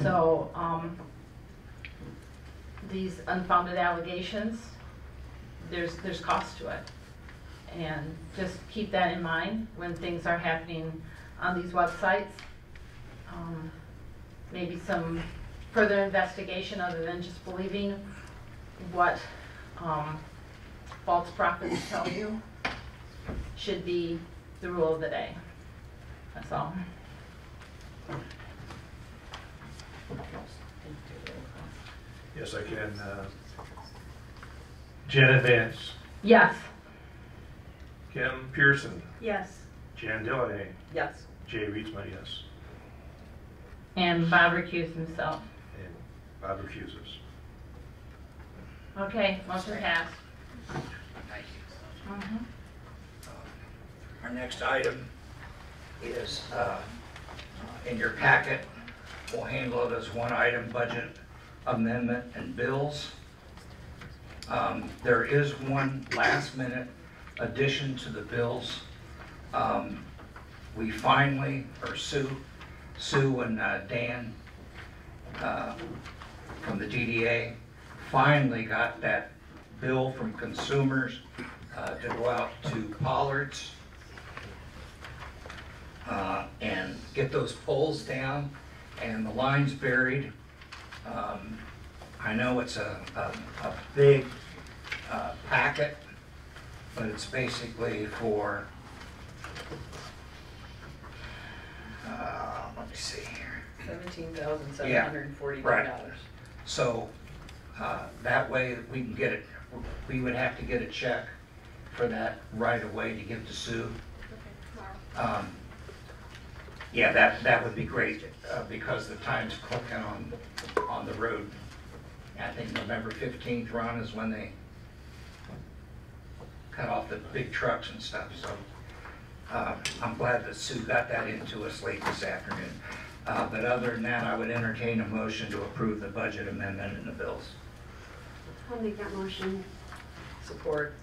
So these unfounded allegations, there's cost to it. And just keep that in mind when things are happening on these websites. Maybe some further investigation other than just believing what false prophets tell you should be the rule of the day. That's all. Yes, I can. Janet Vance, Yes. Kim Pearson, Yes. Jan Dillane, Yes. Jay Reitsma, yes, And Bob recused himself. and Bob recuses. Okay, motion passed. Thank you. Mhm. Our next item is in your packet. We'll handle it as one item, budget amendment and bills. There is one last minute addition to the bills. We finally, or Sue and Dan from the DDA finally got that bill from consumers to go out to Pollard's and get those poles down and the lines buried. I know it's a big packet, but it's basically for, let me see here. $17,741. So that way we can get it, we would have to get a check for that right away to give to Sue. Yeah, that would be great because the time's clicking on the road. I think November 15th, Ron, is when they cut off the big trucks and stuff. So I'm glad that Sue got that into us late this afternoon. But other than that, I would entertain a motion to approve the budget amendment and the bills. I'll make that motion. Support.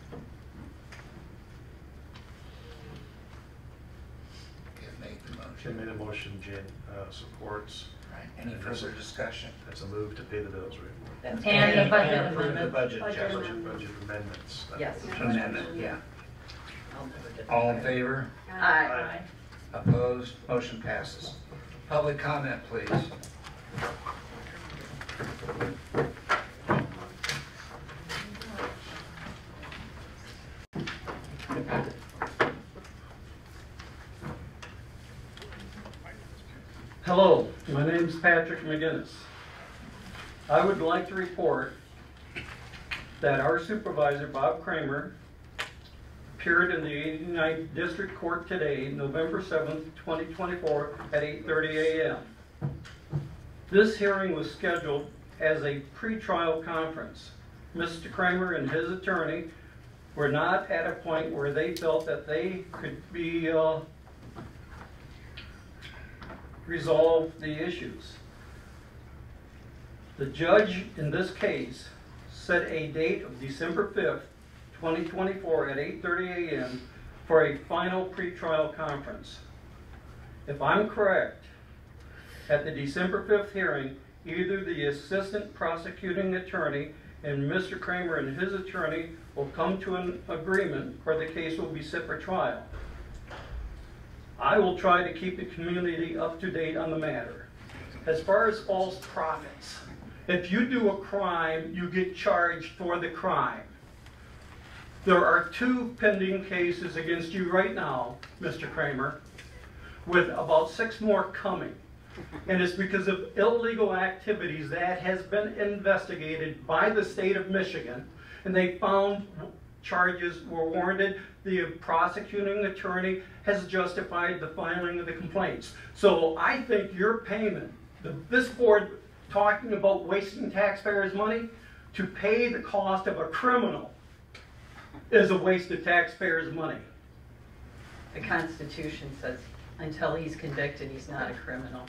Kim made the motion. Jen made a motion, Jen supports. Right. Any further discussion? That's a move to pay the bills, right? And the budget And approve the amendment. budget Budget adjustment. Budget amendments. Yes. Amendment, yeah. I'll never get All in that. favor? Aye. Opposed? Motion passes. Public comment, please. Hello, my name is Patrick McGinnis. I would like to report that our supervisor, Bob Kramer, appeared in the 89th District Court today, November 7th, 2024, at 8:30 a.m. This hearing was scheduled as a pretrial conference. Mr. Kramer and his attorney were not at a point where they felt that they could be resolve the issues. The judge in this case set a date of December 5th, 2024 at 8:30 a.m. for a final pretrial conference. If I'm correct, at the December 5th hearing, either the assistant prosecuting attorney and Mr. Kramer and his attorney will come to an agreement or the case will be set for trial. I will try to keep the community up to date on the matter. As far as false profits, if you do a crime, you get charged for the crime. There are 2 pending cases against you right now, Mr. Kramer, with about 6 more coming. And it's because of illegal activities that has been investigated by the state of Michigan, and they found charges were warranted. The prosecuting attorney has justified the filing of the complaints. So I think your payment, this board talking about wasting taxpayers' money to pay the cost of a criminal is a waste of taxpayers' money. The Constitution says until he's convicted, he's not a criminal.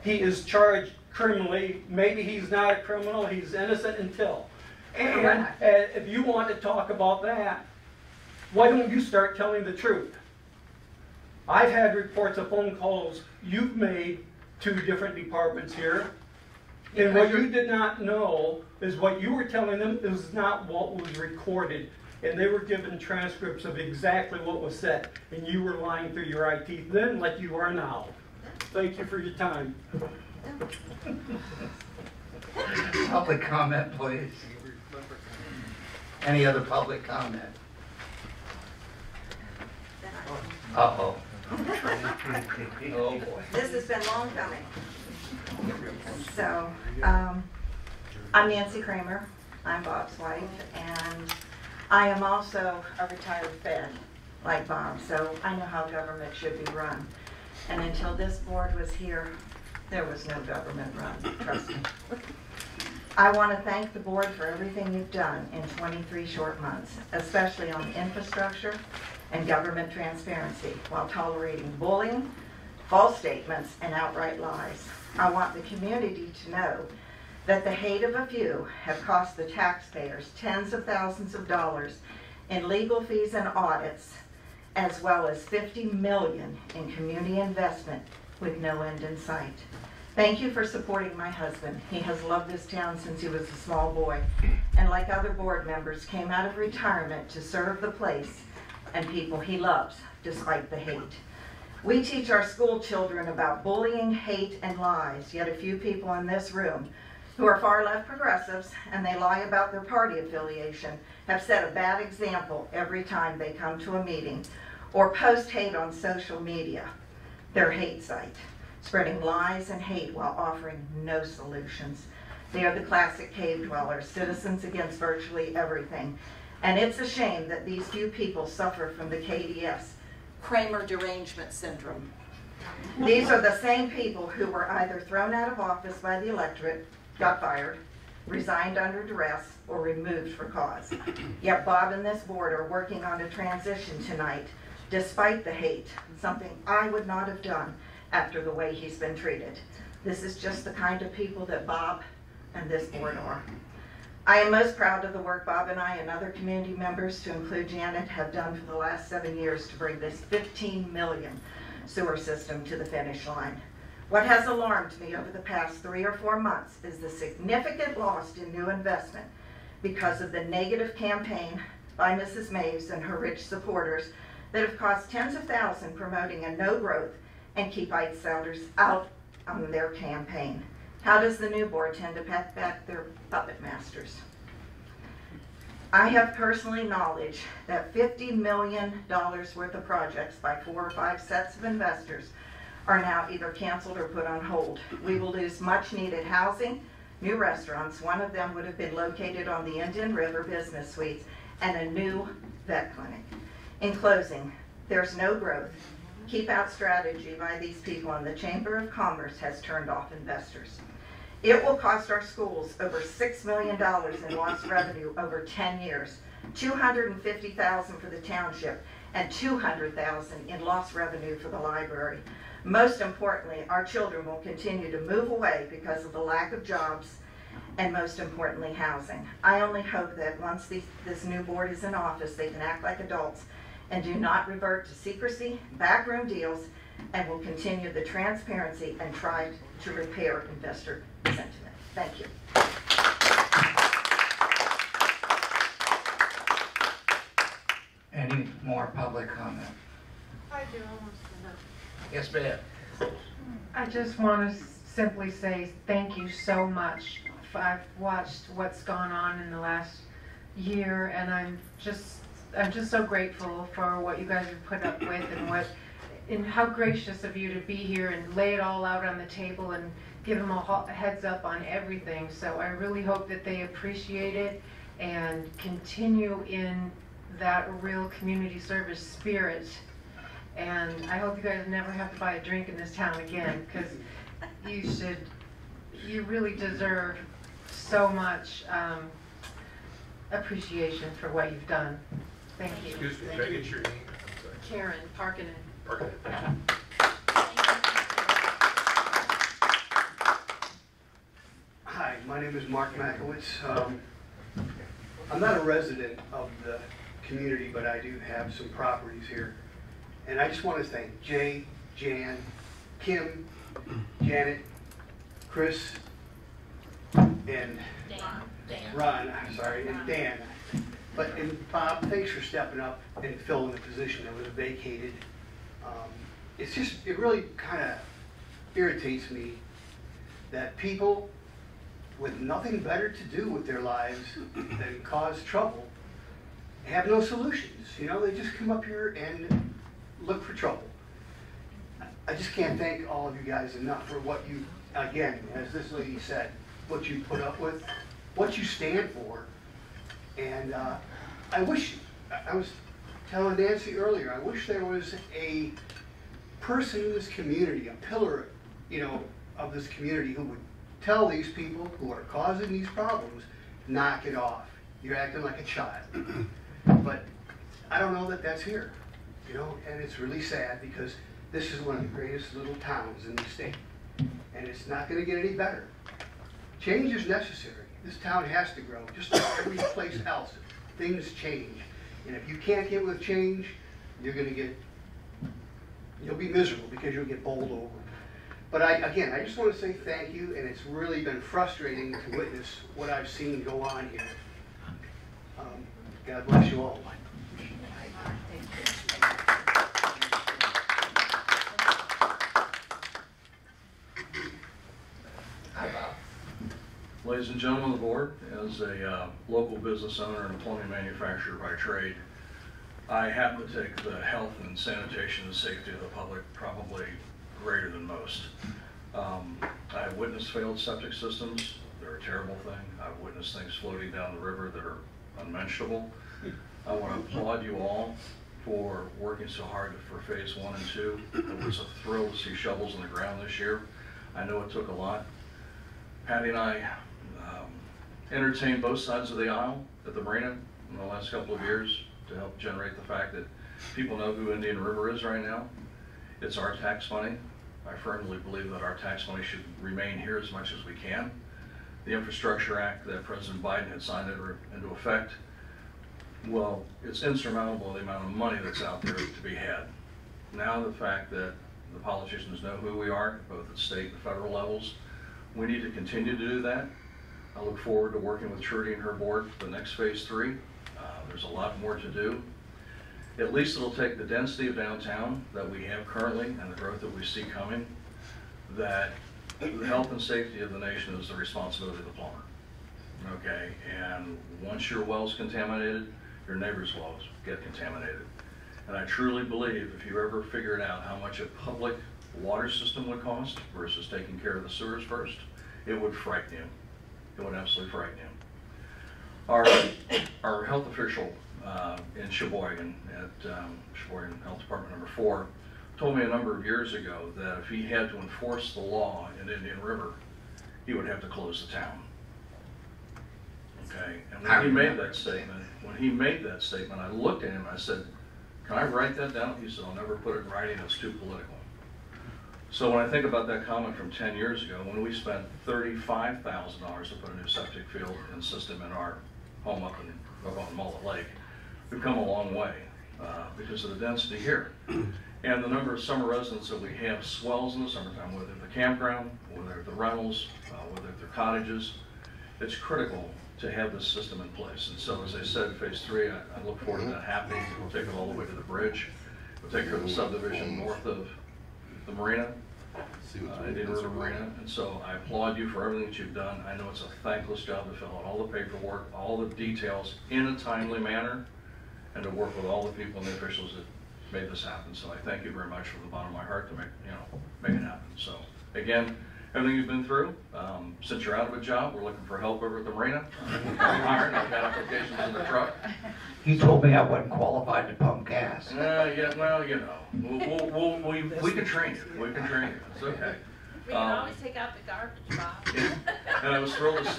He is charged criminally. Maybe he's not a criminal, he's innocent until. And if you want to talk about that, why don't you start telling the truth? I've had reports of phone calls you've made to different departments here, and what you did not know is what you were telling them is not what was recorded, and they were given transcripts of exactly what was said, and you were lying through your eye teeth then like you are now. Thank you for your time. Public comment, please. Any other public comment? Uh-oh. Oh, boy. This has been long coming. So, I'm Nancy Kramer. I'm Bob's wife, and I am also a retired Fed, like Bob, so I know how government should be run. And until this board was here, there was no government run, trust me. I want to thank the board for everything you've done in 23 short months, especially on infrastructure and government transparency, while tolerating bullying, false statements, and outright lies. I want the community to know that the hate of a few have cost the taxpayers tens of thousands of dollars in legal fees and audits, as well as $50 million in community investment with no end in sight. Thank you for supporting my husband. He has loved this town since he was a small boy, and like other board members, came out of retirement to serve the place and people he loves, despite the hate. We teach our school children about bullying, hate, and lies, yet a few people in this room who are far left progressives, and they lie about their party affiliation, have set a bad example every time they come to a meeting or post hate on social media, their hate site, spreading lies and hate while offering no solutions. They are the classic cave dwellers, citizens against virtually everything. And it's a shame that these few people suffer from the KDS, Kramer derangement syndrome. These are the same people who were either thrown out of office by the electorate, got fired, resigned under duress, or removed for cause. Yet Bob and this board are working on a transition tonight, despite the hate, something I would not have done after the way he's been treated. This is just the kind of people that Bob and this board are. I am most proud of the work Bob and I and other community members, to include Janet, have done for the last 7 years to bring this $15 million sewer system to the finish line. What has alarmed me over the past 3 or 4 months is the significant loss in new investment because of the negative campaign by Mrs. Maves and her rich supporters that have cost tens of thousands promoting a no growth and keep outsiders out on their campaign. How does the new board tend to pat back their puppet masters? I have personally knowledge that $50 million worth of projects by 4 or 5 sets of investors are now either canceled or put on hold. We will lose much needed housing, new restaurants. One of them would have been located on the Indian River Business Suites, and a new vet clinic. In closing, there's no growth. Keep out strategy by these people, and the Chamber of Commerce has turned off investors. It will cost our schools over $6 million in lost revenue over 10 years, $250,000 for the township, and $200,000 in lost revenue for the library. Most importantly, our children will continue to move away because of the lack of jobs, and most importantly, housing. I only hope that once this new board is in office, they can act like adults and do not revert to secrecy, backroom deals, and will continue the transparency and try to repair investor sentiment. Thank you. Any more public comment? I do, almost enough. Yes, ma'am. I just want to simply say thank you so much. I've watched what's gone on in the last year, and I'm just so grateful for what you guys have put up with, and how gracious of you to be here and lay it all out on the table and give them a heads up on everything. So I really hope that they appreciate it and continue in that real community service spirit. And I hope you guys never have to buy a drink in this town again, because you really deserve so much appreciation for what you've done. Thank you. Excuse me, can I get your name? Karen Parkinen. Hi, my name is Mark Makowitz. I'm not a resident of the community, but I do have some properties here. And I just want to thank Jay, Jan, Kim, Janet, Chris, and Ron, I'm sorry, and Dan. And Bob, thanks for stepping up and filling the position that was vacated. It really kind of irritates me that people with nothing better to do with their lives than cause trouble have no solutions. You know, they just come up here and look for trouble. I just can't thank all of you guys enough for what you, again, as this lady said, what you put up with, what you stand for. And I was telling Nancy earlier, I wish there was a person in this community, a pillar, of this community who would tell these people who are causing these problems, knock it off. You're acting like a child. But I don't know that that's here, you know, and it's really sad because this is one of the greatest little towns in the state, and it's not going to get any better. Change is necessary. This town has to grow, just like every place else. Things change, and if you can't get with change, you'll be miserable because you'll get bowled over. But again, I just want to say thank you, and it's really been frustrating to witness what I've seen go on here. God bless you all. Ladies and gentlemen of the board, as a local business owner and plumbing manufacturer by trade, I happen to take the health and sanitation and safety of the public probably greater than most. I have witnessed failed septic systems. They're a terrible thing. I've witnessed things floating down the river that are unmentionable. I want to applaud you all for working so hard for phase 1 and 2. It was a thrill to see shovels in the ground this year. I know it took a lot. Patty and I entertained both sides of the aisle at the marina in the last couple of years to help generate the fact that people know who Indian River is right now. It's our tax money. I firmly believe that our tax money should remain here as much as we can. The Infrastructure Act that President Biden had signed into effect, well, it's insurmountable the amount of money that's out there to be had. Now the fact that the politicians know who we are, both at state and federal levels, we need to continue to do that. I look forward to working with Trudy and her board for the next phase 3. There's a lot more to do. At least it'll take the density of downtown that we have currently and the growth that we see coming, that the health and safety of the nation is the responsibility of the plumber. Okay, and once your well's contaminated, your neighbor's wells get contaminated. And I truly believe if you ever figured out how much a public water system would cost versus taking care of the sewers first, it would frighten you. It would absolutely frighten you. Our health official in Sheboygan at Sheboygan Health Department number 4 told me a number of years ago that if he had to enforce the law in Indian River, he would have to close the town. Okay, and when he made that statement, I looked at him and I said, "Can I write that down?" He said, "I'll never put it in writing, it's too political." So when I think about that comment from 10 years ago, when we spent $35,000 to put a new septic field and system in our home up on Mullet Lake, we've come a long way because of the density here. And the number of summer residents that we have swells in the summertime, whether they're the campground, whether they're the rentals, whether they're cottages. It's critical to have this system in place. And so as I said, phase 3, I look forward to that happening. We'll take it all the way to the bridge. We'll take care of the subdivision north of the marina, Indian River Marina, and so I applaud you for everything that you've done. I know it's a thankless job to fill out all the paperwork, all the details in a timely manner, and to work with all the people and the officials that made this happen. So I thank you very much from the bottom of my heart to make it happen. So again, everything you've been through, since you're out of a job, we're looking for help over at the marina. I've got applications in the truck. He told me I wasn't qualified to pump gas. Yeah, well, you know, we can train you. We can train you. It's okay. We can always take out the garbage, Bob. And I was thrilled to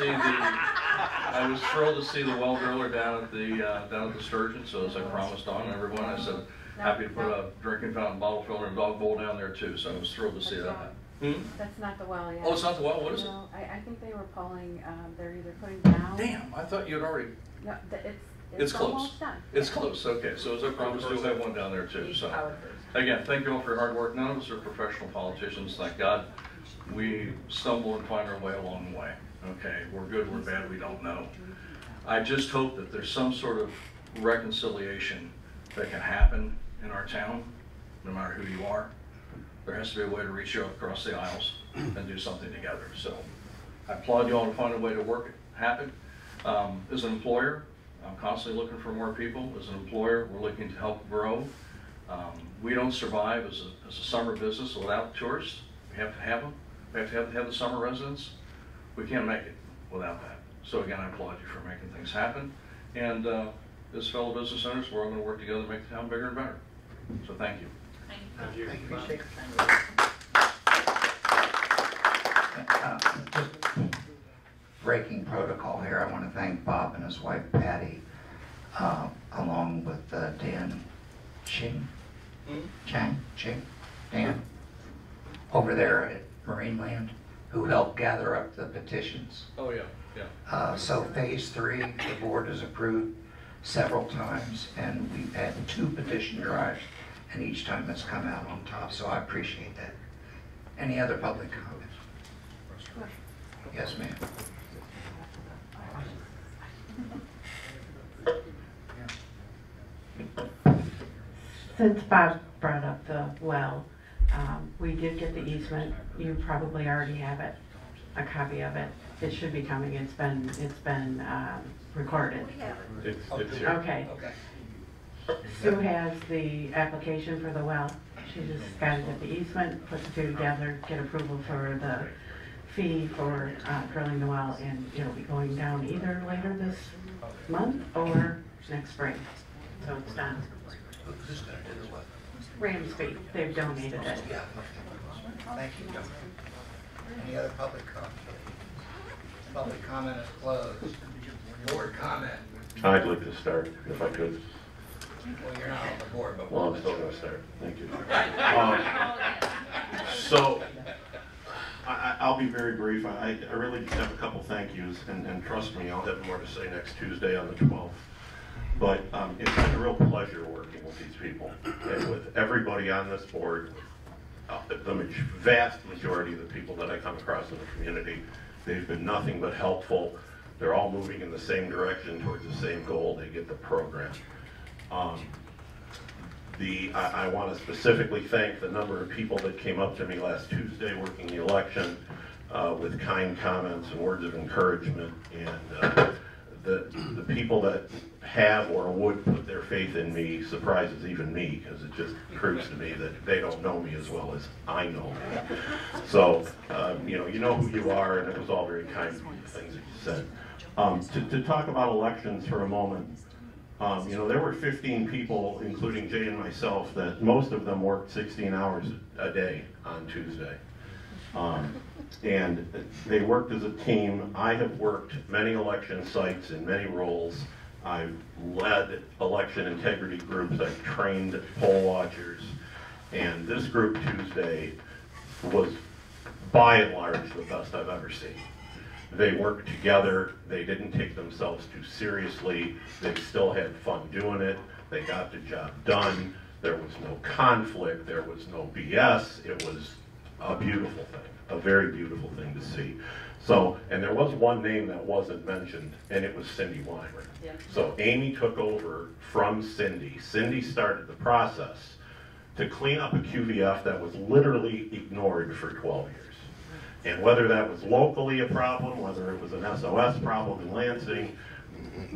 see the well driller down at the Sturgeon. So as I promised on everyone, I said happy to put a drinking fountain, bottle filler, and dog bowl down there too. So I was thrilled to see that. That's not the well yet. Oh, it's not the well? What is it? No, I think they were pulling, they're either putting down. Damn, I thought you had already. No, It's close. almost done. It's close, okay. So as I promised, we'll have one down there too. So again, thank you all for your hard work. None of us are professional politicians, thank God. We stumble and find our way along the way. Okay, we're good, we're bad, we don't know. I just hope that there's some sort of reconciliation that can happen in our town, no matter who you are. There has to be a way to reach out across the aisles and do something together. So I applaud you all to find a way to work it happen. As an employer, I'm constantly looking for more people. As an employer, we're looking to help grow. We don't survive as a summer business without tourists. We have to have them. We have to have the summer residents. We can't make it without that. So again, I applaud you for making things happen. And as fellow business owners, we're all going to work together to make the town bigger and better. So thank you. Thank you. Thank you. Just breaking protocol here, I want to thank Bob and his wife Patty, along with Dan Dan, over there at Marineland, who helped gather up the petitions. Oh, yeah, yeah. So phase 3, the board has approved several times, and we've had 2 petition drives, and each time it's come out on top, so I appreciate that. Any other public comments? Yes, ma'am. Since Bob brought up the well, we did get the easement. You probably already have it, a copy of it. It should be coming. It's been recorded. It's here. Okay. Sue has the application for the well. She just got to get the easement, put the 2 together, get approval for the fee for drilling the well, and it'll be going down either later this month or next spring. So it's done. Who's going to do the what? Ramsby, they've donated it. Yeah. Thank you. Any other public comment? Public comment is closed. Board comment. I'd like to start, if I could. Well, you're not on the board, but Well, I'm still going to start. Thank you. So, I'll be very brief. I really just have a couple thank yous, and trust me, I'll have more to say next Tuesday on the 12th. But it's been a real pleasure working with these people and with everybody on this board. The vast majority of the people that I come across in the community, they've been nothing but helpful. They're all moving in the same direction towards the same goal. They get the program. I want to specifically thank the number of people that came up to me last Tuesday working the election with kind comments and words of encouragement, and the people that have or would put their faith in me surprises even me, because it just proves to me that they don't know me as well as I know me. So, you know who you are, and it was all very kind things that you said. To talk about elections for a moment, there were 15 people, including Jay and myself, that most of them worked 16 hours a day on Tuesday. And they worked as a team. I have worked many election sites in many roles. I've led election integrity groups. I've trained poll watchers. And this group Tuesday was, by and large, the best I've ever seen. They worked together. They didn't take themselves too seriously. They still had fun doing it. They got the job done. There was no conflict. There was no BS. It was a beautiful thing, a very beautiful thing to see. So, and there was one name that wasn't mentioned, and it was Cindy Weimer. Yeah. So Amy took over from Cindy. Cindy started the process to clean up a QVF that was literally ignored for 12 years. And whether that was locally a problem, whether it was an SOS problem in Lansing,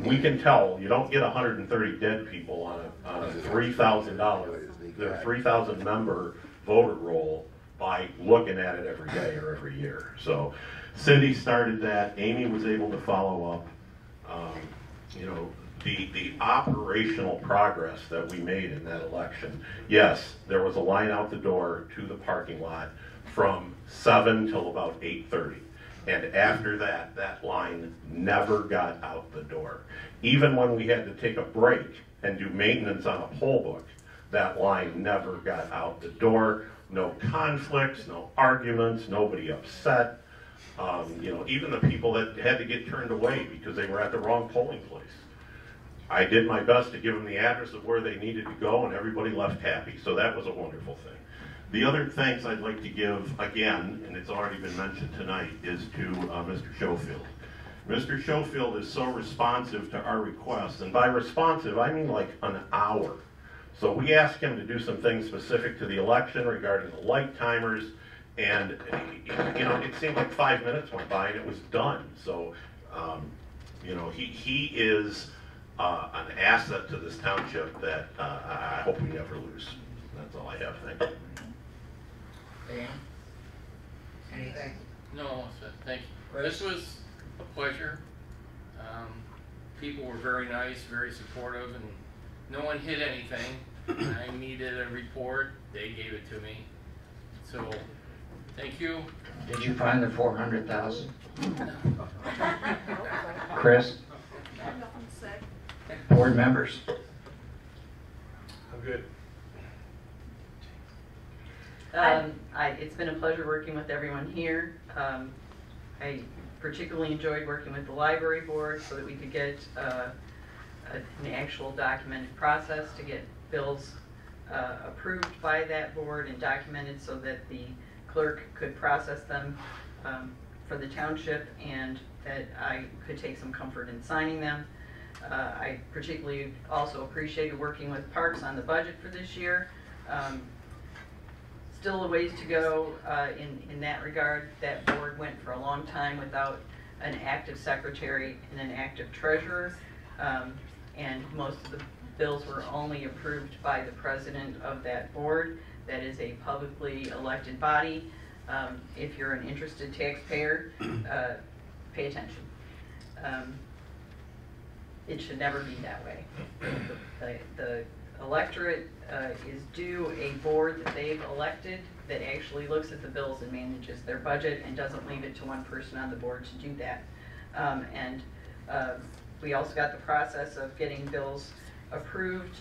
we can tell you don't get 130 dead people on a $3,000 member voter roll by looking at it every day or every year. So Cindy started that. Amy was able to follow up. The operational progress that we made in that election. Yes, there was a line out the door to the parking lot from 7 till about 8:30. And after that, that line never got out the door. Even when we had to take a break and do maintenance on a poll book, that line never got out the door. No conflicts, no arguments, nobody upset. Even the people that had to get turned away because they were at the wrong polling place. I did my best to give them the address of where they needed to go, and everybody left happy. So that was a wonderful thing. The other thanks I'd like to give, again, and it's already been mentioned tonight, is to Mr. Schofield. Mr. Schofield is so responsive to our requests, and by responsive, I mean like an hour. So we asked him to do some things specific to the election regarding the light timers, and it seemed like 5 minutes went by and it was done. So, he is an asset to this township that I hope we never lose. That's all I have. Thank you. Dan? Anything? No, thank you. This was a pleasure. People were very nice, very supportive, and no one hid anything. I needed a report, they gave it to me. So Thank you. Did you find the 400,000? Chris? Board members? I'm good. It's been a pleasure working with everyone here. I particularly enjoyed working with the library board so that we could get an actual documented process to get bills approved by that board and documented so that the clerk could process them for the township, and that I could take some comfort in signing them. I particularly also appreciated working with Parks on the budget for this year. Still a ways to go in that regard. That board went for a long time without an active secretary and an active treasurer, and most of the bills were only approved by the president of that board. That is a publicly elected body. If you're an interested taxpayer, pay attention. It should never be that way. The electorate is due a board that they've elected that actually looks at the bills and manages their budget and doesn't leave it to one person on the board to do that. We also got the process of getting bills approved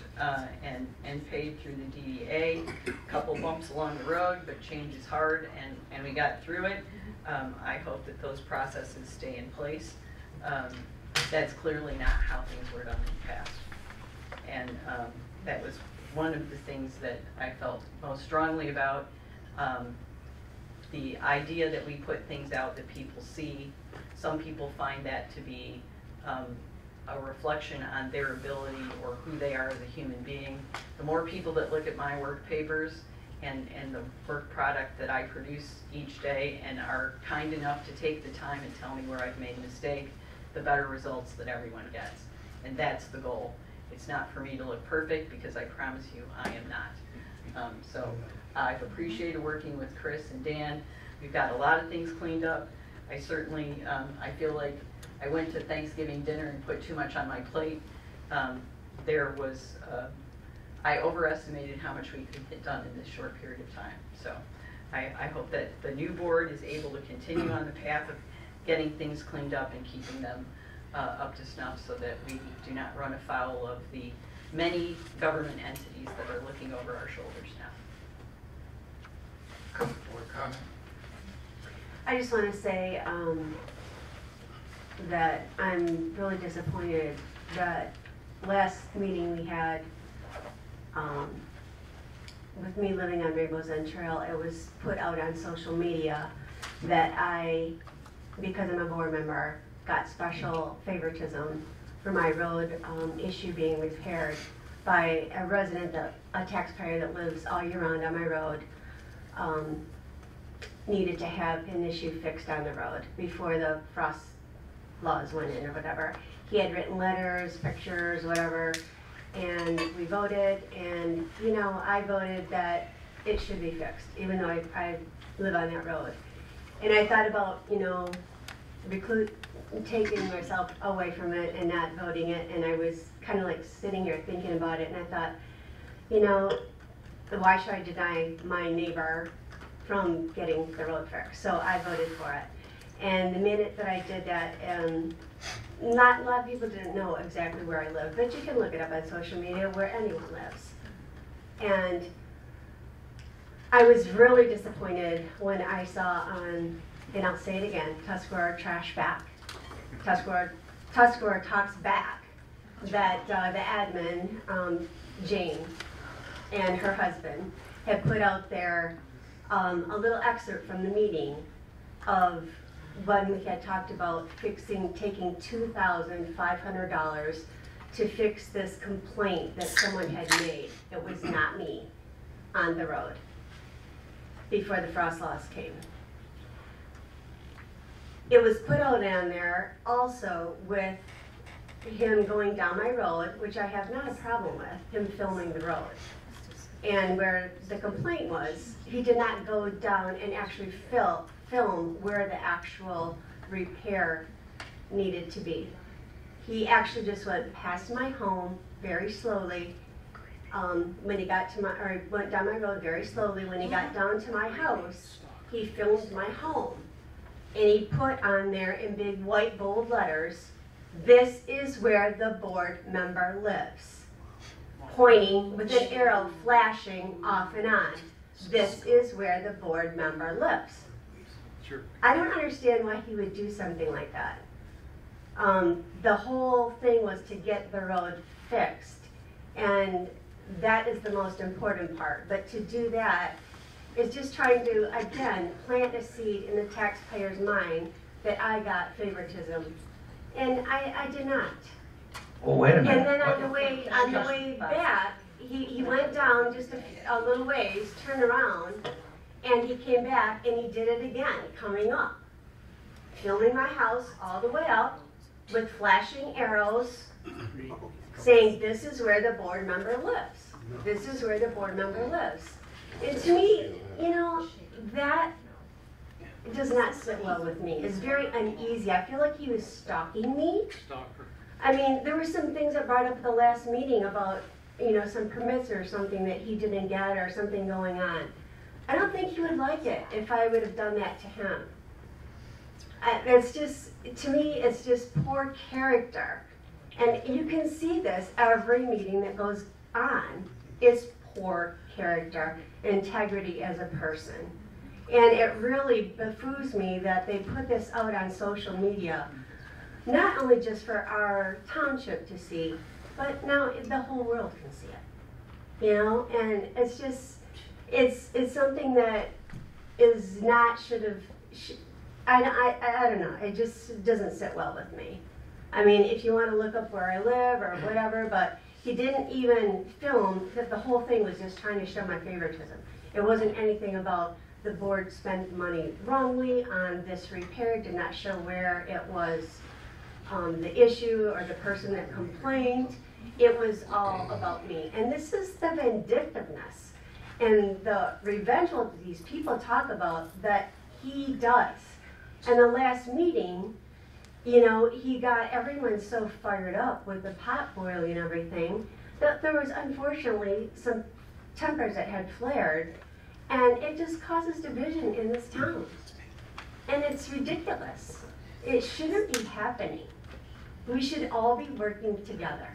and paid through the DDA. A couple bumps along the road, but change is hard, and we got through it. I hope that those processes stay in place. That's clearly not how things were done in the past. And that was one of the things that I felt most strongly about. The idea that we put things out that people see, some people find that to be a reflection on their ability or who they are as a human being. The more people that look at my work papers and the work product that I produce each day and are kind enough to take the time and tell me where I've made a mistake, the better results that everyone gets. And that's the goal. It's not for me to look perfect, because I promise you I am not. So I've appreciated working with Chris and Dan. We've got a lot of things cleaned up. I certainly, I feel like I went to Thanksgiving dinner and put too much on my plate. I overestimated how much we could get done in this short period of time. So I hope that the new board is able to continue on the path of getting things cleaned up and keeping them up to snuff, so that we do not run afoul of the many government entities that are looking over our shoulders now. Board comment? I just want to say that I'm really disappointed that last meeting we had, with me living on Rainbow's End Trail, it was put out on social media that I, because I'm a board member, got special favoritism for my road issue being repaired by a resident, a taxpayer that lives all year round on my road, needed to have an issue fixed on the road before the frost laws went in or whatever. He had written letters, pictures, whatever, and we voted, and I voted that it should be fixed, even though I live on that road. And I thought about, taking myself away from it and not voting it, and I was kind of like sitting here thinking about it, and I thought, why should I deny my neighbor from getting the road fixed? So I voted for it. And the minute that I did that, not a lot of people didn't know exactly where I live, but you can look it up on social media where anyone lives. And I was really disappointed when I saw on, and I'll say it again, Tuscarora Trash Back. Tuscarora talks back that the admin, Jane, and her husband had put out there a little excerpt from the meeting of when we had talked about taking $2,500 to fix this complaint that someone had made. It was not me on the road before the frost laws came. It was put out on there also with him going down my road, which I have not a problem with, him filming the road. And where the complaint was, he did not go down and actually film where the actual repair needed to be. He actually just went past my home very slowly. When he got to went down my road very slowly. When he got down to my house, he filmed my home. And he put on there in big white bold letters, "This is where the board member lives." Pointing with an arrow flashing off and on. This is where the board member lives. Sure. I don't understand why he would do something like that. The whole thing was to get the road fixed, and that is the most important part. But to do that is just trying to, again, plant a seed in the taxpayer's mind that I got favoritism, and I did not. Well, wait a minute. And then on the way back, he went down just a little ways, turned around, and he came back and he did it again, coming up, filming my house all the way up with flashing arrows saying, "This is where the board member lives. This is where the board member lives." And to me, you know, that does not sit well with me. It's very uneasy. I feel like he was stalking me. I mean, there were some things that brought up at the last meeting about, you know, some permits or something that he didn't get or something going on. I don't think he would like it if I would have done that to him. It's just, to me, it's just poor character. And you can see this every meeting that goes on. It's poor character, integrity as a person. And it really behooves me that they put this out on social media, not only just for our township to see, but now the whole world can see it. You know, and it's just, it's something that is not, I don't know, it just doesn't sit well with me. I mean, if you want to look up where I live or whatever, but he didn't even film that. The whole thing was just trying to show my favoritism. It wasn't anything about the board spent money wrongly on this repair, did not show where it was the issue or the person that complained. It was all about me. And this is the vindictiveness and the revengeful these people talk about that he does. And the last meeting, you know, he got everyone so fired up with the pot boiling and everything that there was unfortunately some tempers that had flared, and it just causes division in this town. And it's ridiculous. It shouldn't be happening. We should all be working together.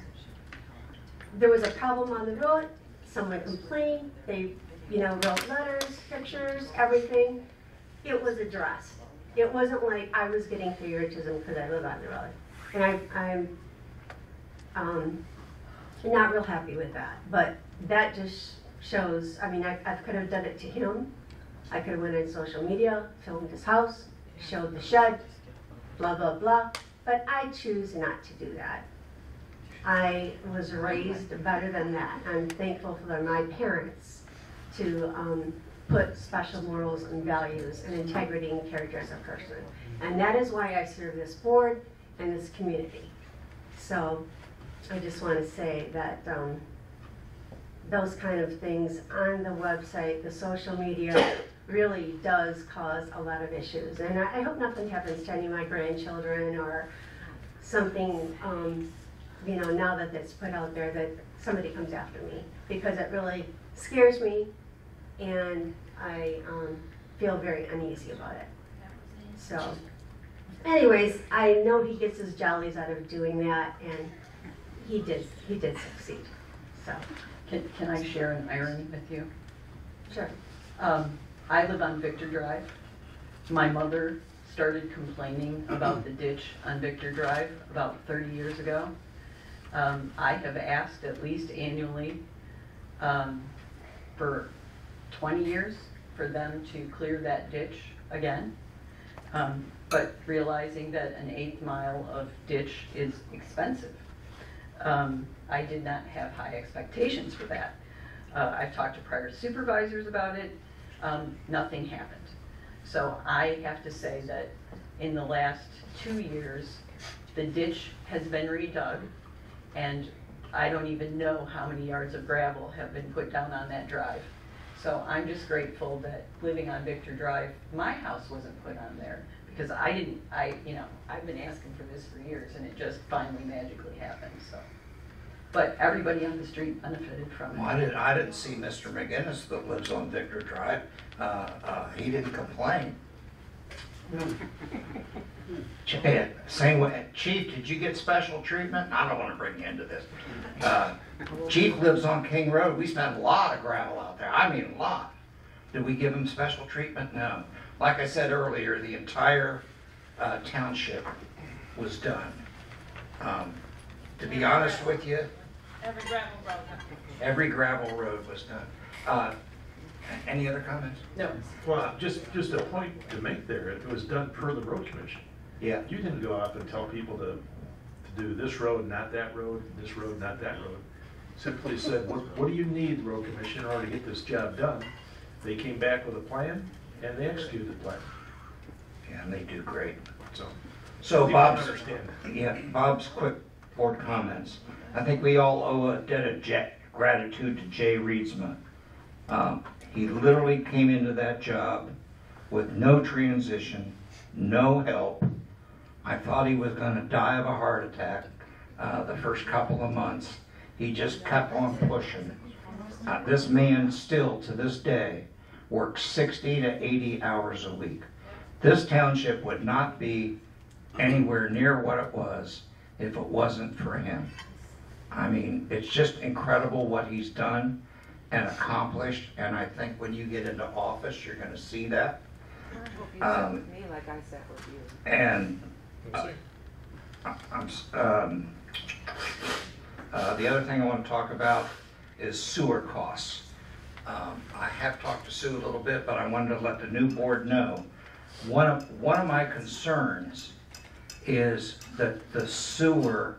There was a problem on the road, someone complained, they, you know, wrote letters, pictures, everything. It was addressed. It wasn't like I was getting favoritism because I live on the road. And I'm not real happy with that. But that just shows, I mean, I could have done it to him. I could have went on social media, filmed his house, showed the shed, blah, blah, blah. But I choose not to do that. I was raised better than that. I'm thankful for my parents to put special morals and values and integrity and character as a person. And that is why I serve this board and this community. So I just want to say that those kind of things on the website, the social media, really does cause a lot of issues. And I hope nothing happens to any of my grandchildren or something, you know, now that it's put out there that somebody comes after me, because it really scares me and I feel very uneasy about it. So anyways, I know he gets his jollies out of doing that, and he did succeed. So Can I share an irony with you? Sure. I live on Victor Drive. My mother started complaining about the ditch on Victor Drive about 30 years ago. I have asked at least annually for 20 years for them to clear that ditch again, but realizing that an 1/8 mile of ditch is expensive. I did not have high expectations for that. I've talked to prior supervisors about it. Nothing happened. So I have to say that in the last 2 years, the ditch has been redug, and I don't even know how many yards of gravel have been put down on that drive. So I'm just grateful that living on Victor Drive, my house wasn't put on there, because I've been asking for this for years, and it just finally magically happened. So but everybody on the street benefited from Well, it. I didn't see Mr. McGinnis that lives on Victor Drive. He didn't complain. Same way, Chief, did you get special treatment? I don't want to bring you into this. Chief lives on King Road. We spent a lot of gravel out there. I mean, a lot. Did we give him special treatment? No. Like I said earlier, the entire township was done. To be honest with you, every gravel road was done. Any other comments? No. Well, just a point to make there, it was done per the road commission. Yeah. You didn't go off and tell people to do this road, not that road, this road, not that road. Simply said, what do you need, road commission, in order to get this job done? They came back with a plan, and they executed the plan. Yeah, and they do great. So people Bob's, understand. yeah, Bob's quick board comments. I think we all owe a debt of gratitude to Jay Reedsma. He literally came into that job with no transition, no help. I thought he was going to die of a heart attack the first couple of months. He just kept on pushing. This man still, to this day, works 60 to 80 hours a week. This township would not be anywhere near what it was if it wasn't for him. I mean, it's just incredible what he's done and accomplished, and I think when you get into office, you're going to see that. With me like I sat with you. And the other thing I want to talk about is sewer costs. I have talked to Sue a little bit, but I wanted to let the new board know. One of my concerns is that the sewer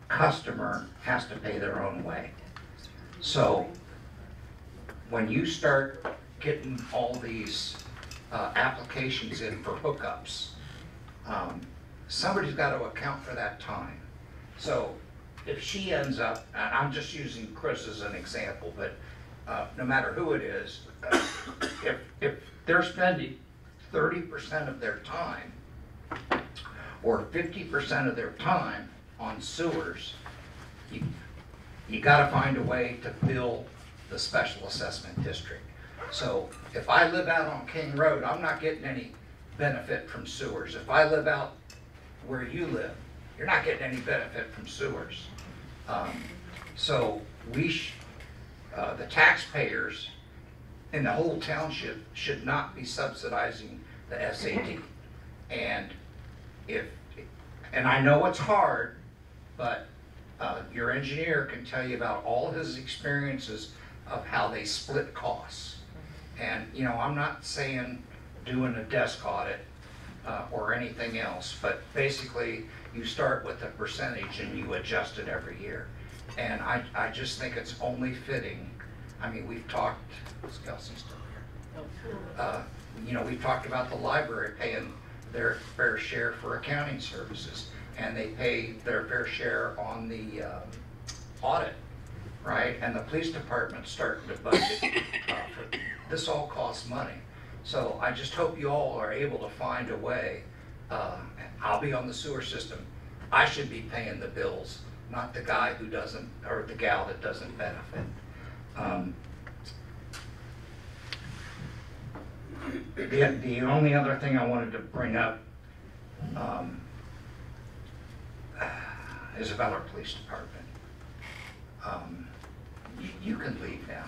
customer has to pay their own way. So when you start getting all these applications in for hookups, somebody's got to account for that time. So if she ends up, and I'm just using Chris as an example, but no matter who it is, if they're spending 30% of their time or 50% of their time on sewers, you got to find a way to bill the special assessment district. So if I live out on King Road, I'm not getting any benefit from sewers. If I live out where you live, you're not getting any benefit from sewers. So the taxpayers in the whole township should not be subsidizing the SAD. And I know it's hard, but your engineer can tell you about all his experiences of how they split costs. And you know, I'm not saying doing a desk audit or anything else, but basically you start with a percentage and you adjust it every year. And I just think it's only fitting. I mean, we've talked, is Kelsey still here? You know, we've talked about the library paying their fair share for accounting services, and they pay their fair share on the audit, right? And the police department's starting to budget for this. All costs money. So I just hope you all are able to find a way. I'll be on the sewer system. I should be paying the bills, not the guy who doesn't, or the gal that doesn't benefit. The only other thing I wanted to bring up is about our police department. You can leave now.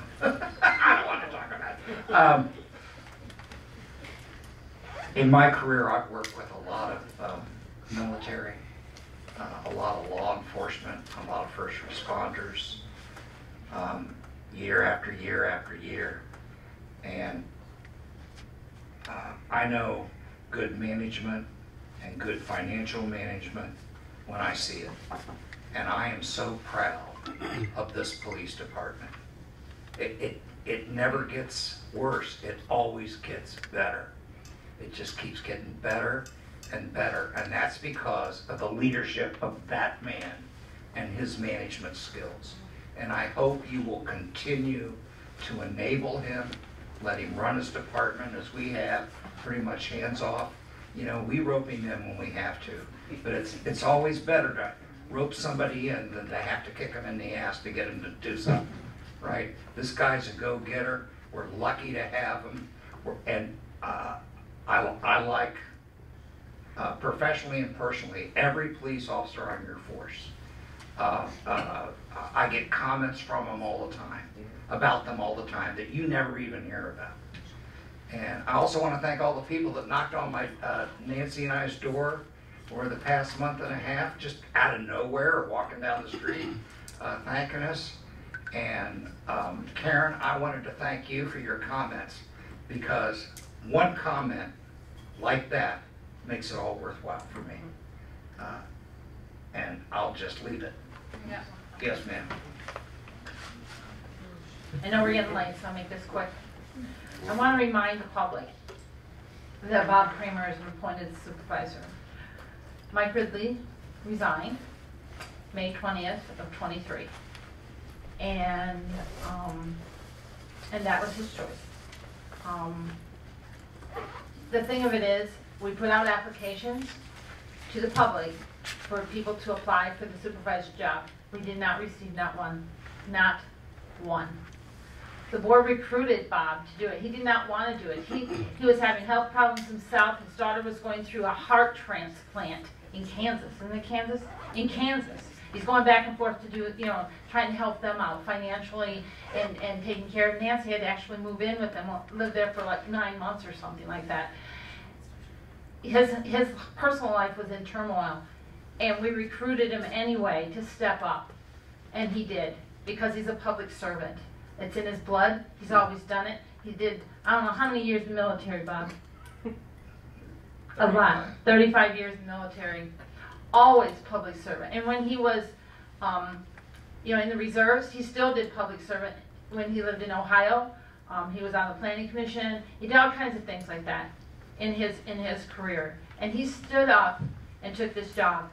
I don't want to talk about it. In my career, I've worked with a lot of military, a lot of law enforcement, a lot of first responders, year after year after year. And I know good management and good financial management when I see it. And I am so proud of this police department. It never gets worse. It always gets better. It just keeps getting better and better. And that's because of the leadership of that man and his management skills. And I hope you will continue to enable him, let him run his department as we have, pretty much hands off. You know, we rope him in when we have to, but it's always better to rope somebody in than to have to kick them in the ass to get them to do something, right? This guy's a go-getter. We're lucky to have him. And I like, professionally and personally, every police officer on your force. I get comments from them all the time, about them all the time, that you never even hear about. And I also want to thank all the people that knocked on my Nancy and I's door over the past month and a half, just out of nowhere, or walking down the street, thanking us. And Karen, I wanted to thank you for your comments, because one comment like that makes it all worthwhile for me. And I'll just leave it. Yeah. Yes, ma'am. I know we're getting late, so I'll make this quick. I want to remind the public that Bob Kramer is appointed supervisor. Mike Ridley resigned May 20th of 23. And that was his choice. The thing of it is, we put out applications to the public for people to apply for the supervisor job. We did not receive not one. Not one. The board recruited Bob to do it. He did not want to do it. He was having health problems himself. His daughter was going through a heart transplant in Kansas. Isn't it Kansas? In Kansas. He's going back and forth to do, trying to help them out financially and taking care of Nancy. Had to actually move in with them, live there for like 9 months or something like that. His personal life was in turmoil, and we recruited him anyway to step up, and he did, because he's a public servant. It's in his blood. He's always done it. He did, I don't know how many years in the military, Bob? A lot. 35 years in the military. Always public servant. And when he was, in the reserves, he still did public servant. When he lived in Ohio, he was on the planning commission. He did all kinds of things like that in his career. And he stood up and took this job.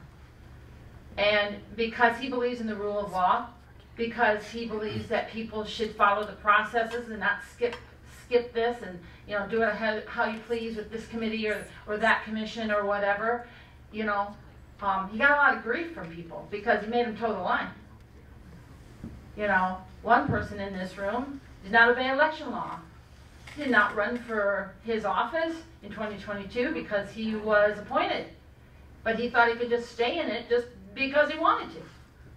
And because he believes in the rule of law, because he believes that people should follow the processes and not skip this and do it how you please with this committee or that commission or whatever, he got a lot of grief from people because he made them toe the line. One person in this room did not obey election law. He did not run for his office in 2022 because he was appointed, but he thought he could just stay in it just because he wanted to.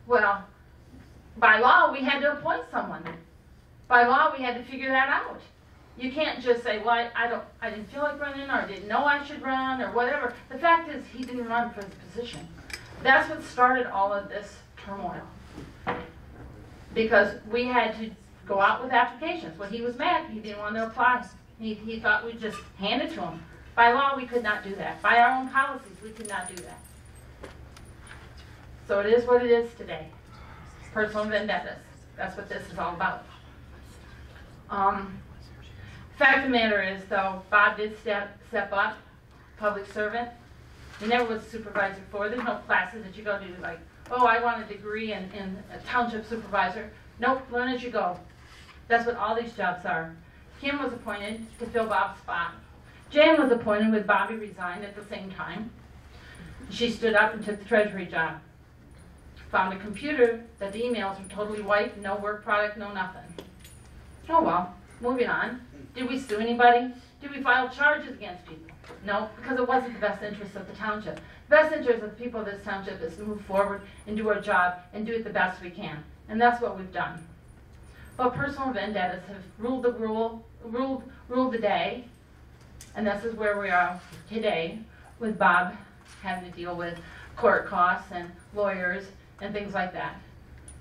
Well, by law, we had to appoint someone. By law, we had to figure that out. You can't just say, well, I didn't feel like running, or I didn't know I should run, or whatever. The fact is, he didn't run for his position. That's what started all of this turmoil. Because we had to go out with applications. Well, he was mad. He didn't want to apply. He thought we'd just hand it to him. By law, we could not do that. By our own policies, we could not do that. So it is what it is today. Personal vendettas. That's what this is all about. Fact of the matter is, though, Bob did step up, public servant. He never was a supervisor before. There's no classes that you go to like, oh, I want a degree in a township supervisor. Nope, learn as you go. That's what all these jobs are. Kim was appointed to fill Bob's spot. Jan was appointed when Bobby resigned at the same time. She stood up and took the treasury job. Found a computer that the emails were totally white, no work product, no nothing. Oh well, moving on. Did we sue anybody? Did we file charges against people? No, because it wasn't the best interest of the township. The best interest of the people of this township is to move forward and do our job and do it the best we can. And that's what we've done. But personal vendettas have ruled the day, and this is where we are today, with Bob having to deal with court costs and lawyers and things like that.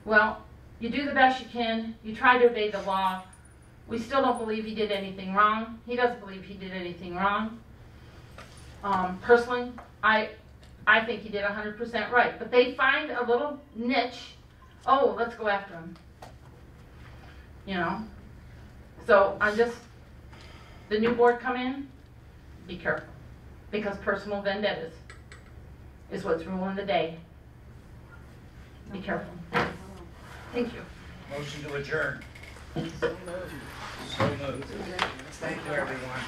Well, you do the best you can. You try to obey the law. We still don't believe he did anything wrong. He doesn't believe he did anything wrong. Personally, I think he did 100% right. But they find a little niche. Oh, let's go after him. So the new board come in, be careful. Because personal vendettas is what's ruling the day. Be careful. Thank you. Motion to adjourn. So moved. So moved. Thank you, everyone.